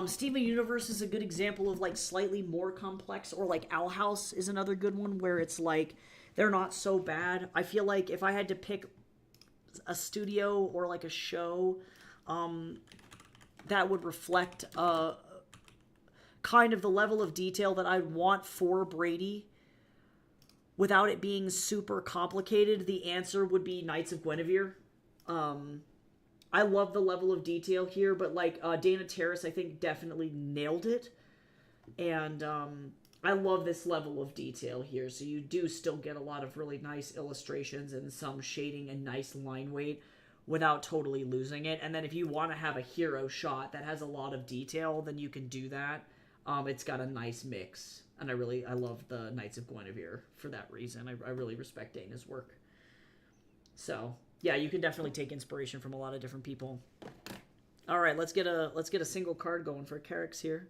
Steven Universe is a good example of, like, slightly more complex. Or, like, Owl House is another good one where it's, like, they're not so bad. I feel like if I had to pick a studio or, like, a show that would reflect kind of the level of detail that I want for Brady without it being super complicated, the answer would be Knights of Guinevere. I love the level of detail here, but, like, Dana Terrace, I think, definitely nailed it. And I love this level of detail here, so you do still get a lot of really nice illustrations and some shading and nice line weight without totally losing it. And then if you want to have a hero shot that has a lot of detail, then you can do that. It's got a nice mix, and I love the Knights of Guinevere for that reason. I really respect Dana's work. So yeah, you can definitely take inspiration from a lot of different people. All right, let's get a single card going for Carrix here.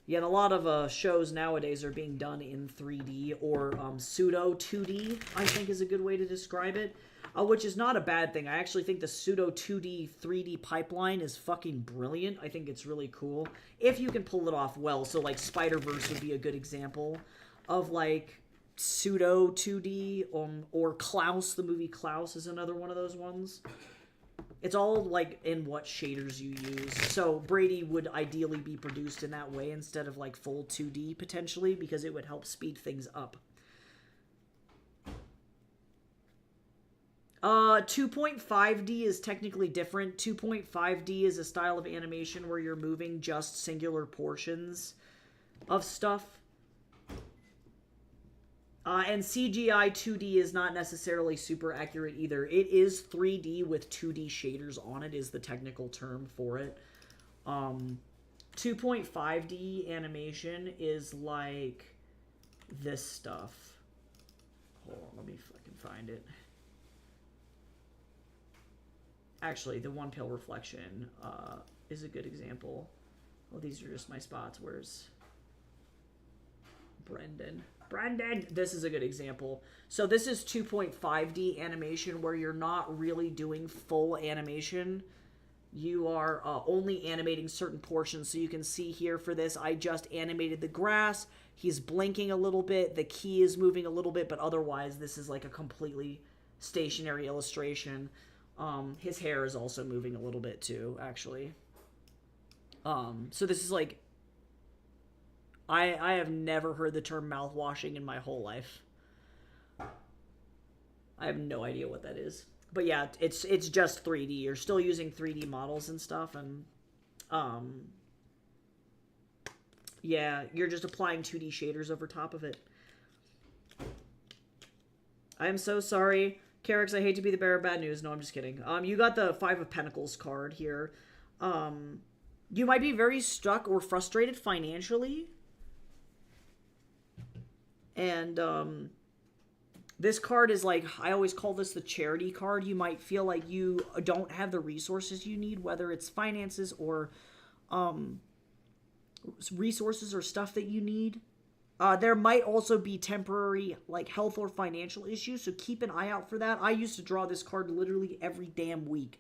Yeah, and a lot of shows nowadays are being done in 3D or pseudo 2D, I think is a good way to describe it. which is not a bad thing. I actually think the pseudo 2D, 3D pipeline is fucking brilliant. I think it's really cool if you can pull it off well. So like Spider-Verse would be a good example of like pseudo 2D, or Klaus, the movie Klaus is another one of those ones. It's all like in what shaders you use. So Brady would ideally be produced in that way instead of like full 2D potentially, because it would help speed things up. 2.5D is technically different. 2.5D is a style of animation where you're moving just singular portions of stuff. And CGI 2D is not necessarily super accurate either. It is 3D with 2D shaders on it is the technical term for it. 2.5D animation is like this stuff. Hold on, let me fucking find it. Actually, the One Pale Reflection is a good example. Oh, these are just my spots. Where's Brendan? This is a good example. So this is 2.5D animation where you're not really doing full animation. You are only animating certain portions. So you can see here for this, I just animated the grass. He's blinking a little bit. The key is moving a little bit, but otherwise this is like a completely stationary illustration. His hair is also moving a little bit too, actually. So this is like, I have never heard the term mouthwashing in my whole life. I have no idea what that is. But yeah, it's just 3D. You're still using 3D models and stuff, and yeah, you're just applying 2D shaders over top of it. I am so sorry. Carrix, I hate to be the bearer of bad news. No, I'm just kidding. You got the Five of Pentacles card here. You might be very stuck or frustrated financially. And this card is like, I always call this the charity card. You might feel like you don't have the resources you need, whether it's finances or resources or stuff that you need. There might also be temporary like health or financial issues, so keep an eye out for that. I used to draw this card literally every damn week.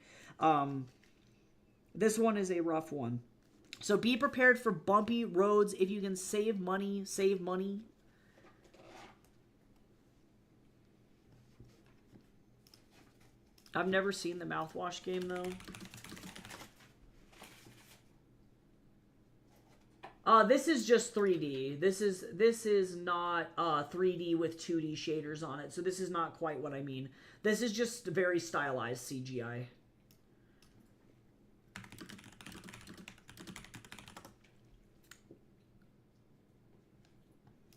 This one is a rough one. So be prepared for bumpy roads. If you can save money, save money. I've never seen the mouthwash game, though. This is just 3D. This is not 3D with 2D shaders on it, so this is not quite what I mean. This is just very stylized CGI.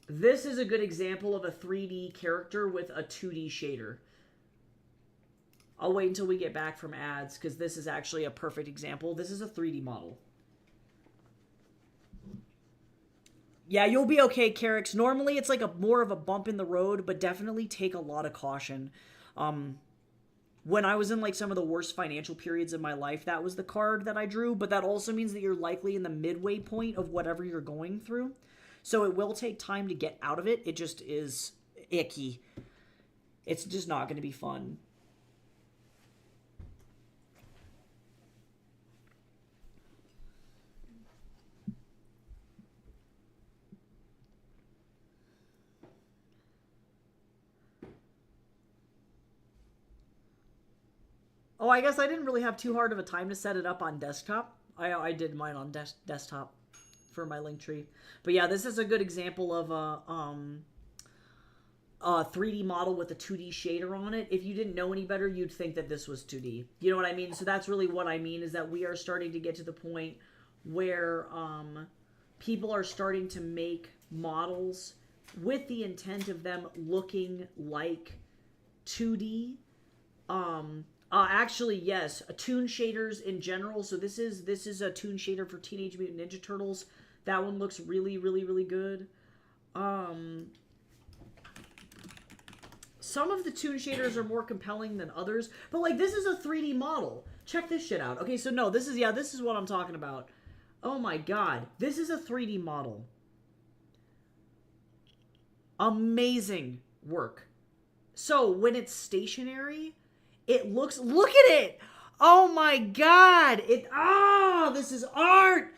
This is a good example of a 3D character with a 2D shader. I'll wait until we get back from ads, because this is actually a perfect example. This is a 3D model. Yeah, you'll be okay, Carrix. Normally, it's like more of a bump in the road, but definitely take a lot of caution. When I was in like some of the worst financial periods of my life, that was the card that I drew, but that also means that you're likely in the midway point of whatever you're going through. So it will take time to get out of it. It just is icky. It's just not going to be fun. Oh, I guess I didn't really have too hard of a time to set it up on desktop. I did mine on desktop for my Linktree. But yeah, this is a good example of a 3D model with a 2D shader on it. If you didn't know any better, you'd think that this was 2D. You know what I mean? So that's really what I mean, is that we are starting to get to the point where people are starting to make models with the intent of them looking like 2D. Actually, yes, toon shaders in general. So this is a toon shader for Teenage Mutant Ninja Turtles. That one looks really, really, really good. Some of the toon shaders are more compelling than others, but like this is a 3D model. Check this shit out. Okay, so no, this is what I'm talking about. Oh my god, this is a 3D model. Amazing work. So when it's stationary, It looks, look at it. Oh my God. This is art.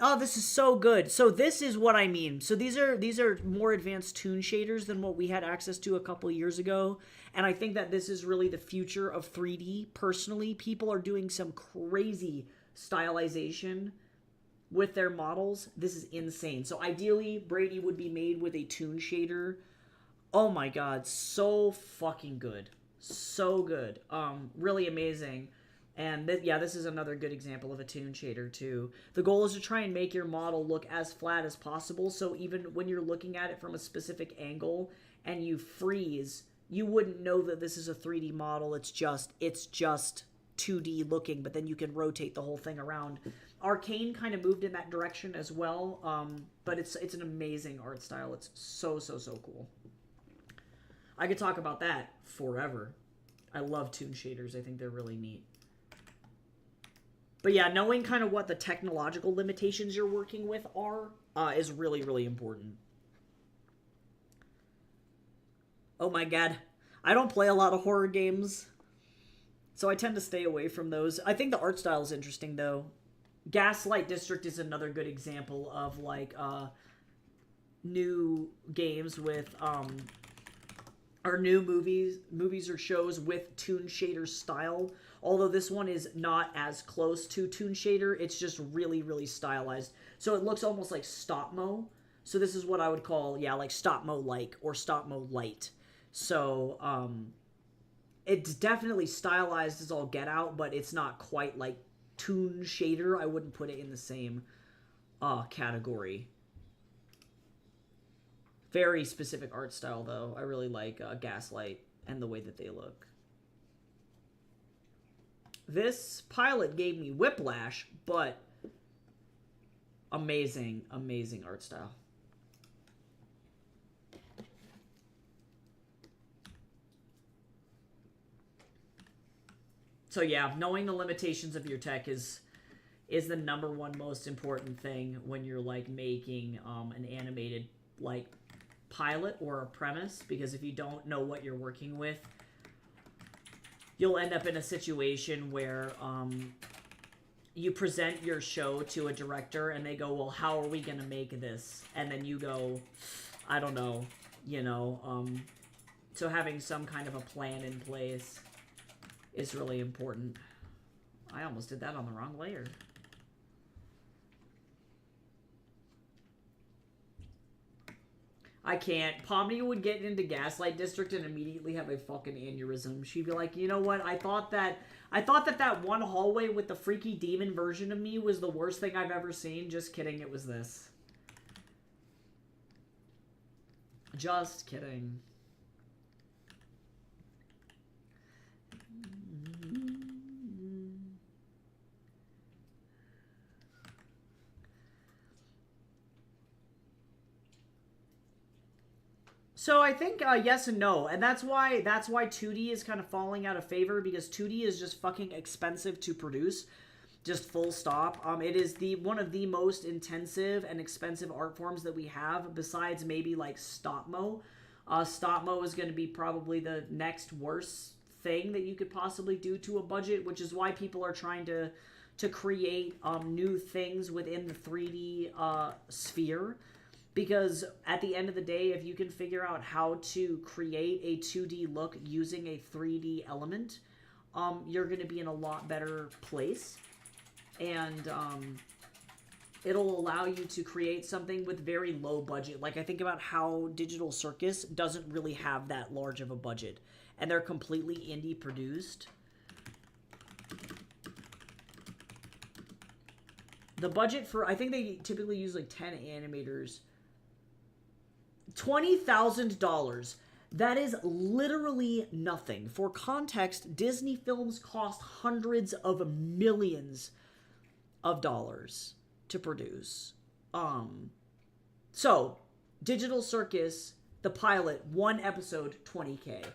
Oh, this is so good. So this is what I mean. So these are more advanced toon shaders than what we had access to a couple years ago. And I think that this is really the future of 3D. Personally, people are doing some crazy stylization with their models. This is insane. So ideally, Brady would be made with a toon shader. Oh my God, so fucking good. So good. Really amazing. And this is another good example of a toon shader too. The goal is to try and make your model look as flat as possible, so even when you're looking at it from a specific angle and you freeze, you wouldn't know that this is a 3D model. It's just 2D looking, but then you can rotate the whole thing around. Arcane kind of moved in that direction as well, but it's an amazing art style. It's so cool. I could talk about that forever. I love toon shaders. I think they're really neat. But yeah, knowing kind of what the technological limitations you're working with are is really, really important. Oh my God. I don't play a lot of horror games, so I tend to stay away from those. I think the art style is interesting, though. Gaslight District is another good example of, like, new games with, or new movies or shows with toon shader style. Although this one is not as close to toon shader, it's just really, really stylized. So it looks almost like stop-mo. So this is what I would call, like stop-mo-like or stop-mo-light. So, it's definitely stylized as all get out, but it's not quite like toon shader. I wouldn't put it in the same category. Very specific art style, though. I really like Gaslight and the way that they look. This pilot gave me whiplash, but amazing, amazing art style. So yeah, knowing the limitations of your tech is the number one most important thing when you're like making an animated like pilot or a premise, because if you don't know what you're working with, you'll end up in a situation where you present your show to a director and they go, well, how are we going to make this? And then you go, I don't know, so having some kind of a plan in place is really important. I almost did that on the wrong layer. I can't. Pomni would get into Gaslight District and immediately have a fucking aneurysm. She'd be like, you know what? I thought that one hallway with the freaky demon version of me was the worst thing I've ever seen. Just kidding. It was this. Just kidding. So I think yes and no, and that's why 2D is kind of falling out of favor, because 2D is just fucking expensive to produce, just full stop. It is one of the most intensive and expensive art forms that we have, besides maybe like stop-mo. Stop-mo is going to be probably the next worst thing that you could possibly do to a budget, which is why people are trying to create new things within the 3D sphere. Because at the end of the day, if you can figure out how to create a 2D look using a 3D element, you're going to be in a lot better place. And it'll allow you to create something with very low budget. Like, I think about how Digital Circus doesn't really have that large of a budget. And they're completely indie produced. The budget for, I think they typically use like 10 animators. $20,000. That is literally nothing. For context, Disney films cost hundreds of millions of dollars to produce. So, Digital Circus, the pilot, one episode, $20K.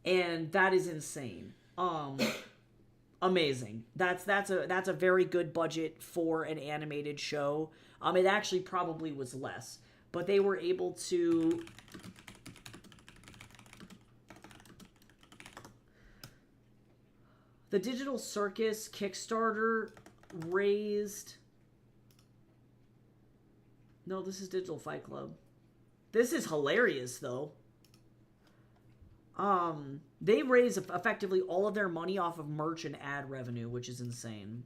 And that is insane. Amazing. That's a very good budget for an animated show. It actually probably was less. But they were able to The Digital Circus Kickstarter raised... No, this is Digital Fight Club. This is hilarious, though. They raise effectively all of their money off of merch and ad revenue, which is insane.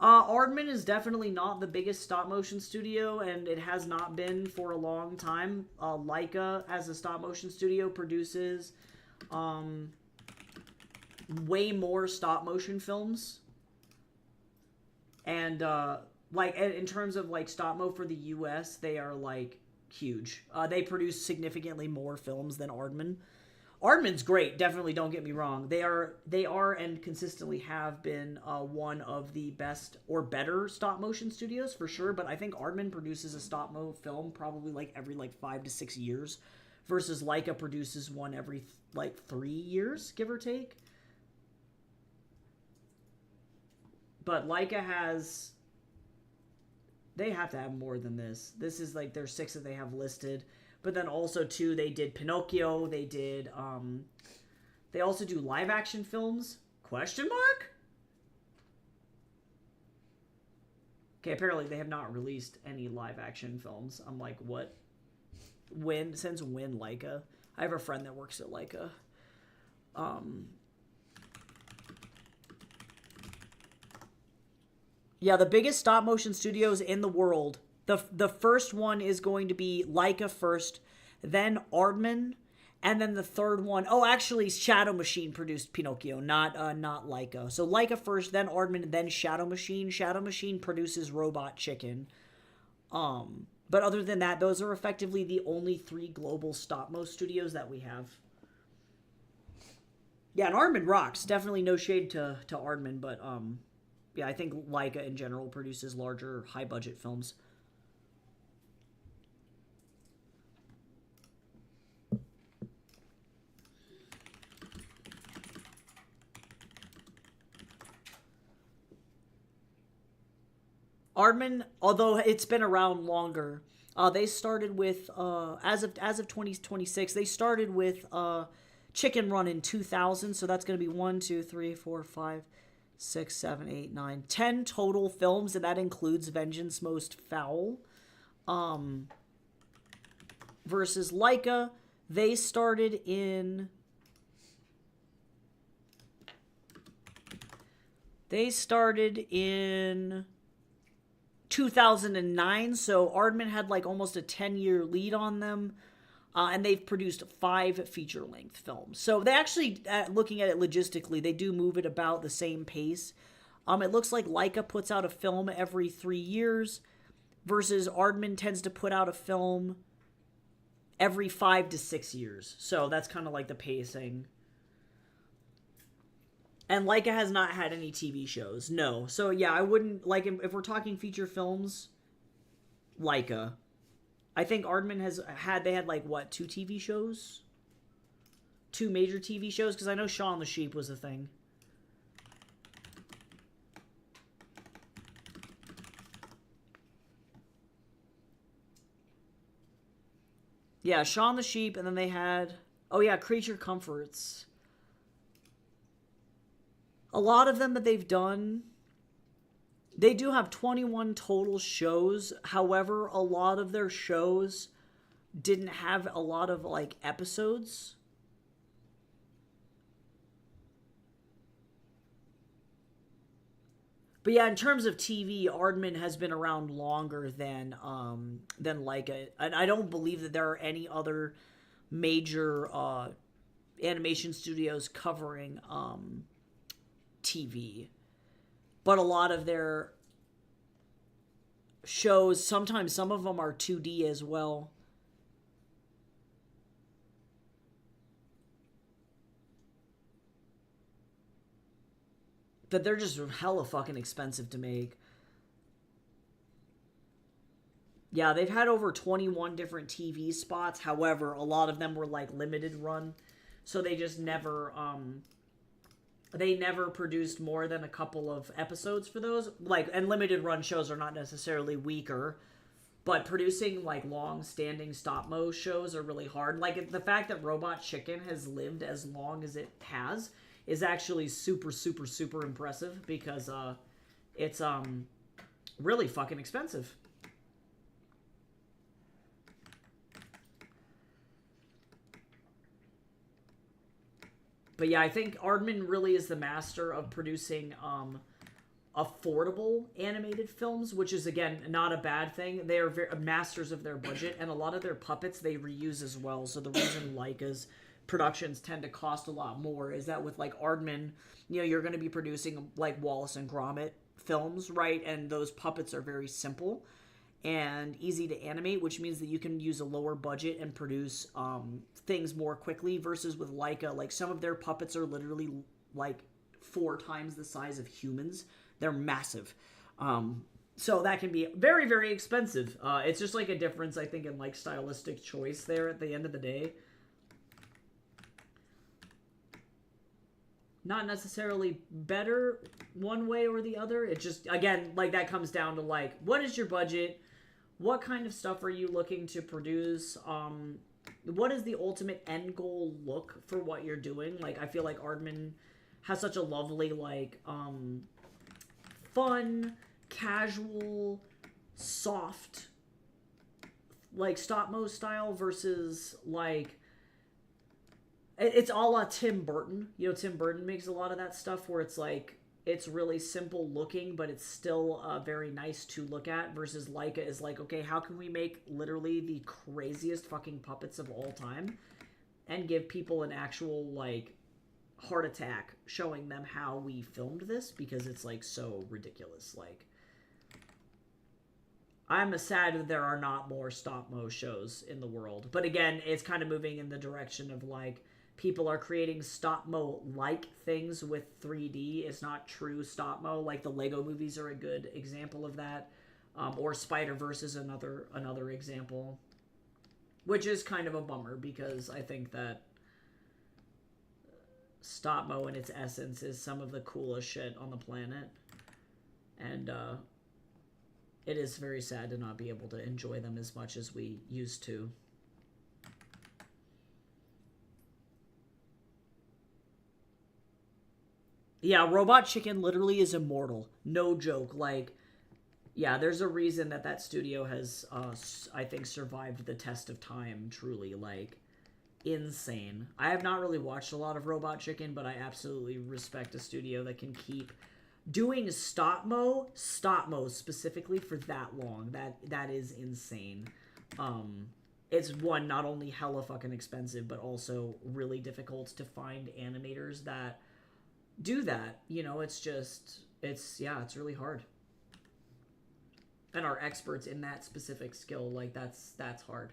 Aardman is definitely not the biggest stop-motion studio, and it has not been for a long time. Laika, as a stop-motion studio, produces way more stop-motion films. And, like, in terms of, like, stop-mo for the U.S., they are, like, huge. They produce significantly more films than Aardman. Aardman's great, definitely, don't get me wrong. They are and consistently have been one of the best or better stop-motion studios, for sure, but I think Aardman produces a stop-mo film probably, like, every, like, 5 to 6 years, versus Laika produces one every, like, 3 years, give or take. But Laika has... They have to have more than this. This is, like, their 6 that they have listed. But then also, too, they did Pinocchio. They did, they also do live-action films? Question mark? Okay, apparently they have not released any live-action films. I'm like, what? When? Since when, Laika? I have a friend that works at Laika. Yeah, the biggest stop-motion studios in the world. The first one is going to be Laika first, then Aardman, and then the third one... Oh, actually, Shadow Machine produced Pinocchio, not Laika. So Laika first, then Aardman, then Shadow Machine. Shadow Machine produces Robot Chicken. But other than that, those are effectively the only 3 global stop-mo studios that we have. Yeah, and Aardman rocks. Definitely no shade to Aardman, but... Yeah, I think Laika in general produces larger, high-budget films. Aardman, although it's been around longer, they started with, as of 2026, they started with Chicken Run in 2000, so that's going to be 1, 2, 3, 4, 5... 6, 7, 8, 9, 10 total films, and that includes Vengeance Most Foul. Versus Laika, they started in... 2009, so Aardman had like almost a 10-year lead on them. And they've produced 5 feature-length films. So they actually, looking at it logistically, they do move at about the same pace. It looks like Laika puts out a film every 3 years, versus Aardman tends to put out a film every 5 to 6 years. So that's kind of like the pacing. And Laika has not had any TV shows. No. So yeah, I wouldn't, like, if we're talking feature films, Laika. I think Aardman they had like, what, 2 TV shows? 2 major TV shows? Because I know Shaun the Sheep was a thing. Yeah, Shaun the Sheep, and then they had... Oh yeah, Creature Comforts. A lot of them that they've done... They do have 21 total shows. However, a lot of their shows didn't have a lot of, like, episodes. But yeah, in terms of TV, Aardman has been around longer than Laika. And I don't believe that there are any other major animation studios covering TV. But a lot of their shows, sometimes some of them are 2D as well. But they're just hella fucking expensive to make. Yeah, they've had over 21 different TV spots. However, a lot of them were like limited run. So they just never... They never produced more than a couple of episodes for those. Like, and limited run shows are not necessarily weaker, But producing like long-standing stop-mo shows are really hard. Like the fact that Robot Chicken has lived as long as it has is actually super, super, super impressive because it's really fucking expensive. But yeah, I think Aardman really is the master of producing affordable animated films, which is, again, not a bad thing. They are masters of their budget, and a lot of their puppets they reuse as well. So the reason Laika's productions tend to cost a lot more is that with, like, Aardman, you know, you're going to be producing, like, Wallace and Gromit films, right? And those puppets are very simple and easy to animate, which means that you can use a lower budget and produce things more quickly versus with Laika. Like, some of their puppets are literally, like, 4 times the size of humans. They're massive. So that can be very, very expensive. It's just like a difference, I think, in like stylistic choice there at the end of the day. Not necessarily better one way or the other. It just, again, like that comes down to like, what is your budget? What kind of stuff are you looking to produce? What is the ultimate end goal look for what you're doing? Like, I feel like Aardman has such a lovely, like, fun, casual, soft, like stop-mo style versus like it's a la Tim Burton. You know, Tim Burton makes a lot of that stuff where it's like it's really simple looking, but it's still very nice to look at. Versus Laika is like, okay, how can we make literally the craziest fucking puppets of all time and give people an actual like heart attack showing them how we filmed this because it's like so ridiculous. Like, I'm sad that there are not more stop-mo shows in the world, but again, it's kind of moving in the direction of like people are creating stop-mo like things with 3D. It's not true stop-mo. Like the Lego movies are a good example of that, or Spider-Verse is another example, which is kind of a bummer because I think that stop-mo in its essence is some of the coolest shit on the planet, and it is very sad to not be able to enjoy them as much as we used to. Yeah, Robot Chicken literally is immortal. No joke. Like, yeah, there's a reason that that studio has, I think, survived the test of time, truly. Like, insane. I have not really watched a lot of Robot Chicken, but I absolutely respect a studio that can keep doing stop-mo specifically for that long. That is insane. It's one, not only hella fucking expensive, but also really difficult to find animators that do that. You know, it's really hard. And are experts in that specific skill. Like, that's hard.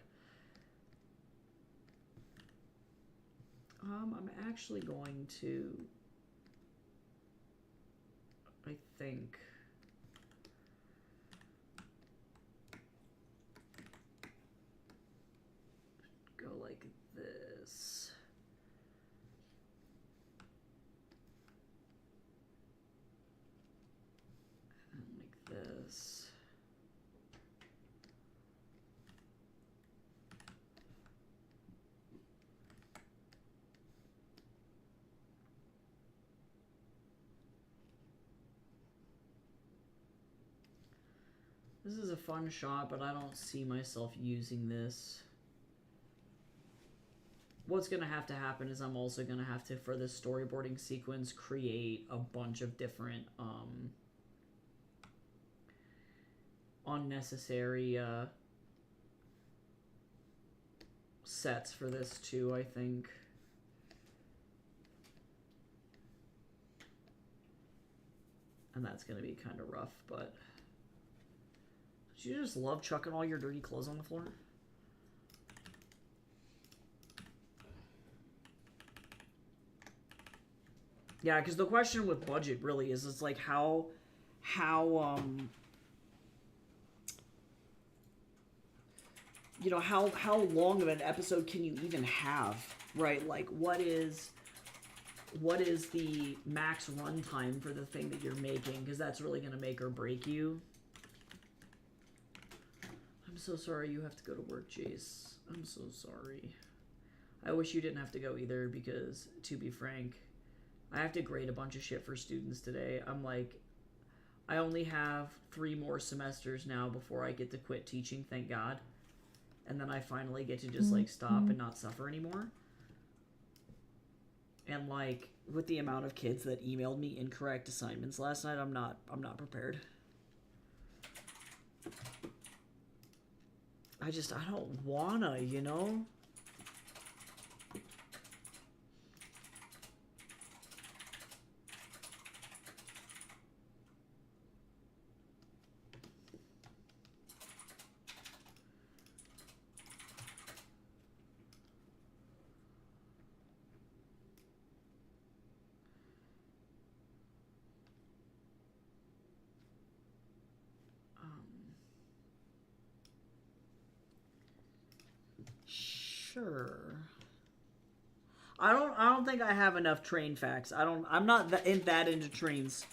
I'm actually going to, I think, go like this. And like this. This is a fun shot, but I don't see myself using this. What's going to happen is I'm also going to have to, for this storyboarding sequence, create a bunch of different unnecessary sets for this too, I think. And that's going to be kind of rough, but do you just love chucking all your dirty clothes on the floor? Yeah, because the question with budget really is, it's like how you know, how long of an episode can you even have, right? Like, what is the max runtime for the thing that you're making? Because that's really going to make or break you. I'm so sorry you have to go to work, Jace. I'm so sorry. I wish you didn't have to go either because, to be frank, I have to grade a bunch of shit for students today. I'm like, I only have 3 more semesters now before I get to quit teaching, thank God. And then I finally get to just, like, stop and not suffer anymore. And, like, with the amount of kids that emailed me incorrect assignments last night, I'm not prepared. I don't wanna, you know? Sure. I don't think I have enough train facts. I'm not that into trains.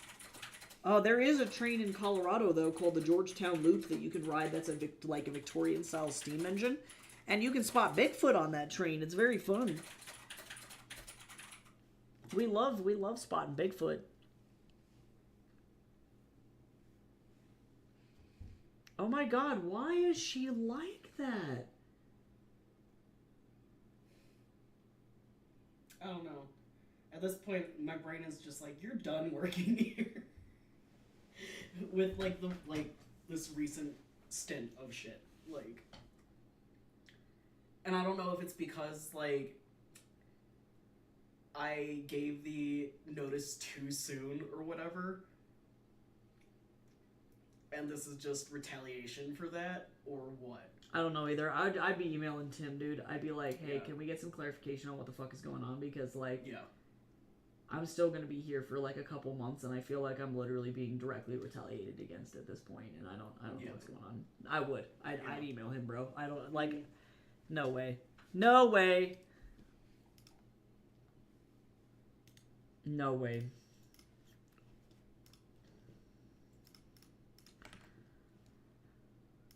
Oh, there is a train in Colorado though called the Georgetown Loop that you can ride. That's like a Victorian style steam engine, and you can spot Bigfoot on that train. It's very fun. We love spotting Bigfoot. Oh my God, why is she like that? I don't know. At this point, my brain is just like, you're done working here. With this recent stint of shit. Like, and I don't know if it's because, like, I gave the notice too soon or whatever. And this is just retaliation for that, or what? I don't know either. I'd be emailing Tim, dude. I'd be like, hey, can we get some clarification on what the fuck is going on? Because, like, I'm still going to be here for, like, a couple months, and I feel like I'm literally being directly retaliated against at this point, and I don't know what's going on. I would. I'd email him, bro. I don't, like, no way. No way. No way.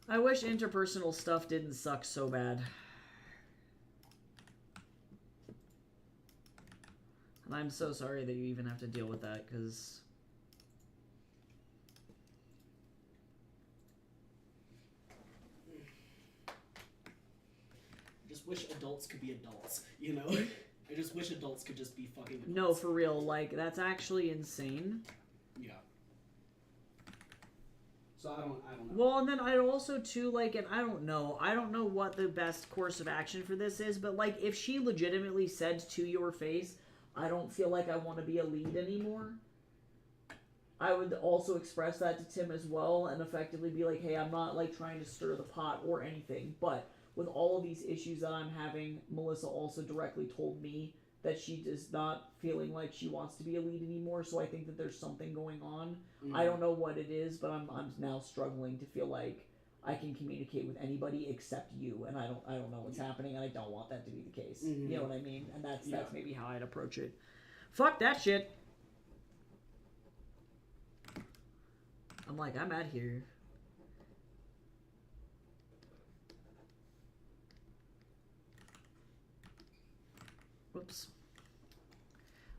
I wish interpersonal stuff didn't suck so bad. And I'm so sorry that you even have to deal with that, because... I just wish adults could be adults, you know? I just wish adults could just be fucking adults. No, for real, like, that's actually insane. Yeah. So I don't know. Well, and then I also, too, like, and I don't know what the best course of action for this is, but, like, if she legitimately said to your face, I don't feel like I want to be a lead anymore, I would also express that to Tim as well, and effectively be like, hey, I'm not, like, trying to stir the pot or anything, but with all of these issues that I'm having, Melissa also directly told me that she is not feeling like she wants to be a lead anymore, so I think that there's something going on. I don't know what it is, but I'm now struggling to feel like I can communicate with anybody except you, and I don't know what's happening, and I don't want that to be the case. You know what I mean? And that's maybe how I'd approach it. Fuck that shit. I'm like, I'm out here. Whoops.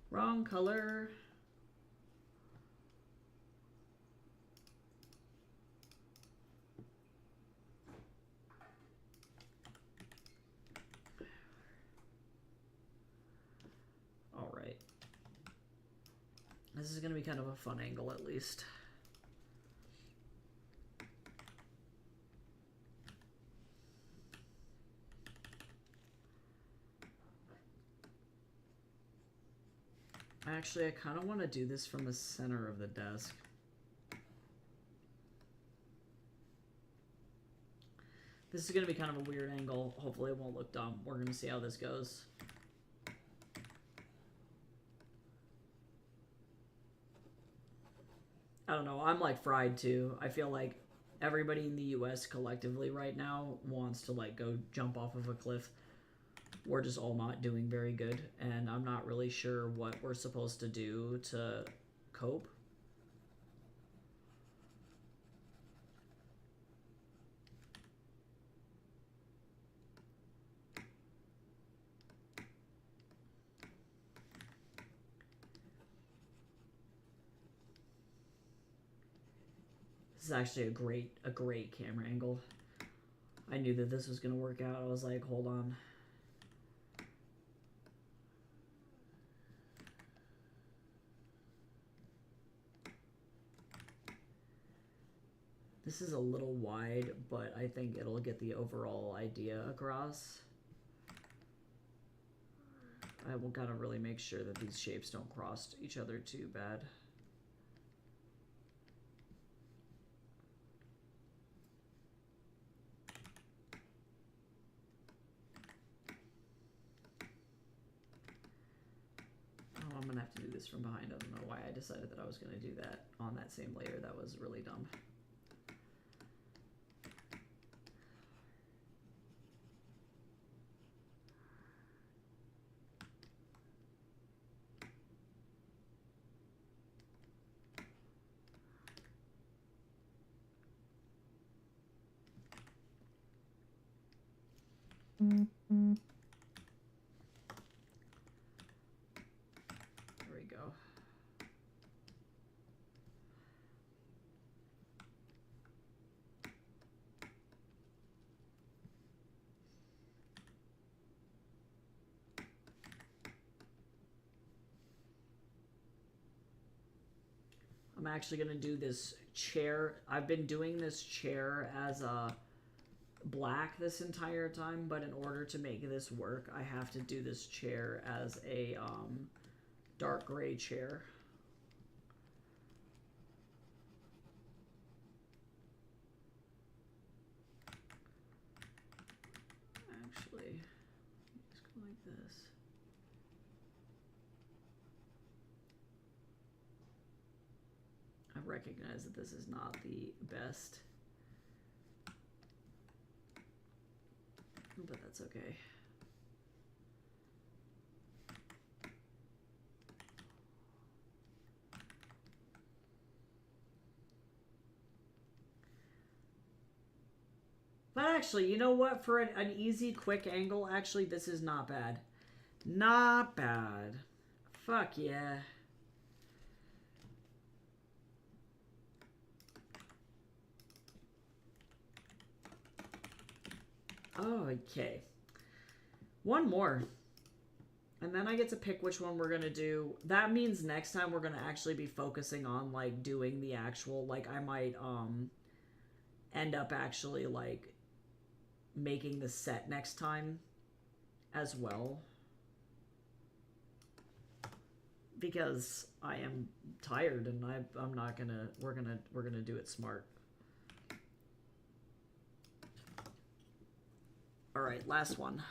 Wrong color. All right. This is going to be kind of a fun angle, at least. Actually, I kind of want to do this from the center of the desk. This is going to be kind of a weird angle. Hopefully it won't look dumb. We're going to see how this goes. I don't know. I'm like fried too. I feel like everybody in the US collectively right now wants to like go jump off of a cliff. We're just all not doing very good, and I'm not really sure what we're supposed to do to cope. is actually a great camera angle. I knew that this was gonna work out. I was like, hold on. This is a little wide, but I think it'll get the overall idea across. I will gotta really make sure that these shapes don't cross each other too bad. Oh, I'm gonna have to do this from behind. I don't know why I decided that I was gonna do that on that same layer. That was really dumb. There we go. I'm actually going to do this chair. I've been doing this chair as a black this entire time, but in order to make this work, I have to do this chair as a dark gray chair. Actually, let's go like this. I recognize that this is not the best, but that's okay. But actually, you know what? For an easy, quick angle, actually, this is not bad. Not bad. Fuck yeah. Okay. One more. And then I get to pick which one we're going to do. That means next time we're going to actually be focusing on, like, doing the actual, like, I might, end up actually, like, making the set next time as well. Because I am tired and I'm not going to, we're going to do it smart. All right, last one.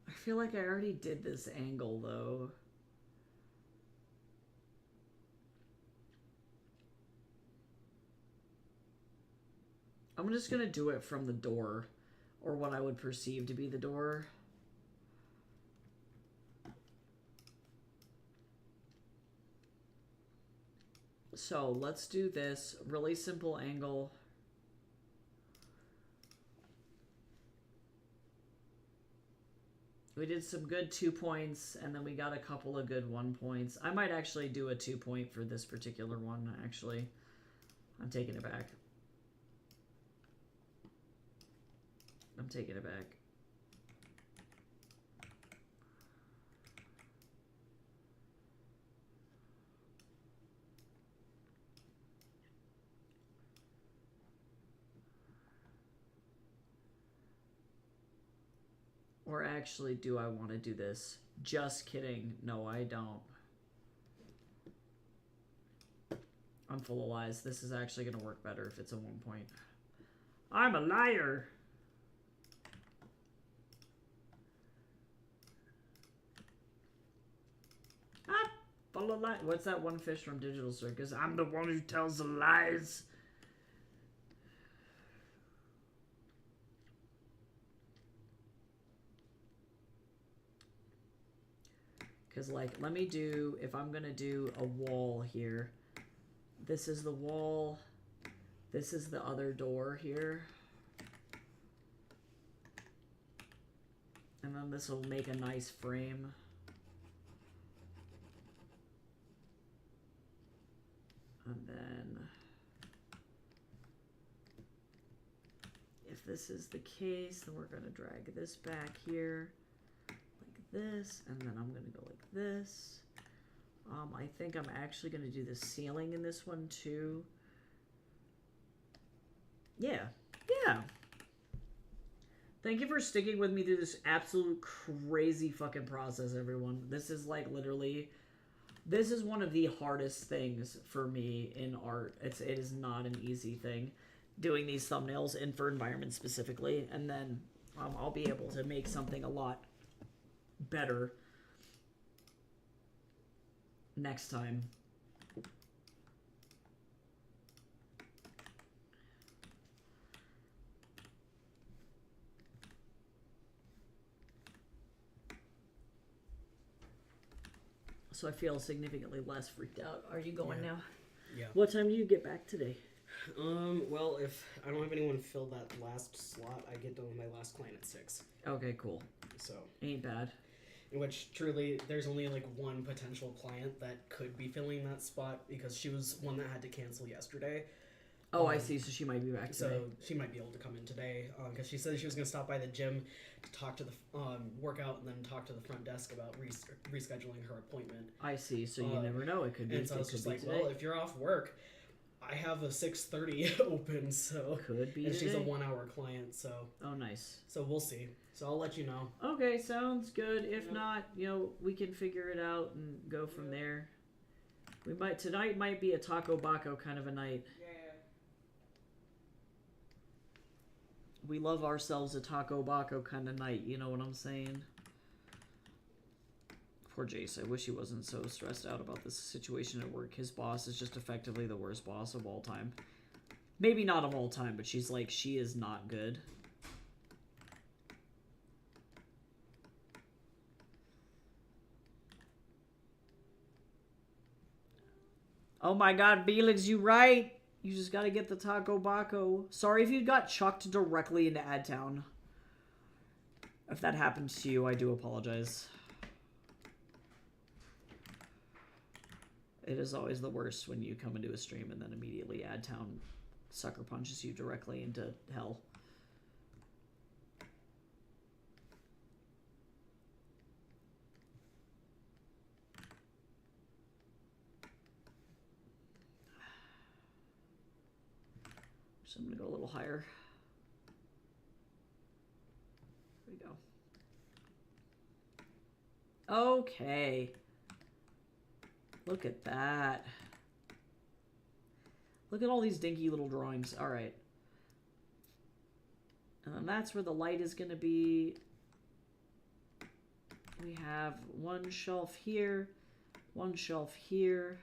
I feel like I already did this angle though. I'm just gonna do it from the door, or what I would perceive to be the door. So let's do this really simple angle. We did some good 2 points, and then we got a couple of good 1 points. I might actually do a 2 point for this particular one, actually. I'm taking it back. I'm taking it back. Or actually, do I want to do this? Just kidding. No, I don't. I'm full of lies. This is actually going to work better if it's a 1 point. I'm a liar! Ah, full of lies. What's that one fish from Digital Circus? I'm the one who tells the lies. Because, like, let me do, if I'm going to do a wall here, this is the wall, this is the other door here. And then this will make a nice frame. And then, if this is the case, then we're going to drag this back here like this, and then I'm going to go like this. I think I'm actually going to do the ceiling in this one too. Yeah. Thank you for sticking with me through this absolute crazy fucking process, everyone. This is like literally, this is one of the hardest things for me in art. It is not an easy thing doing these thumbnails and for environment specifically. And then I'll be able to make something a lot better next time. So I feel significantly less freaked out. Are you going now? Yeah. What time do you get back today? Well, if I don't have anyone fill that last slot, I get done with my last client at 6. Okay, cool. So. Ain't bad. In which, truly, there's only like one potential client that could be filling that spot because she was one that had to cancel yesterday. Oh, I see. So she might be back today. So she might be able to come in today because she said she was going to stop by the gym to talk to the workout and then talk to the front desk about rescheduling her appointment. I see. So you never know. It could be. And so I was just like, today. well, if you're off work, I have a 6:30 open, so could be. And today. she's a 1-hour client, so. Oh, nice. So we'll see. So I'll let you know. Okay, sounds good. If not, we can figure it out and go from there. We might tonight might be a Taco Baco kind of a night. We love ourselves a Taco Baco kind of night, you know what I'm saying? Poor Jace, I wish he wasn't so stressed out about this situation at work. His boss is just effectively the worst boss of all time. Maybe not of all time, but she's like, she is not good. Oh my god, Felix, you right. You just gotta get the Taco Baco. Sorry if you got chucked directly into Adtown. If that happened to you, I do apologize. It is always the worst when you come into a stream and then immediately Adtown sucker punches you directly into hell. So I'm gonna go a little higher. There we go. Okay. Look at that. Look at all these dinky little drawings. All right. And then that's where the light is gonna be. We have one shelf here, one shelf here.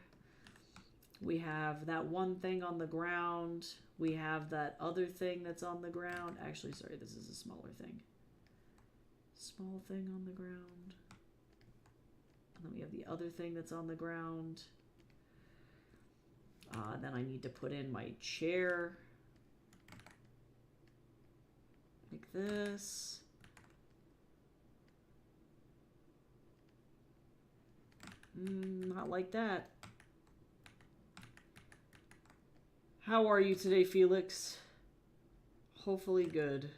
We have that one thing on the ground. We have that other thing that's on the ground. Actually, sorry, this is a smaller thing. Small thing on the ground. And then we have the other thing that's on the ground. Then I need to put in my chair. Like this. Not like that. How are you today, Felix? Hopefully good.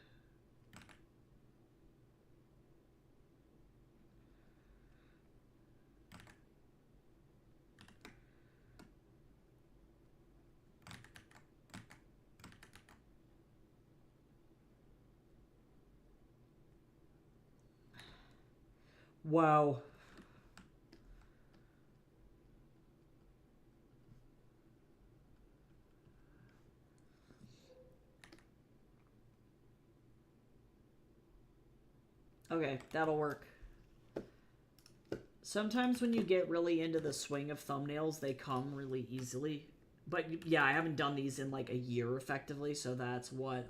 Wow. Okay, that'll work. Sometimes when you get really into the swing of thumbnails, they come really easily. But yeah, I haven't done these in like a year effectively, so that's what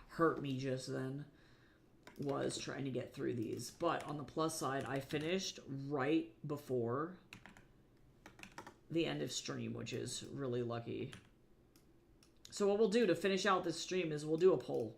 hurt me just then. was trying to get through these. But on the plus side, I finished right before the end of stream, which is really lucky. So what we'll do to finish out this stream is we'll do a poll.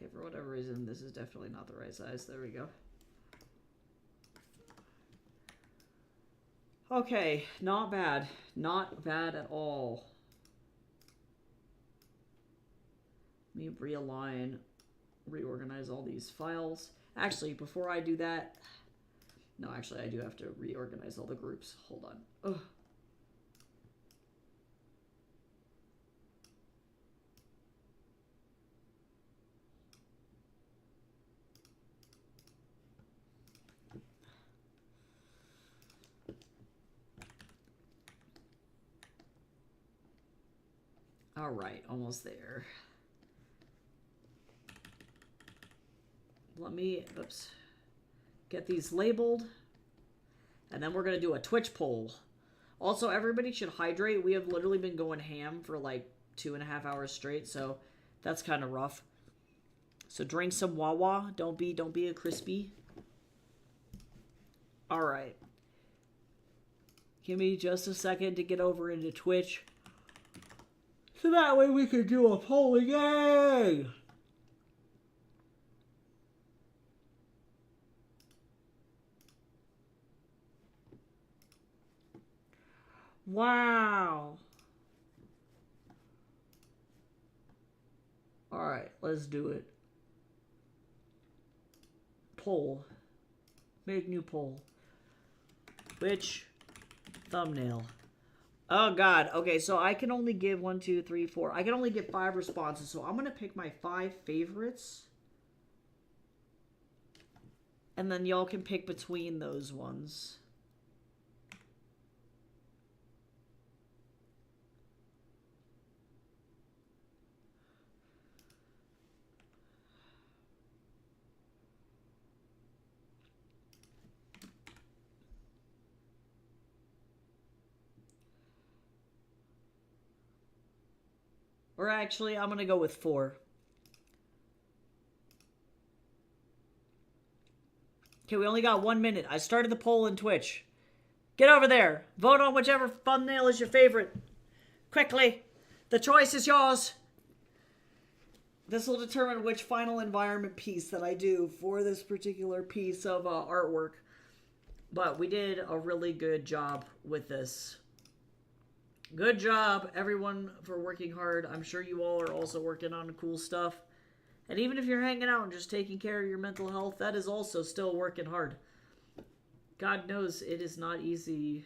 Okay, for whatever reason, this is definitely not the right size. There we go. Okay, not bad. Not bad at all. Let me realign, reorganize all these files. Actually, before I do that... No, actually, I do have to reorganize all the groups. Hold on. Ugh. All right, almost there. Let me, oops, get these labeled. And then we're going to do a Twitch poll. Also, everybody should hydrate. We have literally been going ham for like 2.5 hours straight, so that's kind of rough. So drink some Wawa. Don't be a crispy. All right. Give me just a second to get over into Twitch. So that way we can do a poll again. Wow. All right, let's do it. Poll. Make new poll. Which thumbnail? Oh God. Okay, so I can only give 1, 2, 3, 4. I can only get 5 responses. So I'm gonna pick my 5 favorites, and then y'all can pick between those ones. Or actually, I'm gonna go with 4. Okay, we only got 1 minute. I started the poll in Twitch. Get over there. Vote on whichever thumbnail is your favorite. Quickly. The choice is yours. This will determine which final environment piece that I do for this particular piece of artwork. But we did a really good job with this. Good job, everyone, for working hard. I'm sure you all are also working on cool stuff. And even if you're hanging out and just taking care of your mental health, that is also still working hard. God knows it is not easy.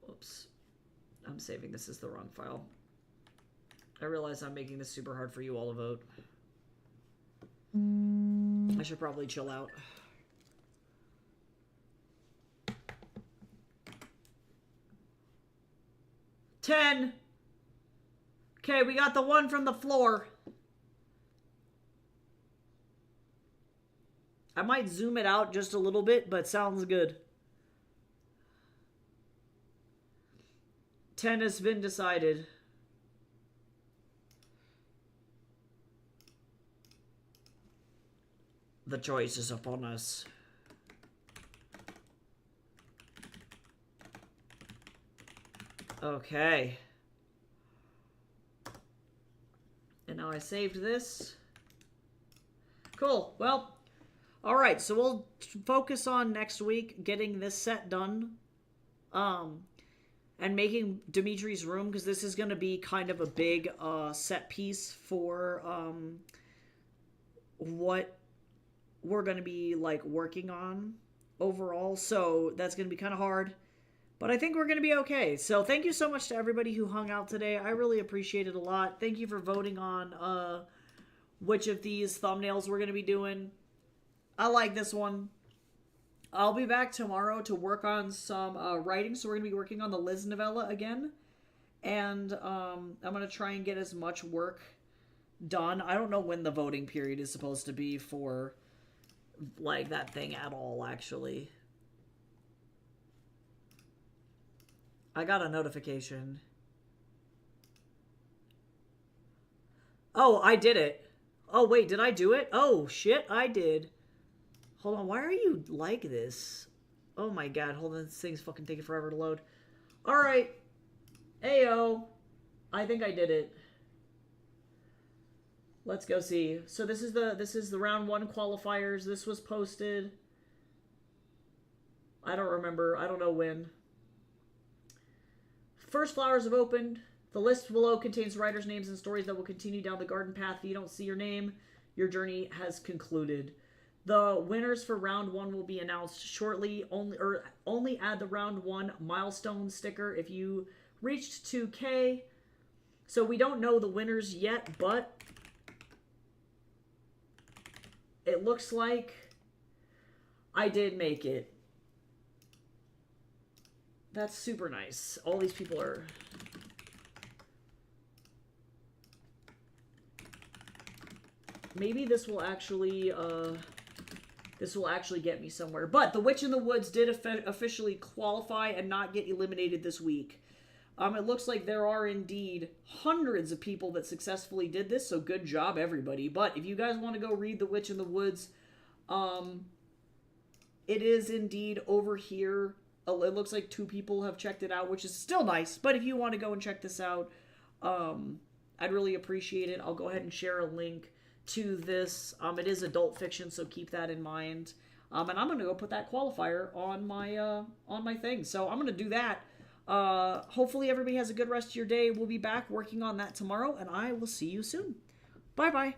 Whoops. I'm saving this as the wrong file. I realize I'm making this super hard for you all to vote. I should probably chill out. $10. Okay, we got the one from the floor. I might zoom it out just a little bit, but sounds good. 10 has been decided. The choice is upon us. Okay. And now I saved this. Cool. Well, all right. So we'll focus on next week getting this set done. And making Dimitri's room, because this is going to be kind of a big set piece for what we're going to be like working on overall. So that's going to be kind of hard. But I think we're going to be okay. So thank you so much to everybody who hung out today. I really appreciate it a lot. Thank you for voting on which of these thumbnails we're going to be doing. I like this one. I'll be back tomorrow to work on some writing. So we're going to be working on the Liz novella again. And I'm going to try and get as much work done. I don't know when the voting period is supposed to be for, like, that thing at all, actually. I got a notification. Oh, I did it. Oh, wait, did I do it? Oh, shit, I did. Hold on, why are you like this? Oh my god, hold on, this thing's fucking taking forever to load. Alright. Ayo. I think I did it. Let's go see. So this is the round 1 qualifiers. This was posted. I don't remember. I don't know when. First flowers have opened. The list below contains writers' names and stories that will continue down the garden path. If you don't see your name, your journey has concluded. The winners for round 1 will be announced shortly. Only add the round 1 milestone sticker if you reached 2K. So we don't know the winners yet, but it looks like I did make it. That's super nice. All these people are... Maybe this will actually get me somewhere. But the Witch in the Woods did officially qualify and not get eliminated this week. It looks like there are indeed hundreds of people that successfully did this, so good job, everybody. But if you guys want to go read The Witch in the Woods, it is indeed over here. It looks like 2 people have checked it out, which is still nice. But if you want to go and check this out, I'd really appreciate it. I'll go ahead and share a link to this. It is adult fiction, so keep that in mind. And I'm going to go put that qualifier on my thing. So I'm going to do that. Hopefully everybody has a good rest of your day. We'll be back working on that tomorrow, and I will see you soon. Bye-bye.